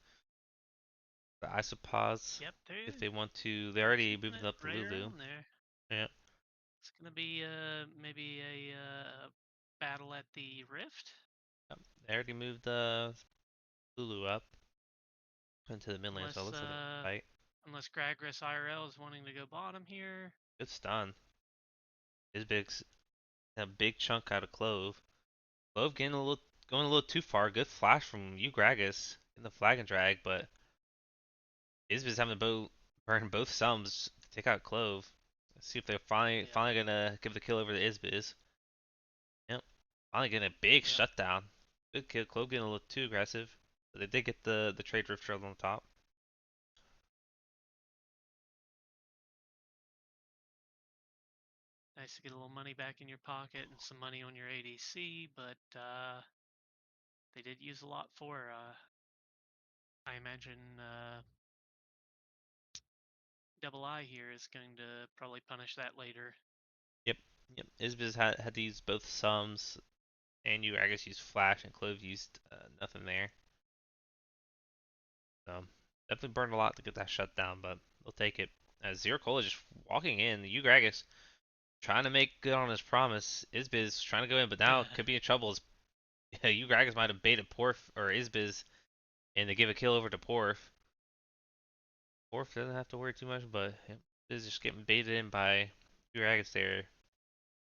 the Isopods. Yep, If they're they want to, they they're already keeping moved it up the right Lulu. around there. Yeah. It's gonna be maybe a battle at the Rift. Yep. They already moved Lulu up into the mid lane, so it Unless looks like a fight. unless Gragris IRL is wanting to go bottom here. Good stun. His a big chunk out of Clove. Clove getting a little going a little too far. Good flash from you, Gragas, in the flag and drag, but Isbis having to burn both sums to take out Clove. Let's see if they're Yep, finally gonna give the kill over to Isbis. Yep. Finally getting a big yep. shutdown. Good kill. Clove getting a little too aggressive. But they did get the trade rift shard on the top. Nice to get a little money back in your pocket and some money on your ADC, but they did use a lot for. I imagine Double I here is going to probably punish that later. Yep. Yep. Isbis had to use both sums, and you I guess used flash, and Clove used nothing there. So definitely burned a lot to get that shut down, but they'll take it. As Zero Cola just walking in, the Ugragas trying to make good on his promise. Isbiz trying to go in, but now could be in trouble. As Ugragas might have baited Porf or Isbiz, and they give a kill over to Porf. Porf doesn't have to worry too much, but is just getting baited in by Ugragas there.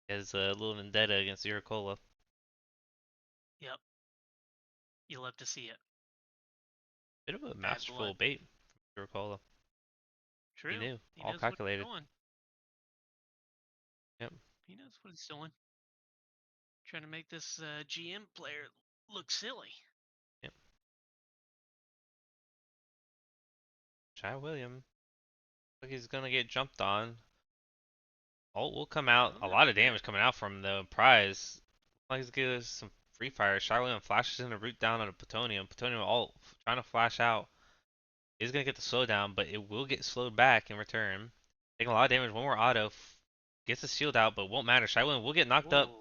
As a little vendetta against Zero Cola. Yep, you love to see it. Bit of a Bad blood. masterful bait from Zero Cola. He True. knew, He all knows what he's calculated. doing. Yep. He knows what he's doing. Trying to make this GM player look silly. Yep. Shy William. Like he's gonna get jumped on. Ult will come out. Oh A no, lot of yeah. damage coming out from the prize. Like he's getting some free fire. Shy William flashes in a root down on a Plutonium. Plutonium ult trying to flash out. Is gonna get the slowdown, but it will get slowed back in return. Taking a lot of damage. One more auto. Gets the shield out, but won't matter. Shy William will get knocked up. Whoa.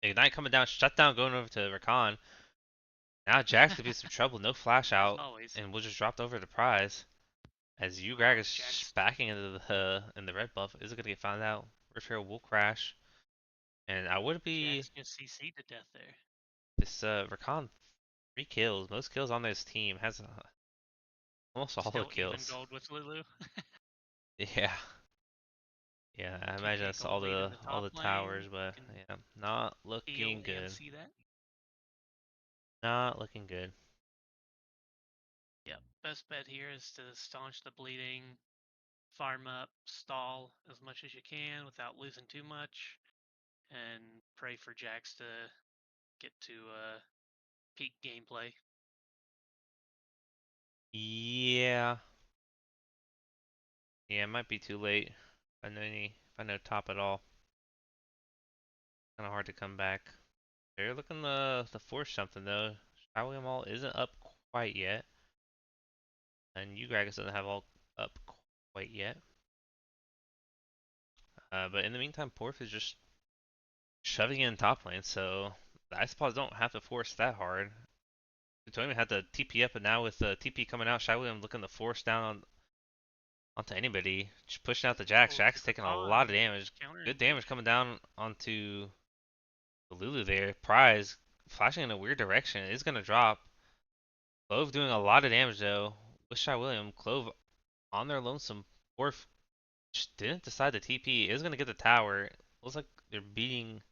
Ignite coming down. Shut down going over to Rakan. Now Jax could be some trouble. No flash As out. always. And we'll just drop over the prize. As Ugrag Oh, is Jax. backing into the in the red buff. Is it gonna get found out? Rift Herald will crash. And I would be Jax just CC'd to death there. this Rakan 3 kills. Most kills on this team. Has almost all the Still even kills. gold with Lulu. Yeah. Yeah, I imagine 2k that's gold lead in the all top the lane. towers, but Can yeah, not heal looking and good. see that. Not looking good. Yep. Best bet here is to staunch the bleeding, farm up, stall as much as you can without losing too much, and pray for Jax to get to peak gameplay. Yeah. Yeah, it might be too late. If I know top at all. Kinda hard to come back. They're looking to force something though. Showing all isn't up quite yet. And Ugragas doesn't have all up quite yet. But in the meantime, Porf is just shoving in top lane, so the Isopods don't have to force that hard. Plutonium had to TP up, and now with the TP coming out, Shy William looking to force down onto anybody. Just pushing out the Jax. Oh, Jax there's a taking a lot con of damage. counter Good damage engage. coming down onto the Lulu there. Prize flashing in a weird direction. It's going to drop. Clove doing a lot of damage though. With Shy William, Clove on their lonesome. Orf just didn't decide to TP. Is going to get the tower. Looks like they're beating,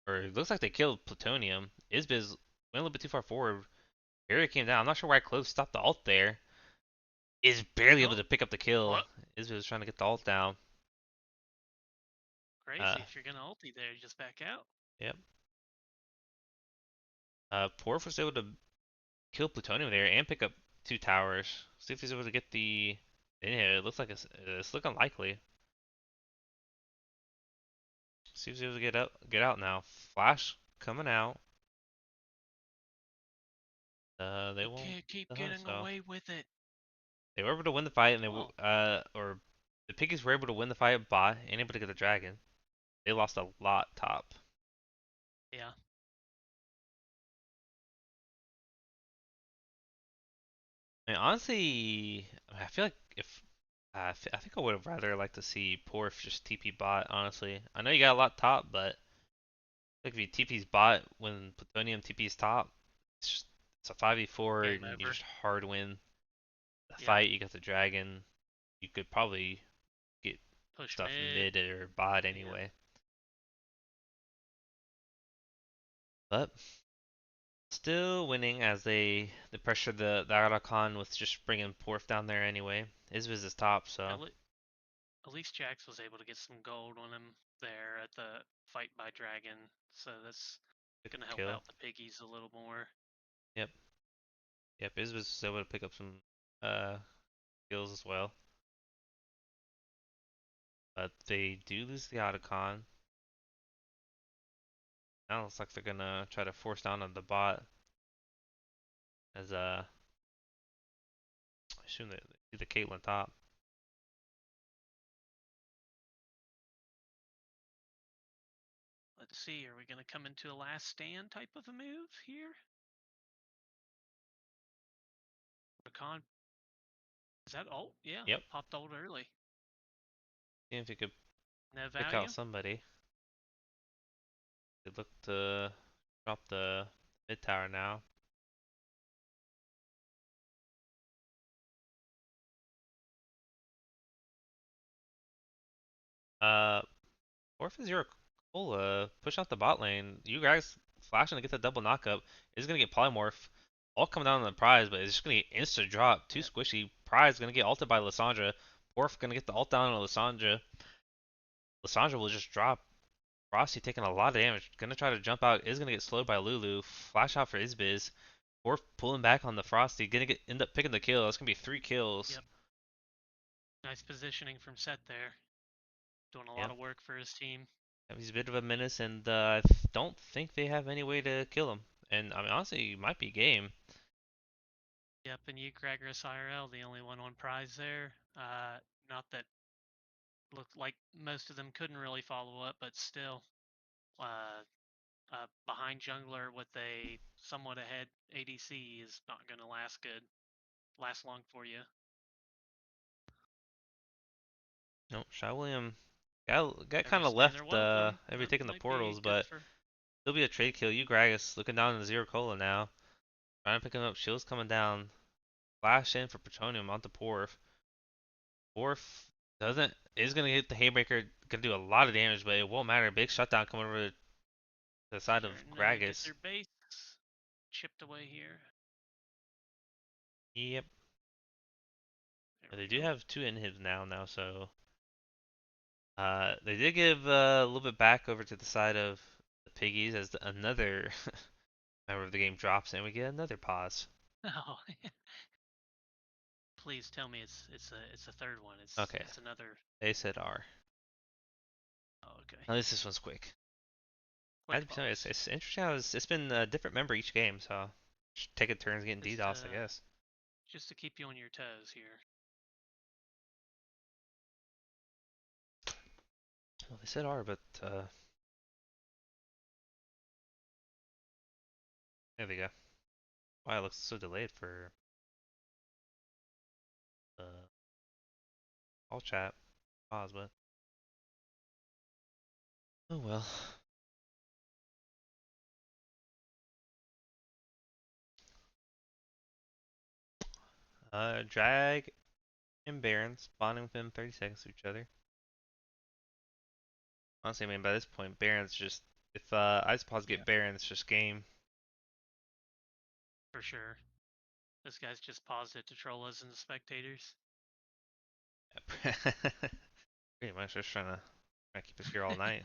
or it looks like they killed Plutonium. Isbiz went a little bit too far forward. Barrier came down. I'm not sure why Clove stopped the ult there. Is barely able Oh, to pick up the kill. what? Isbiz was trying to get the ult down. Uh, Crazy. If you're going to ulti there, you just back out. yep. Porf was able to kill Plutonium there and pick up 2 towers. See if he's able to get the. Yeah, it looks like it's looking likely. See if he's able to get out now. Flash coming out. They You won't can't keep the hunt, getting so away with it. they were able to win the fight, and Well, or the Piggies were able to win the fight at bot and able to get the dragon. They lost a lot top. yeah. I mean, honestly, I feel like if I think I would have rather liked to see Porf just TP bot. Honestly, I know you got a lot top, but like if you TP's bot when Plutonium TP's top, it's a 5v4 Game and you over. just hard win the Yep. fight. You got the dragon. You could probably get Push stuff mid. mid or bot Yep. anyway. But still winning as they pressure the Arakan with just bringing Porf down there anyway. Isviz is top, At, so le- at least Jax was able to get some gold on him there at the fight by Dragon. So that's pick going up to a help kill. out the Piggies a little more. Yep, yep. Isviz was able to pick up some uh kills as well. But they do lose the Otacon. Now it looks like they're gonna try to force down on the bot as I assume they see the Caitlyn top. Let's see. Are we going to come into a last stand type of a move here? Rakan. Is that ult? Yeah. Yep. Popped ult early. See if you could Net pick out value? somebody. They look to drop the mid tower now. Uh, Orph is your Cola. Push out the bot lane. You guys flashing to get the double knockup. Is gonna get polymorph. All coming down on the prize, but it's just gonna get insta drop. Too Yep. squishy. Prize gonna get ulted by Lissandra. Orph gonna get the ult down on Lissandra. Lysandra will just drop. Frosty taking a lot of damage. Gonna try to jump out. Is gonna get slowed by Lulu. Flash out for Isbiz. Or pulling back on the Frosty. Gonna end up picking the kill. That's gonna be 3 kills. Yep. Nice positioning from Set there. Doing a lot Yep. of work for his team. He's a bit of a menace, and I don't think they have any way to kill him. And I mean, honestly, he might be game. Yep, and you, Gregorus IRL, the only one on prize there. Not that looked like most of them couldn't really follow up, but still, uh, behind jungler with a somewhat ahead ADC is not going to last long for you. No, Shy William got kind of Gregorus saying they're left welcome. every That taking the might be portals, good but for. there'll be a trade kill. You Gragas looking down in the zero cola now. Trying to pick him up. Shield's coming down. Flash in for Plutonium onto Porf. Porf doesn't is gonna hit the Haymaker, gonna do a lot of damage, but it won't matter. Big shutdown coming over to the side of Starting to get Gragas. their base chipped away here. Yep. There They we do go. have 2 inhibs now, so they did give a little bit back over to the side of the Piggies as another member of the game drops, and we get another pause. Oh, please tell me it's a third one. It's Okay, it's another. they said R. Oh, okay. At least this one's quick. I Quick have to tell you, pause. it's interesting how it's been a different member each game, so just taking turns getting Just DDoS, I guess. just to keep you on your toes here. Well, they said R, but there we go. Why it looks so delayed for all chat pause, but oh well. Drag and Baron spawning within 30 seconds of each other. Honestly, I mean, by this point, Baron's just if Isopods Yeah, get Baron, it's just game. for sure. This guy's just paused it to troll us and the spectators. Pretty much just trying to keep us here all night.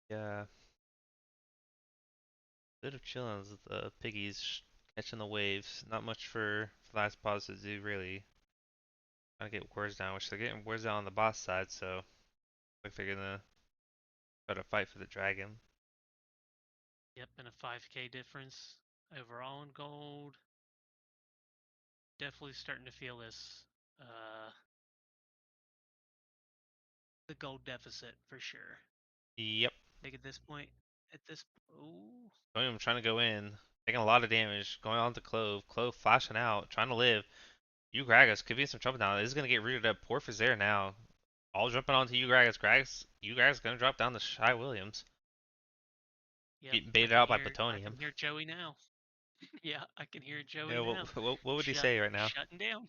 Yeah, bit of chillin' with the Piggies catching the waves. Not much for the Isopods to do really. Trying to get wards down, which they're getting wards down on the boss side, so like they're gonna try to fight for the dragon. Yep, and a 5k difference overall in gold. Definitely starting to feel this. Uh, the gold deficit for sure. Yep. I think at this point, ooh, I'm trying to go in, taking a lot of damage, going on to Clove. Clove flashing out, trying to live. You Gragas could be in some trouble now. This is gonna get rooted up. Porf is there now. All jumping onto you Gragas. You Gragas gonna drop down to Shy Williams. yep, Getting baited out by I can Plutonium. hear Joey now. Yeah, I can hear Joey Yeah, now. what would he say right now? Shutting down.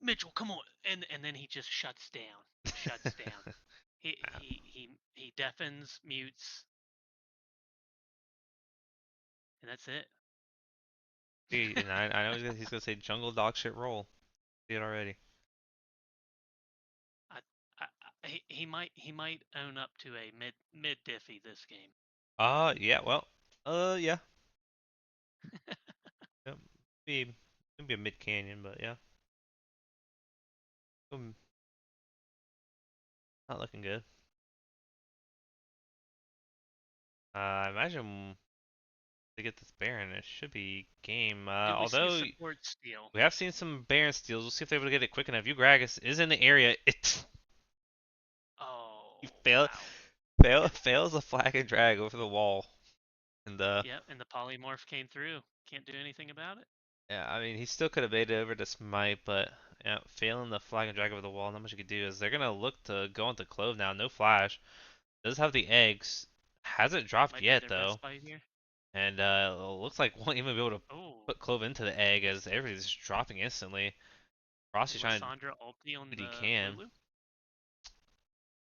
Mitchell, come on, and then he just shuts down. He deafens, mutes, and that's it. And I know he's gonna say jungle dog shit roll. See it already. I, he might own up to a mid diffy this game. Yeah, well, yeah. Yep. Maybe a mid canyon, but yeah. Not looking good. I imagine to get this Baron, it should be game. Do we see a Although support steal? we have seen some Baron steals, we'll see if they're able to get it quick enough. Gragas is in the area. He Oh wow. fails a flag and drag over the wall. And Yep, and the polymorph came through. Can't do anything about it. yeah, I mean he still could have baited over to Smite, but yeah, failing the flag and drag over the wall, not much you could do. Is they're gonna look to go into Clove now. No flash. Does have the eggs. Hasn't dropped Might be yet their best though. fight here. and looks like won't even be able to Oh, put Clove into the egg as everything's just dropping instantly. Frosty's trying to do Lissandra ulti on what he the can. Lulu.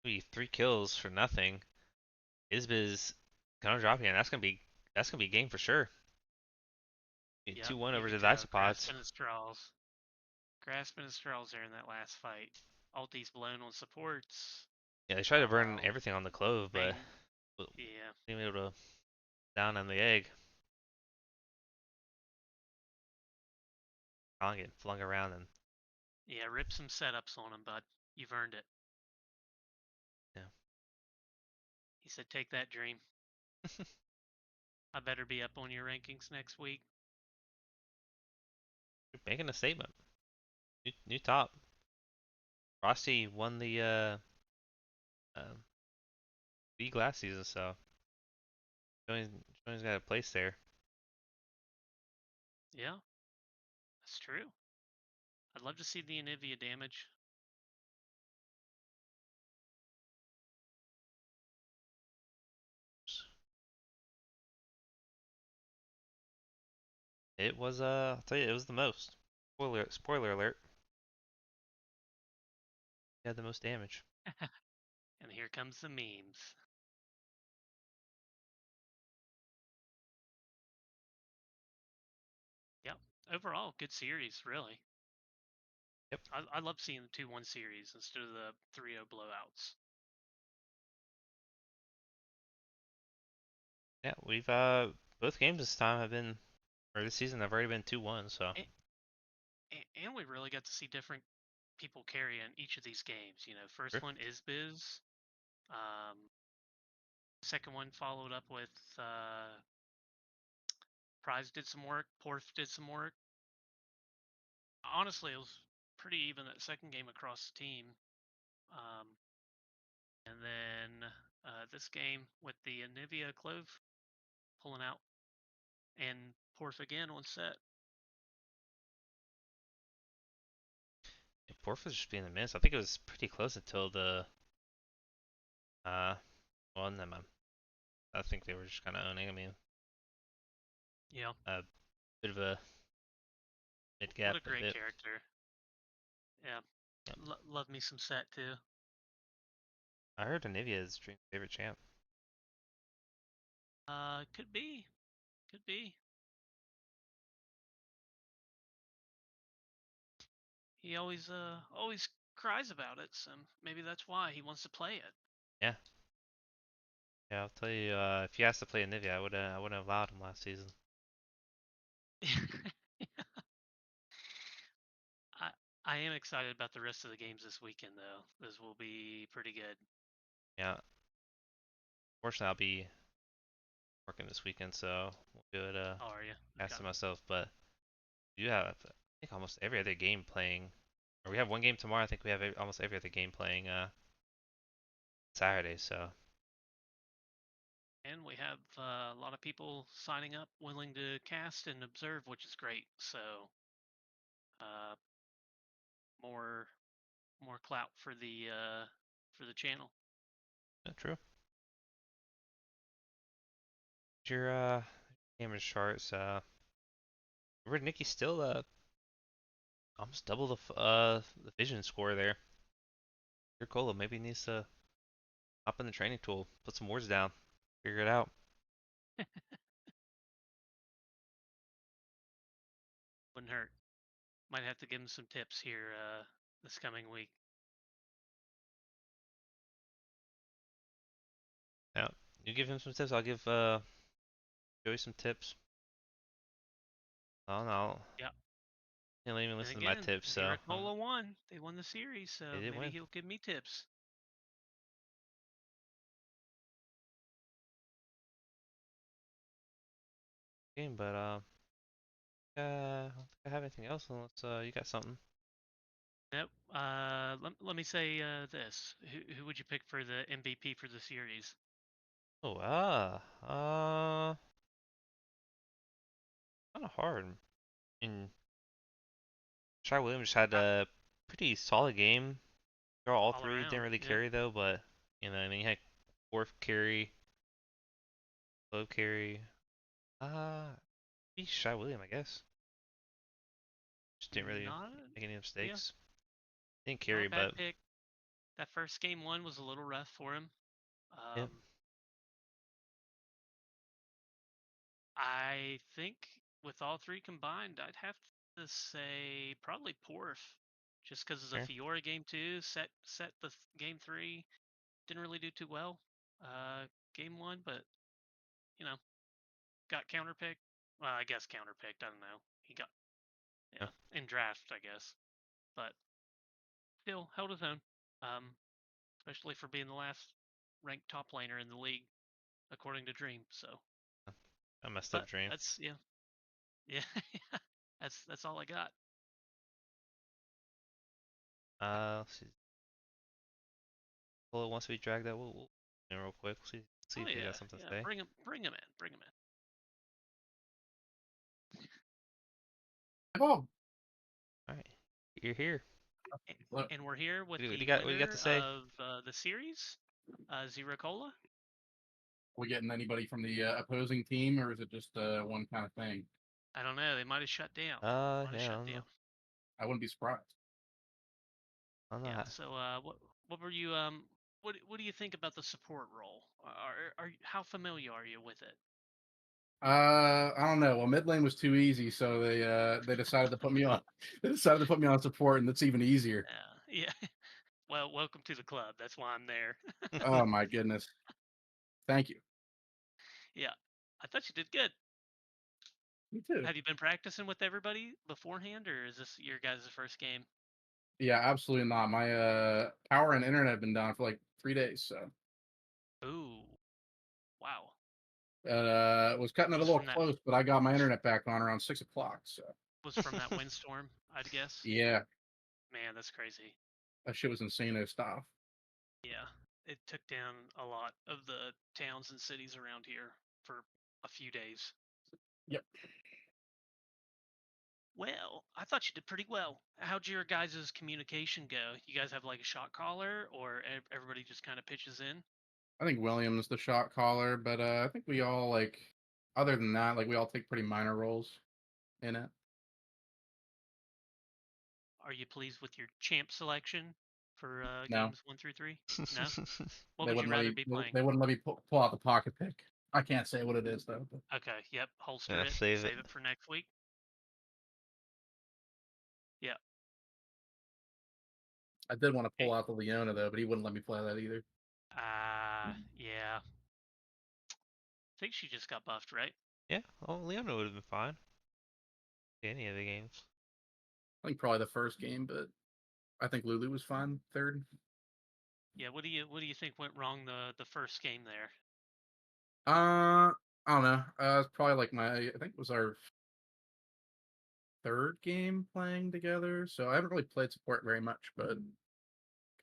Be 3 kills for nothing. Isbiz gonna drop again. That's gonna be game for sure. Yep, 2-1 here over we to the go. Isopods. Grasping at straws. Grasping at straws there in that last fight. Ulti's blown on supports. Yeah, they tried to burn Oh, everything on the Clove, but Vayne. wasn't Yeah, even able to down on the egg. I'll get flung around and yeah. Rip some setups on him, bud. You've earned it. yeah, He said, "Take that, dream. I better be up on your rankings next week." making a statement. New top. Frosty won the um, league last season, so Joey's got a place there. Yeah, that's true. I'd love to see the Anivia damage. It was I'll tell you, it was the most. Spoiler alert. He had the most damage. And here comes the memes. Yep. Overall, good series, really. Yep. I love seeing the 2-1 series instead of the 3-0 blowouts. Yeah, we've both games this time have been or this season have already been 2-1, so And, and we really got to see different people carry in each of these games. You know, sure. first one is Biz. Second one followed up with Prize did some work. Porth did some work. Honestly, it was pretty even that second game across the team. Um, and then this game with the Anivia Clove pulling out and Porth again on set. Yeah, Porf was just being a miss. I think it was pretty close until the uh well, never mind. I think they were just kind of owning. I mean, Yeah. a bit of a mid What gap, a but great it. character. Yeah. Yeah. Love me some set too. I heard Anivia is Dream's favorite champ. Could be. Could be. He always cries about it, so maybe that's why he wants to play it. Yeah, yeah. I'll tell you, if he has to play Anivia, I wouldn't have allowed him last season. I I am excited about the rest of the games this weekend though. Those will be pretty good. Yeah. Fortunately, I'll be working this weekend, so won't be able to How are you? cast Okay. it myself. But you have, I think, almost every other game playing. Or we have one game tomorrow. I think we have almost every other game playing Saturday. So And we have a lot of people signing up, willing to cast and observe, which is great. So uh, more more clout for the channel. yeah, true. Your damage charts. Remember Nikki still almost double the vision score there. Your Cola maybe needs to hop in the training tool, put some words down, figure it out. Wouldn't hurt. Might have to give him some tips here this coming week. Yeah, you give him some tips. I'll give Joey some tips. Oh no, Yeah. he didn't even And listen to my again, tips, so Miracola won. They won the series, they so did maybe win. he'll give me tips. Game, but I don't think I have anything else unless you got something. Nope. Let me say this. Who would you pick for the MVP for the series? Oh, kind of hard. And Shy Williams had Uh, a pretty solid game. Throw all all three, didn't around. really Yeah. carry though, but I mean, he had fourth carry, low carry. Be Shy William, I guess. Just didn't really Not, make any yeah, mistakes. Didn't not carry, a bad but pick. That first game one was a little rough for him. yeah, I think with all three combined, I'd have to say probably Porf, just because of the sure. Fiora game two set the game three didn't really do too well. Game one, but you know got counterpicked. Well, I guess counterpicked. I don't know. He got Yeah. in draft, I guess, but still held his own. Especially for being the last ranked top laner in the league according to Dream. So, I messed up but Dream. that's yeah. That's all I got. Let's see. Well, once we drag that, we'll real quick. See Oh if we got yeah, something to yeah. say. Bring him in, bring him in. Oh, All right, you're here. look, And we're here with What do the you got? What do you got to winner say? of the series, Zero Cola. we getting anybody from the opposing team, or is it just one kind of thing? I don't know. They might have shut down. Might have Yeah, I shut don't know. down. I wouldn't be surprised. I don't know. Yeah. So, what were you what do you think about the support role? How familiar are you with it? I don't know. Well, mid lane was too easy, so they decided to put me on. They decided to put me on support, and that's even easier. Yeah. Well, welcome to the club. That's why I'm there. Oh my goodness! Thank you. Yeah. I thought you did good. Me too. Have you been practicing with everybody beforehand, or is this your guys' first game? Yeah, absolutely not. My power and internet have been down for like 3 days, so Ooh, wow. it was cutting it a Was little from that close, but I got my internet back on around 6 o'clock. So was from that windstorm, I'd guess. yeah, Man, that's crazy. that shit was insane. Stuff. Yeah, it took down a lot of the towns and cities around here for a few days. Yep. Well, I thought you did pretty well. How'd your guys' communication go? You guys have like a shot caller, or everybody just kind of pitches in? I think William's the shot caller, but I think we all like. Other than that, like we all take pretty minor roles in it. Are you pleased with your champ selection for No, games 1 through 3? No. What they would you wouldn't let rather me. be They playing? they wouldn't let me pull out the pocket pick. I can't say what it is though. But Okay, yep, holster Yeah, it, save it. save it for next week. Yeah. I did want to pull Hey, out the Leona though, but he wouldn't let me play that either. yeah. I think she just got buffed, right? Yeah, well, Leona would have been fine. Any of the games. I think probably the first game, but I think Lulu was fine third. Yeah. What do you think went wrong the first game there? I don't know. It's probably like I think it was our third game playing together, so I haven't really played support very much, but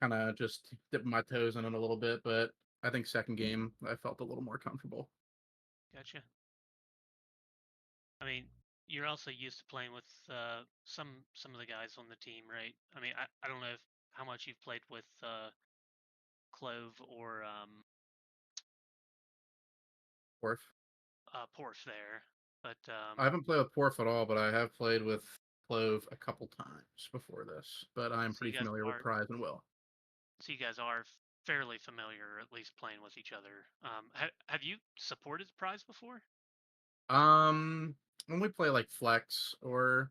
kind of just dipping my toes in it a little bit. But I think second game I felt a little more comfortable. Gotcha. I mean, you're also used to playing with some of the guys on the team, right? I mean, I don't know how much you've played with Clove or Porf. Porf there, but I haven't played with Porf at all, but I have played with Clove a couple times before this. But I'm so you pretty guys familiar with are Prize and Will. so you guys are fairly familiar, or at least playing with each other. Have you supported Prize before? When we play like Flex or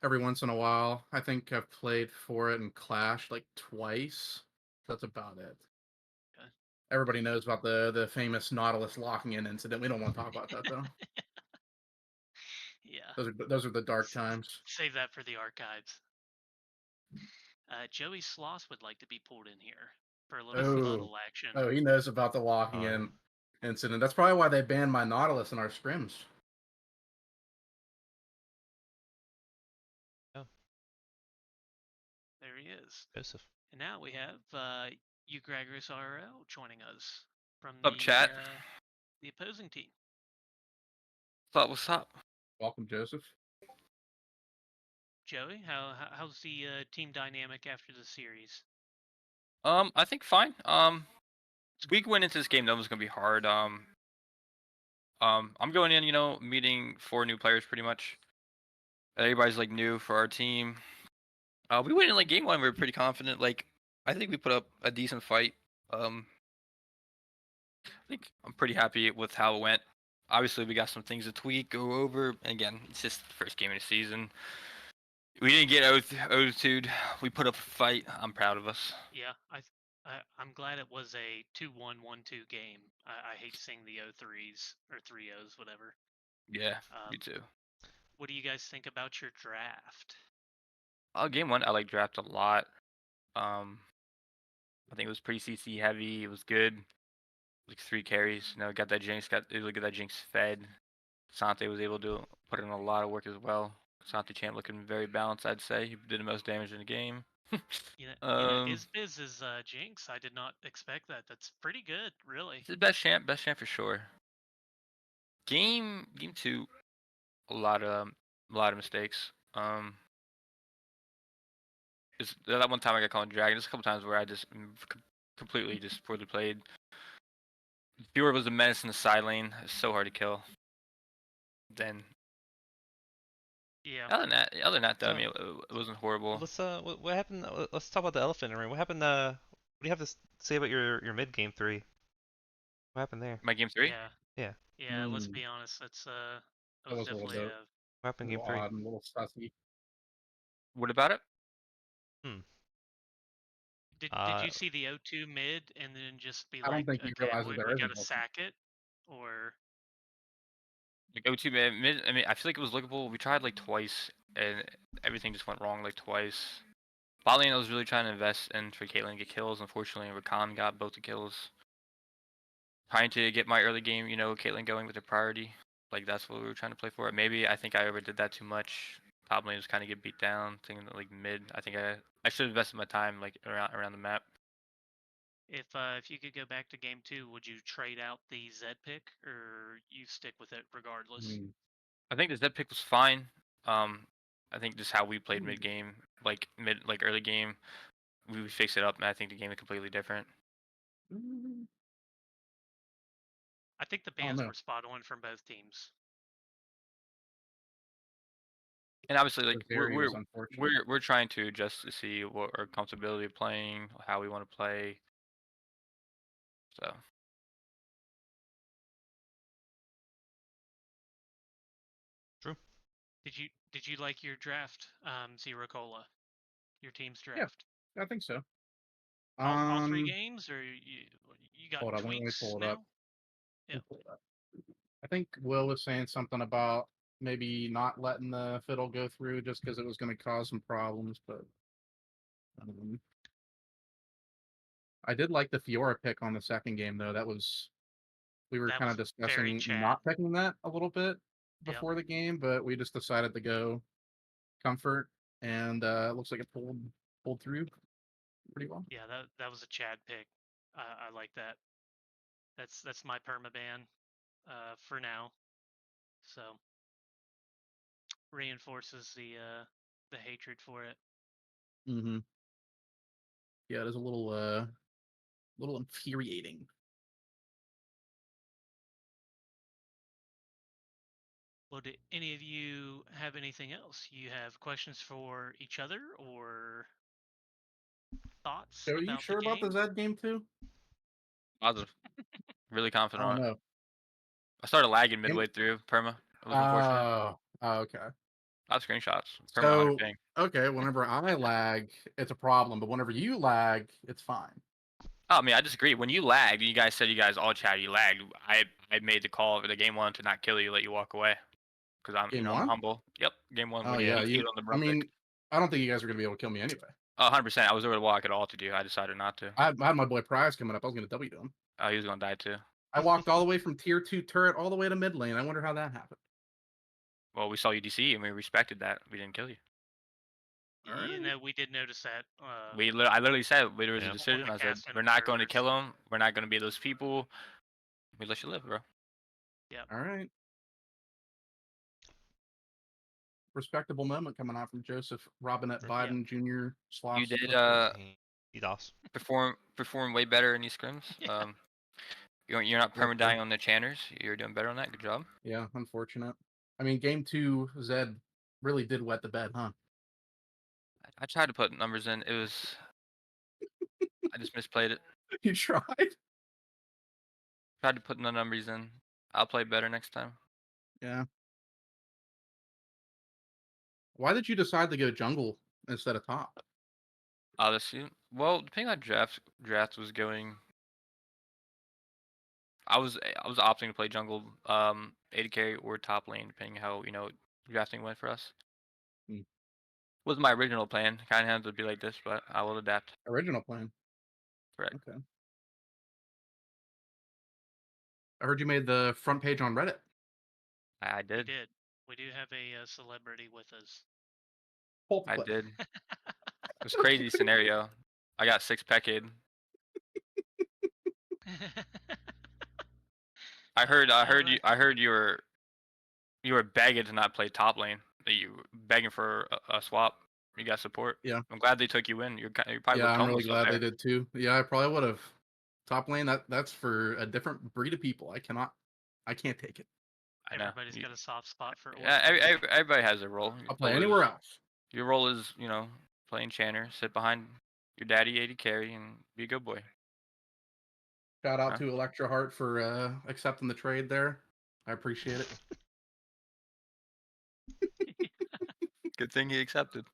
every once in a while, I think I've played for it and Clash like twice. That's about it. Okay. Everybody knows about the famous Nautilus locking in incident. We don't want to talk about that though. Yeah. Those are the dark times. Save that for the archives. Joey Sloss would like to be pulled in here for a little Oh, rebuttal action. oh, he knows about the locking Oh, in incident. That's probably why they banned my Nautilus in our scrims. yeah, There he is. Joseph. And now we have Gregorus RL joining us from What's up, chat? the opposing team. What's up? What's up? Welcome, Joseph. Joey, how's the team dynamic after the series? I think fine. We went into this game knowing it was gonna be hard. I'm going in, meeting 4 new players pretty much. Everybody's like new for our team. We went in like game 1. We were pretty confident. Like, I think we put up a decent fight. I think I'm pretty happy with how it went. Obviously, we got some things to tweak, go over. And again, it's just the first game of the season. We didn't get O2'd. We put up a fight. I'm proud of us. Yeah, I'm glad it was a 2-1, 1-2 game. I hate seeing the 0-3s or 3-0s, whatever. Yeah, me too. What do you guys think about your draft? Game 1, I like draft a lot. I think it was pretty CC heavy. It was good. Like 3 carries. Got that Jinx. Got able to get that Jinx fed. Sante was able to put in a lot of work as well. Sante champ looking very balanced, I'd say. He did the most damage in the game. Isbiz is Jinx. I did not expect that. That's pretty good, really. He's the best champ for sure. Game 2, a lot of mistakes. That one time I got called Dragon. There's a couple times where I just completely just poorly played. Fjord was a menace in the side lane. It's so hard to kill. Then yeah. Other than that, though, I mean, it wasn't horrible. Let's what happened? Let's talk about the elephant in the room. What happened? What do you have to say about your mid game 3? What happened there? My game 3? Yeah. Yeah, let's be honest. That was definitely a What happened in game 3? odd and a little sussy. What about it? Did you see the O2 mid and then just be I like, don't think you okay, realize we that there is gotta an sack it, or The go-to mid. I mean, I feel like it was lookable. We tried like twice, and everything just went wrong like twice. Bot lane, I was really trying to invest in for Caitlyn to get kills. Unfortunately, Rakan got both the kills. Trying to get my early game, Caitlyn going with the priority. Like, that's what we were trying to play for. Maybe I think I overdid that too much. Top lane was kind of get beat down. Thinking that, like, mid, I think I should have invested my time like around the map. if you could go back to game 2, would you trade out the Zed pick, or you stick with it regardless? I think the Zed pick was fine. I think just how we played mid game, like early game, we fixed it up, and I think the game is completely different. I think the bans were spot on from both teams. And obviously, like unfortunate. we're trying to adjust to see what our comfortability of playing, how we want to play. So True. Did you like your draft, Zero Cola? Your team's draft? Yeah, I think so. All 3 games, or you got Hold on, let me tweaks pull it now? up. Yeah. I think Will was saying something about maybe not letting the fiddle go through just because it was going to cause some problems, but I did like the Fiora pick on the second game, though. We were kind of discussing not picking that a little bit before the game, but we just decided to go comfort, and it looks like it pulled through pretty well. Yeah, that was a Chad pick. I like that. That's my permaban for now. So reinforces the hatred for it. Yeah, it is a little infuriating. Well, do any of you have anything else? You have questions for each other or thoughts? So, are you sure about the Zed game too? positive, really confident on it. No. I started lagging midway through perma. It was unfortunate. Okay. I have screenshots. So, okay, whenever I lag, it's a problem, but whenever you lag, it's fine. Oh, I mean, I disagree. When you lagged, you guys said you guys all chat, you lagged. I made the call for the game 1 to not kill you, let you walk away. Because I'm humble. Yep, game 1. Oh, when yeah. you on the I don't think you guys are going to be able to kill me anyway. 100%. I was over to walk at all to do. I decided not to. I had my boy Prize coming up. I was going to W to him. Oh, he was going to die too. I walked all the way from tier 2 turret all the way to mid lane. I wonder how that happened. Well, we saw you DC and we respected that. We didn't kill you. We did notice that. I literally said there was a decision. I said we're not going to kill him. We're not going to be those people. We let you live, bro. Yeah. All right. Respectable moment coming out from Joseph Robinette Biden Jr. You did DDoS. perform way better in these scrims. You're not Yeah, true. permadying on the channers. You're doing better on that. Good job. Yeah, unfortunate. I mean, game 2, Zed really did wet the bed, huh? I tried to put numbers in. It was. I just misplayed it. You tried? Tried to put the numbers in. I'll play better next time. Yeah. Why did you decide to go jungle instead of top? Well, depending on draft was going, I was opting to play jungle, AD carry or top lane, depending how drafting went for us. Hmm. Was my original plan. Kind of had to be like this, but I will adapt. Original plan. Correct. Okay. I heard you made the front page on Reddit. I We did. did. We do have a celebrity with us. Pulp I clip. did. It was crazy scenario. I got 6 pecked. I heard you were begging to not play top lane. That you were begging for a swap. You got support. Yeah. I'm glad they took you in. You probably Yeah, looked I'm really homeless up glad there. they did too. Yeah, I probably would have. Top lane, that's for a different breed of people. I can't take it. I know. Everybody's got a soft spot for Orc. Yeah, everybody has a role. I'll play anywhere else. Your role is, playing Channer, sit behind your daddy AD carry, and be a good boy. Shout out Huh? to Electra Heart for accepting the trade there. I appreciate it. Good thing he accepted.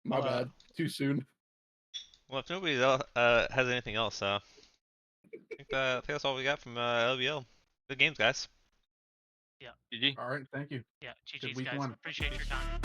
My bad. Too soon. Well, if nobody else has anything else, I think that's all we got from LBL. Good games, guys. Yeah. GG. All right, thank you. Yeah. Good GG's week guys. 1. Appreciate your time.